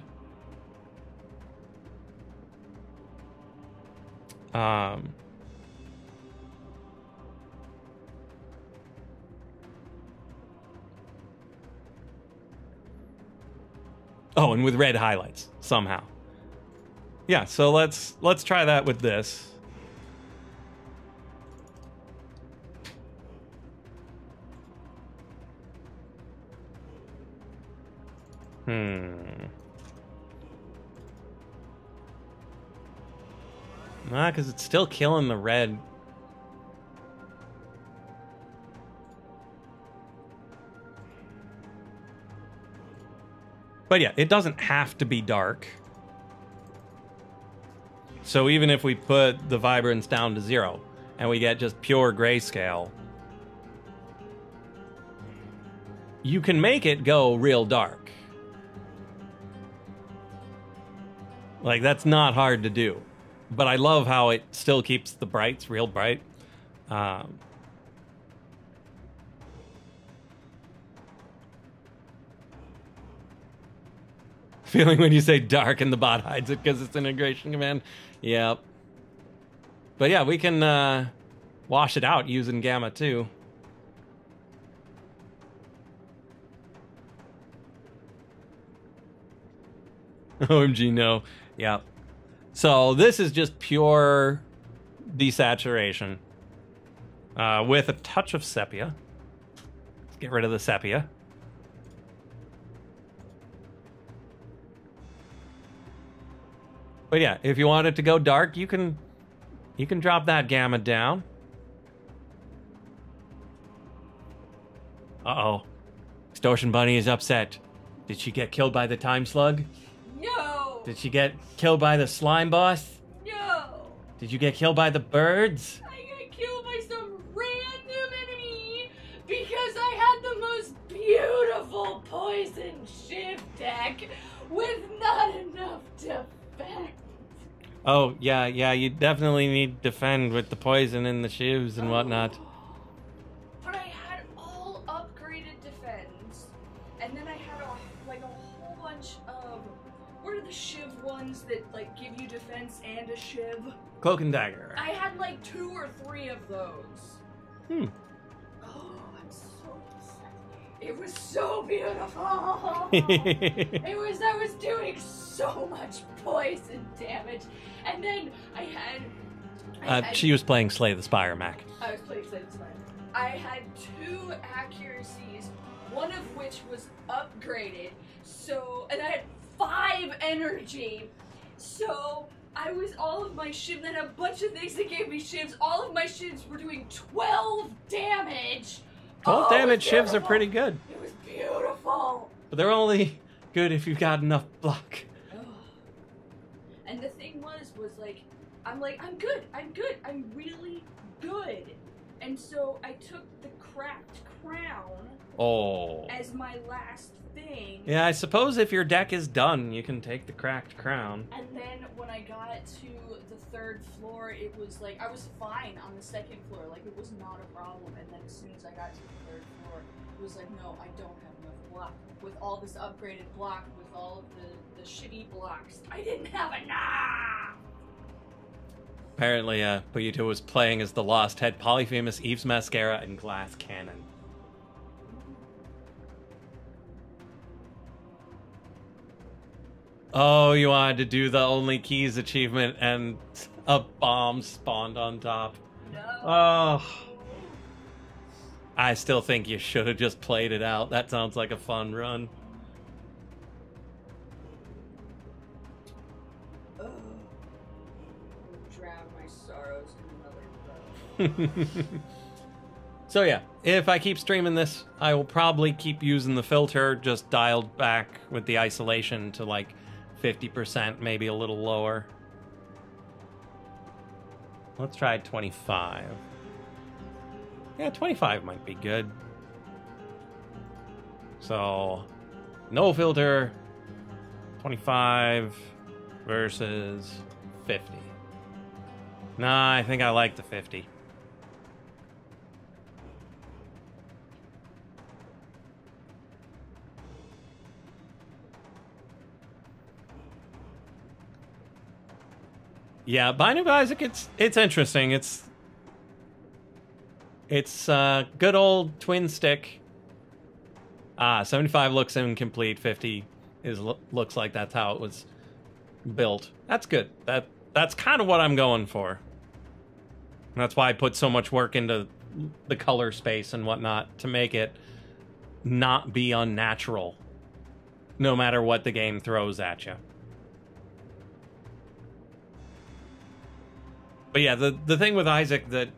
Oh, and with red highlights somehow. Yeah, so let's try that with this. Nah, because it's still killing the red. But yeah, it doesn't have to be dark. So even if we put the vibrance down to 0 and we get just pure grayscale, you can make it go real dark. Like, that's not hard to do. But I love how it still keeps the brights real bright. Feeling when you say dark and the bot hides it because it's integration command. Yep. But yeah, we can wash it out using gamma too. OMG, no. Yeah. So this is just pure desaturation with a touch of sepia. Let's get rid of the sepia. But yeah, if you want it to go dark, you can drop that gamma down. Uh-oh. Extortion Bunny is upset. Did she get killed by the time slug? No! Did she get killed by the slime boss? No! Did you get killed by the birds? I got killed by some random enemy because I had the most beautiful poison shiv deck with not enough defense. Oh, yeah, you definitely need to defend with the poison and the shivs and whatnot. But I had all upgraded defense, and then I had a whole bunch of, what are the shiv ones that like give you defense and a shiv? Cloak and dagger. I had like 2 or 3 of those. Hmm. Oh, I'm so excited. It was so beautiful. I was doing so much poison damage. And then I had she was playing Slay the Spire, Mac. I was playing Slay the Spire. I had 2 accuracies, one of which was upgraded. So, and I had 5 energy. So all of my shivs, then a bunch of things that gave me shivs. All of my shivs were doing 12 damage. 12 damage shivs are pretty good. It was beautiful. But they're only good if you've got enough block. And the thing was like, I'm good, I'm really good. And so I took the cracked crown as my last thing. Yeah, I suppose if your deck is done, you can take the cracked crown. And then when I got to the 3rd floor, it was like, I was fine on the 2nd floor, like it was not a problem. And then as soon as I got to the 3rd floor, it was like, no, I don't have enough block. With all this upgraded block, with all of the shitty blocks, I didn't have enough! Apparently, Puyuto was playing as the Lost Head, Polyphemus, Eve's Mascara, and Glass Cannon. Oh, you wanted to do the Only Keys achievement and a bomb spawned on top. No. Oh. I still think you should have just played it out. That sounds like a fun run. Drown my sorrows in another boat. So yeah, if I keep streaming this, I will probably keep using the filter, just dialed back with the isolation to like 50%, maybe a little lower. Let's try 25. Yeah, 25 might be good. So, no filter, 25 versus 50. Nah, I think I like the 50. Yeah, Binding of Isaac, it's interesting. It's good old twin stick. 75 looks incomplete. 50 looks like that's how it was built. That's good. That's kind of what I'm going for. And that's why I put so much work into the color space and whatnot to make it not be unnatural, no matter what the game throws at you. But yeah, the thing with Isaac that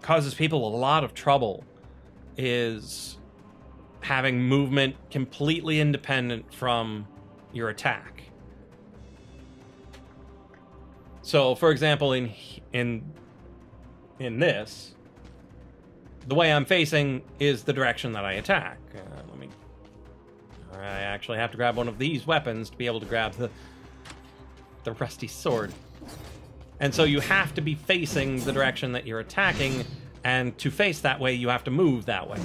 causes people a lot of trouble is having movement completely independent from your attack. So, for example, in this, the way I'm facing is the direction that I attack. I actually have to grab one of these weapons to be able to grab the rusty sword. And so you have to be facing the direction that you're attacking, and to face that way, you have to move that way.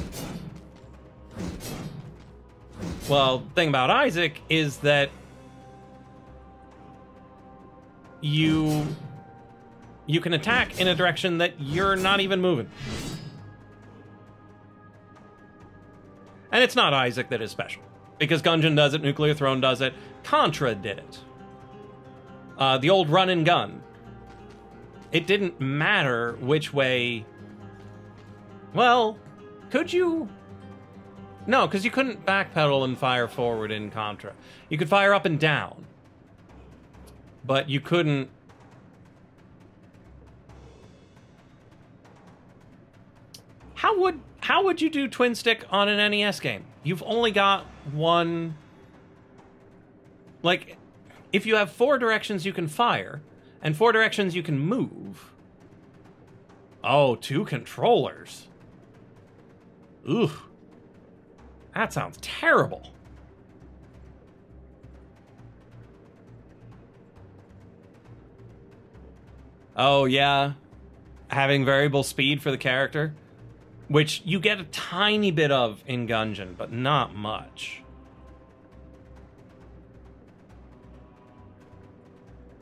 Well, the thing about Isaac is that you you can attack in a direction that you're not even moving. And it's not Isaac that is special, because Gungeon does it, Nuclear Throne does it, Contra did it. The old run and gun. It didn't matter which way... Well, could you... No, because you couldn't backpedal and fire forward in Contra. You could fire up and down. But you couldn't... How would you do twin stick on an NES game? You've only got one... Like, if you have 4 directions you can fire, and 4 directions you can move... Oh, 2 controllers. Ooh. That sounds terrible. Oh, yeah. Having variable speed for the character, which you get a tiny bit of in Gungeon, but not much.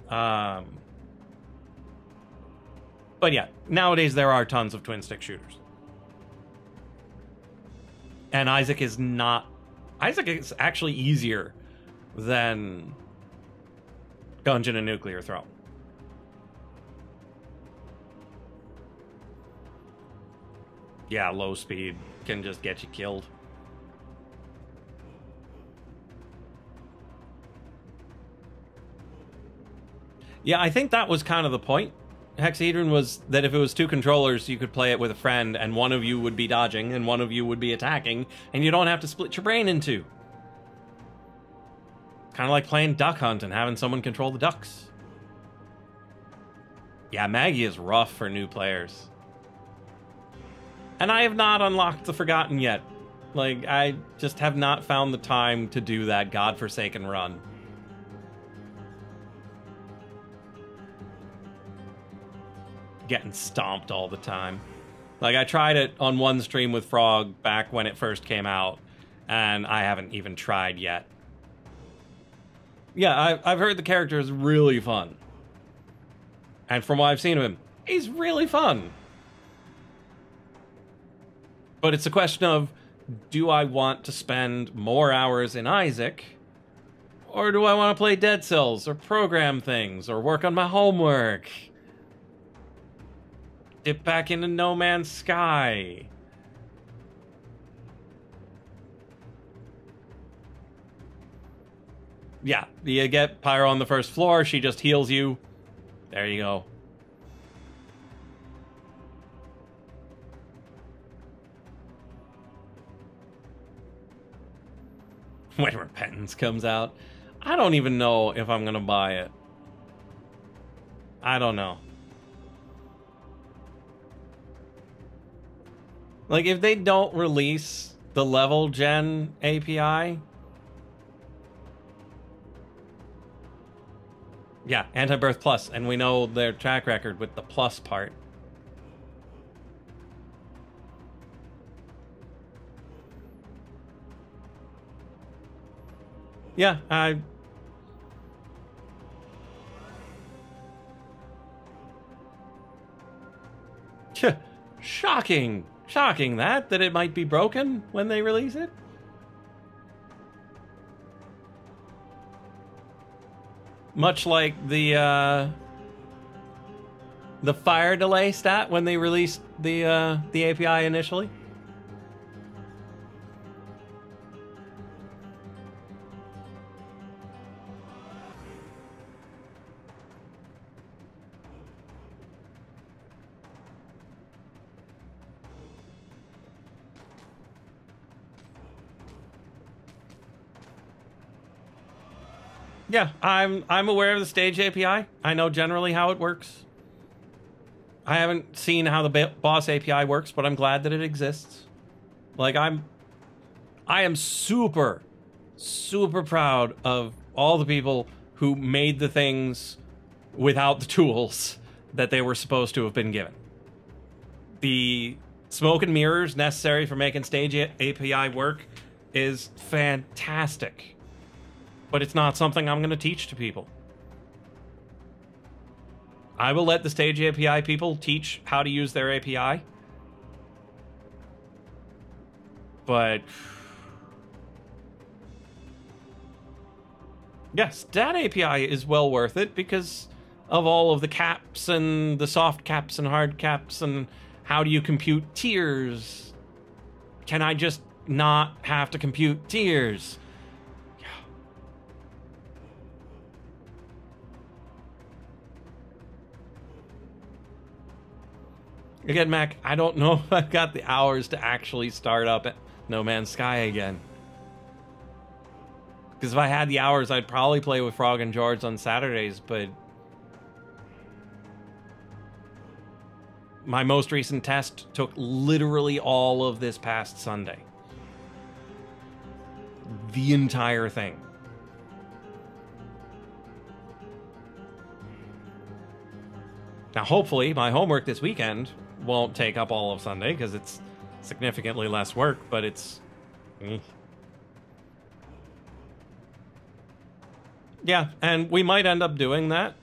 But yeah, nowadays there are tons of twin-stick shooters. And Isaac is not... Isaac is actually easier than Gungeon and Nuclear Throne. Yeah, low speed can just get you killed. Yeah, I think that was kind of the point. Hexahedron was that if it was 2 controllers, you could play it with a friend, and one of you would be dodging, and one of you would be attacking, and you don't have to split your brain in 2. Kind of like playing Duck Hunt and having someone control the ducks. Yeah, Maggie is rough for new players. And I have not unlocked the Forgotten yet. Like, I just have not found the time to do that godforsaken run. Getting stomped all the time. Like, I tried it on one stream with Frog back when it first came out, and I haven't even tried yet. Yeah, I've heard the character is really fun. And from what I've seen of him, he's really fun. But it's a question of, do I want to spend more hours in Isaac? Or do I want to play Dead Cells, or program things, or work on my homework? Dip back into No Man's Sky. Yeah, you get Pyro on the first floor, she just heals you. There you go. When Repentance comes out, I don't even know if I'm gonna buy it. I don't know. Like, if they don't release the level gen API... Yeah, Anti-Birth Plus, and we know their track record with the plus part. Yeah, Shocking! Shocking that it might be broken when they release it. Much like the fire delay stat when they released the API initially. Yeah, I'm aware of the stage API. I know generally how it works. I haven't seen how the boss API works, but I'm glad that it exists. Like, I am super proud of all the people who made the things without the tools that they were supposed to have been given. The smoke and mirrors necessary for making stage API work is fantastic. But it's not something I'm going to teach to people. I will let the Stage API people teach how to use their API. But yes, that API is well worth it because of all of the caps and the soft caps and hard caps and how do you compute tiers? Can I just not have to compute tiers? Yeah. Again, Mac, I don't know if I've got the hours to actually start up at No Man's Sky again. Because if I had the hours, I'd probably play with Frog and George on Saturdays, but my most recent test took literally all of this past Sunday. The entire thing. Now, hopefully, my homework this weekend won't take up all of Sunday, because it's significantly less work, but it's... Yeah, and we might end up doing that.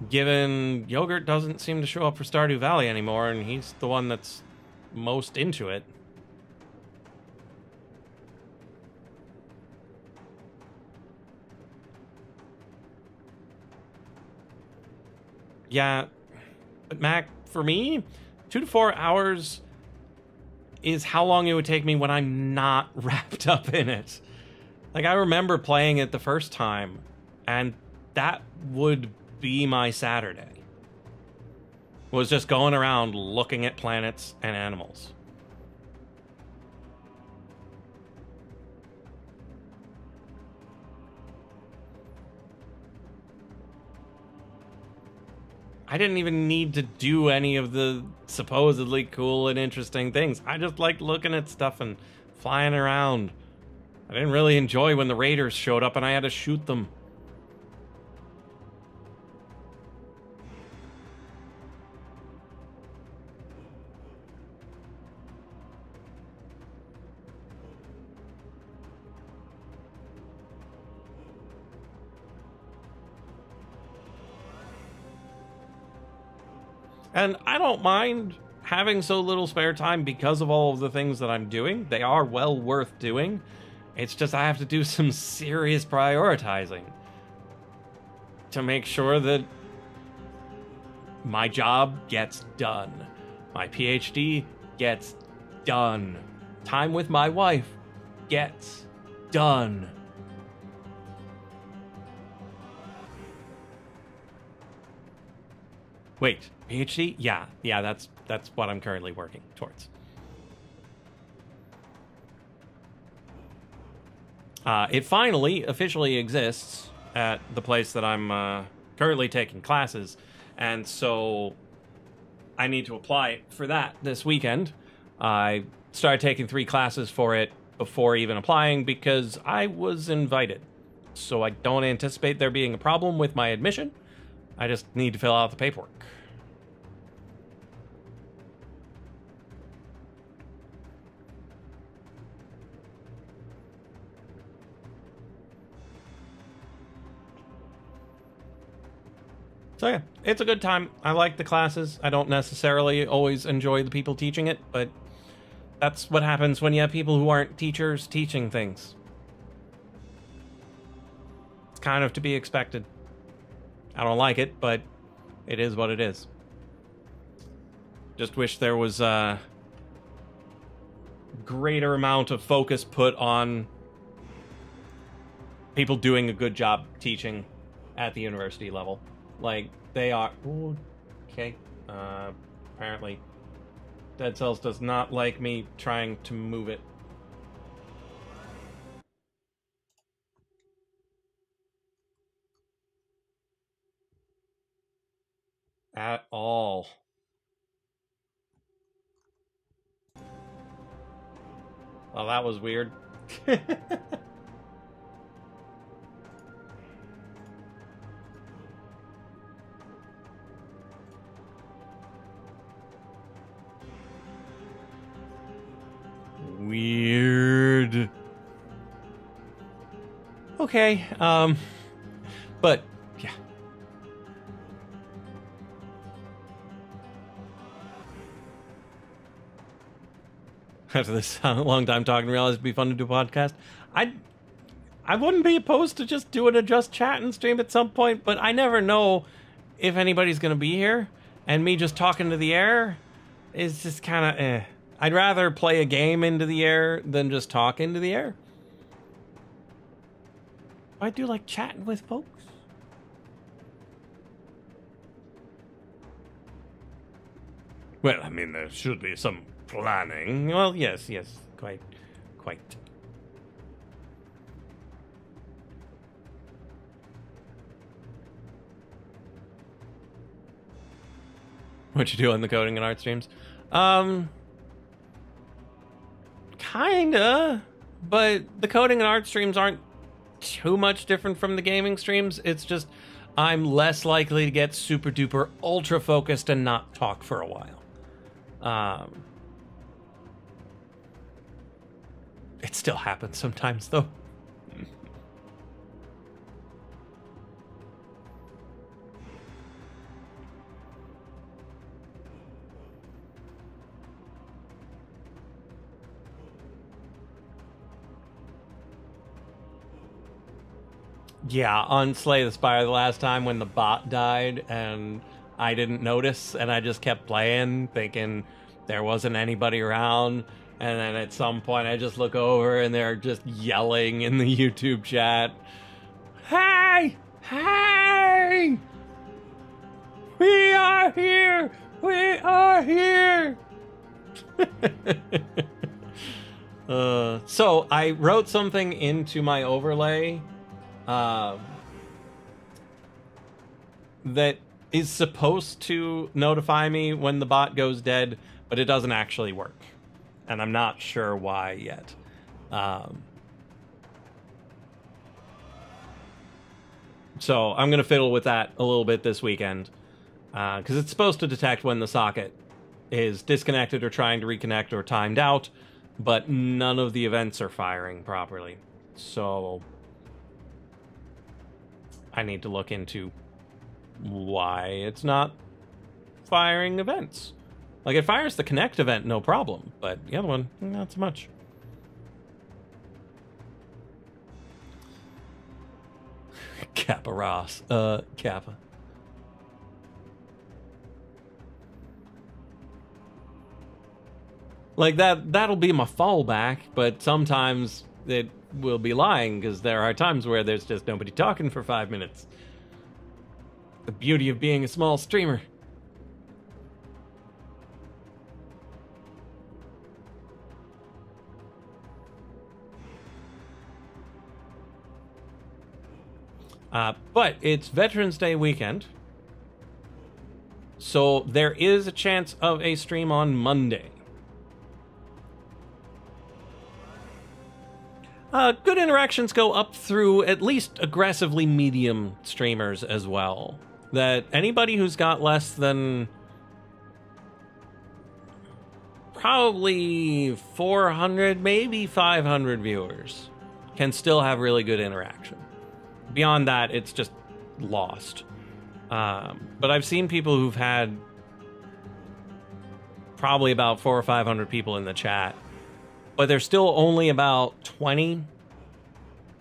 Given Yogurt doesn't seem to show up for Stardew Valley anymore, and he's the one that's most into it. Yeah, but Mac, for me, 2 to 4 hours is how long it would take me when I'm not wrapped up in it. Like, I remember playing it the first time, and that would be my Saturday. Was just going around looking at planets and animals. I didn't even need to do any of the supposedly cool and interesting things. I just liked looking at stuff and flying around. I didn't really enjoy when the raiders showed up and I had to shoot them. And I don't mind having so little spare time because of all of the things that I'm doing. They are well worth doing. It's just I have to do some serious prioritizing to make sure that my job gets done. My PhD gets done. Time with my wife gets done. Wait, PhD? Yeah, that's what I'm currently working towards. It finally officially exists at the place that I'm currently taking classes, and so I need to apply for that this weekend. I started taking 3 classes for it before even applying because I was invited. So I don't anticipate there being a problem with my admission. I just need to fill out the paperwork. So yeah, it's a good time. I like the classes. I don't necessarily always enjoy the people teaching it, but that's what happens when you have people who aren't teachers teaching things. It's kind of to be expected. I don't like it, but it is what it is. Just wish there was a greater amount of focus put on people doing a good job teaching at the university level. Like, they are... Ooh, okay. Apparently, Dead Cells does not like me trying to move it. At all. Well, that was weird. Weird. Okay, but yeah, After this long time talking, realized it'd be fun to do a podcast. I wouldn't be opposed to just doing a just chat and stream at some point, but I never know if anybody's going to be here, and me just talking to the air is just kind of eh. I'd rather play a game into the air than just talk into the air. I do like chatting with folks. Well, I mean, there should be some planning. Well, yes, quite. What you do on the coding and art streams? Kinda, but the coding and art streams aren't too much different from the gaming streams. It's just I'm less likely to get super duper ultra focused and not talk for a while. It still happens sometimes, though. Yeah, on Slay the Spire the last time when the bot died and I didn't notice and I just kept playing thinking there wasn't anybody around, and then at some point I just look over and they're just yelling in the YouTube chat, "Hey! Hey! We are here! We are here!" So I wrote something into my overlay that is supposed to notify me when the bot goes dead, but it doesn't actually work. And I'm not sure why yet. So I'm going to fiddle with that a little bit this weekend. Because it's supposed to detect when the socket is disconnected or trying to reconnect or timed out, but none of the events are firing properly. So I need to look into why it's not firing events. Like, it fires the connect event, no problem, but the other one, not so much. Kappa Ross. Kappa. Like, that'll be my fallback, but sometimes it will be lying, because there are times where there's just nobody talking for 5 minutes. The beauty of being a small streamer. But it's Veterans Day weekend, so there is a chance of a stream on Monday. Good interactions go up through at least aggressively medium streamers as well. That anybody who's got less than probably 400, maybe 500 viewers can still have really good interaction. Beyond that, it's just lost. But I've seen people who've had probably about 400 or 500 people in the chat, but there's still only about 20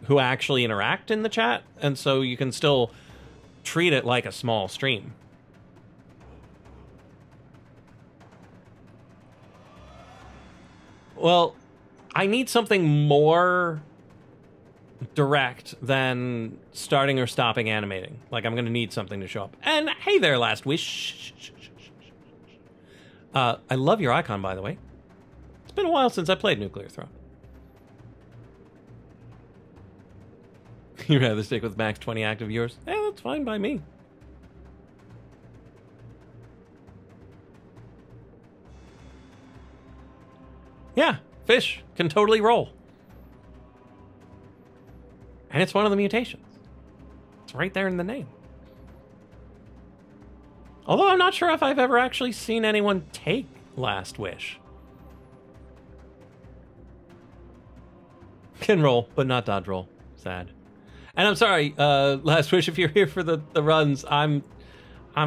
who actually interact in the chat, and so you can still treat it like a small stream. Well, I need something more direct than starting or stopping animating. Like, I'm gonna need something to show up. And hey there, Last Wish. I love your icon, by the way. It's been a while since I played Nuclear Throne. You'd rather stick with max 20 active viewers? Eh, that's fine by me. Yeah, fish can totally roll. And it's one of the mutations. It's right there in the name. Although I'm not sure if I've ever actually seen anyone take Last Wish. Can roll, but not dodge roll. Sad. And I'm sorry, Last Wish, if you're here for the runs, I'm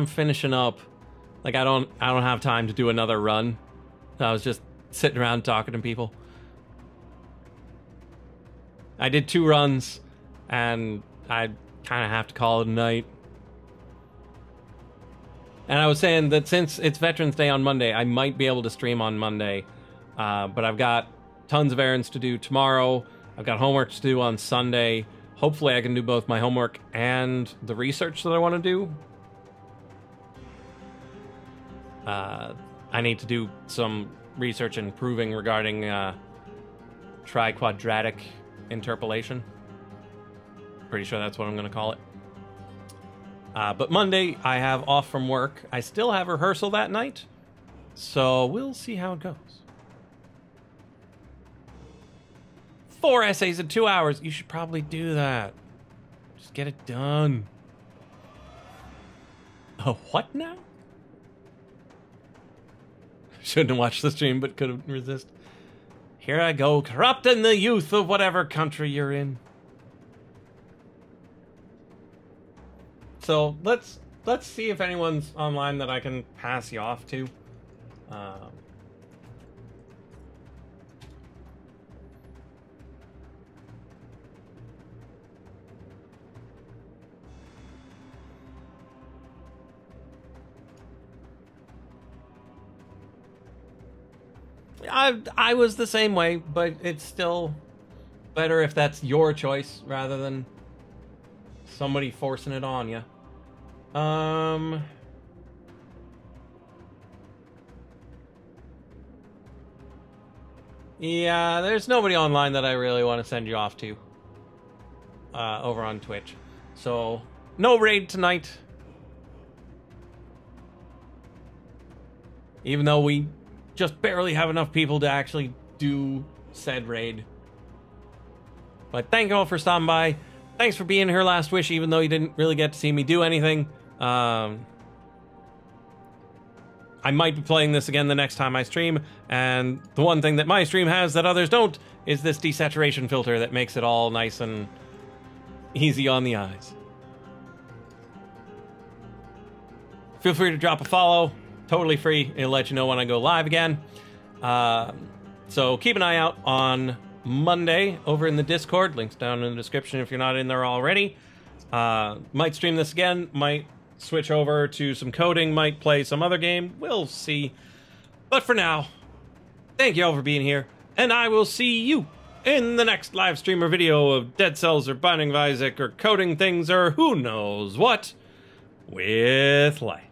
finishing up. Like, I don't have time to do another run. So I was just sitting around talking to people. I did 2 runs, and I kind of have to call it a night. And I was saying that since it's Veterans Day on Monday, I might be able to stream on Monday. But I've got tons of errands to do tomorrow. I've got homework to do on Sunday. Hopefully I can do both my homework and the research that I want to do. I need to do some research and proving regarding triquadratic interpolation. Pretty sure that's what I'm going to call it. But Monday, I have off from work. I still have rehearsal that night, so we'll see how it goes. 4 essays in 2 hours. You should probably do that. Just get it done. Oh, what now? Shouldn't have watched the stream, but couldn't resist. Here I go, corrupting the youth of whatever country you're in. So let's see if anyone's online that I can pass you off to. I was the same way, but it's still better if that's your choice rather than somebody forcing it on you. Yeah, there's nobody online that I really want to send you off to over on Twitch. So, no raid tonight. Even though we just barely have enough people to actually do said raid. But thank you all for stopping by. Thanks for being here, Last Wish, even though you didn't really get to see me do anything. I might be playing this again the next time I stream, and the one thing that my stream has that others don't is this desaturation filter that makes it all nice and easy on the eyes. Feel free to drop a follow. Totally free. It'll let you know when I go live again. So keep an eye out on Monday over in the Discord. Links down in the description if you're not in there already. Might stream this again. Might switch over to some coding. Might play some other game. We'll see. But for now, thank you all for being here. And I will see you in the next live stream or video of Dead Cells or Binding of Isaac or coding things or who knows what with light.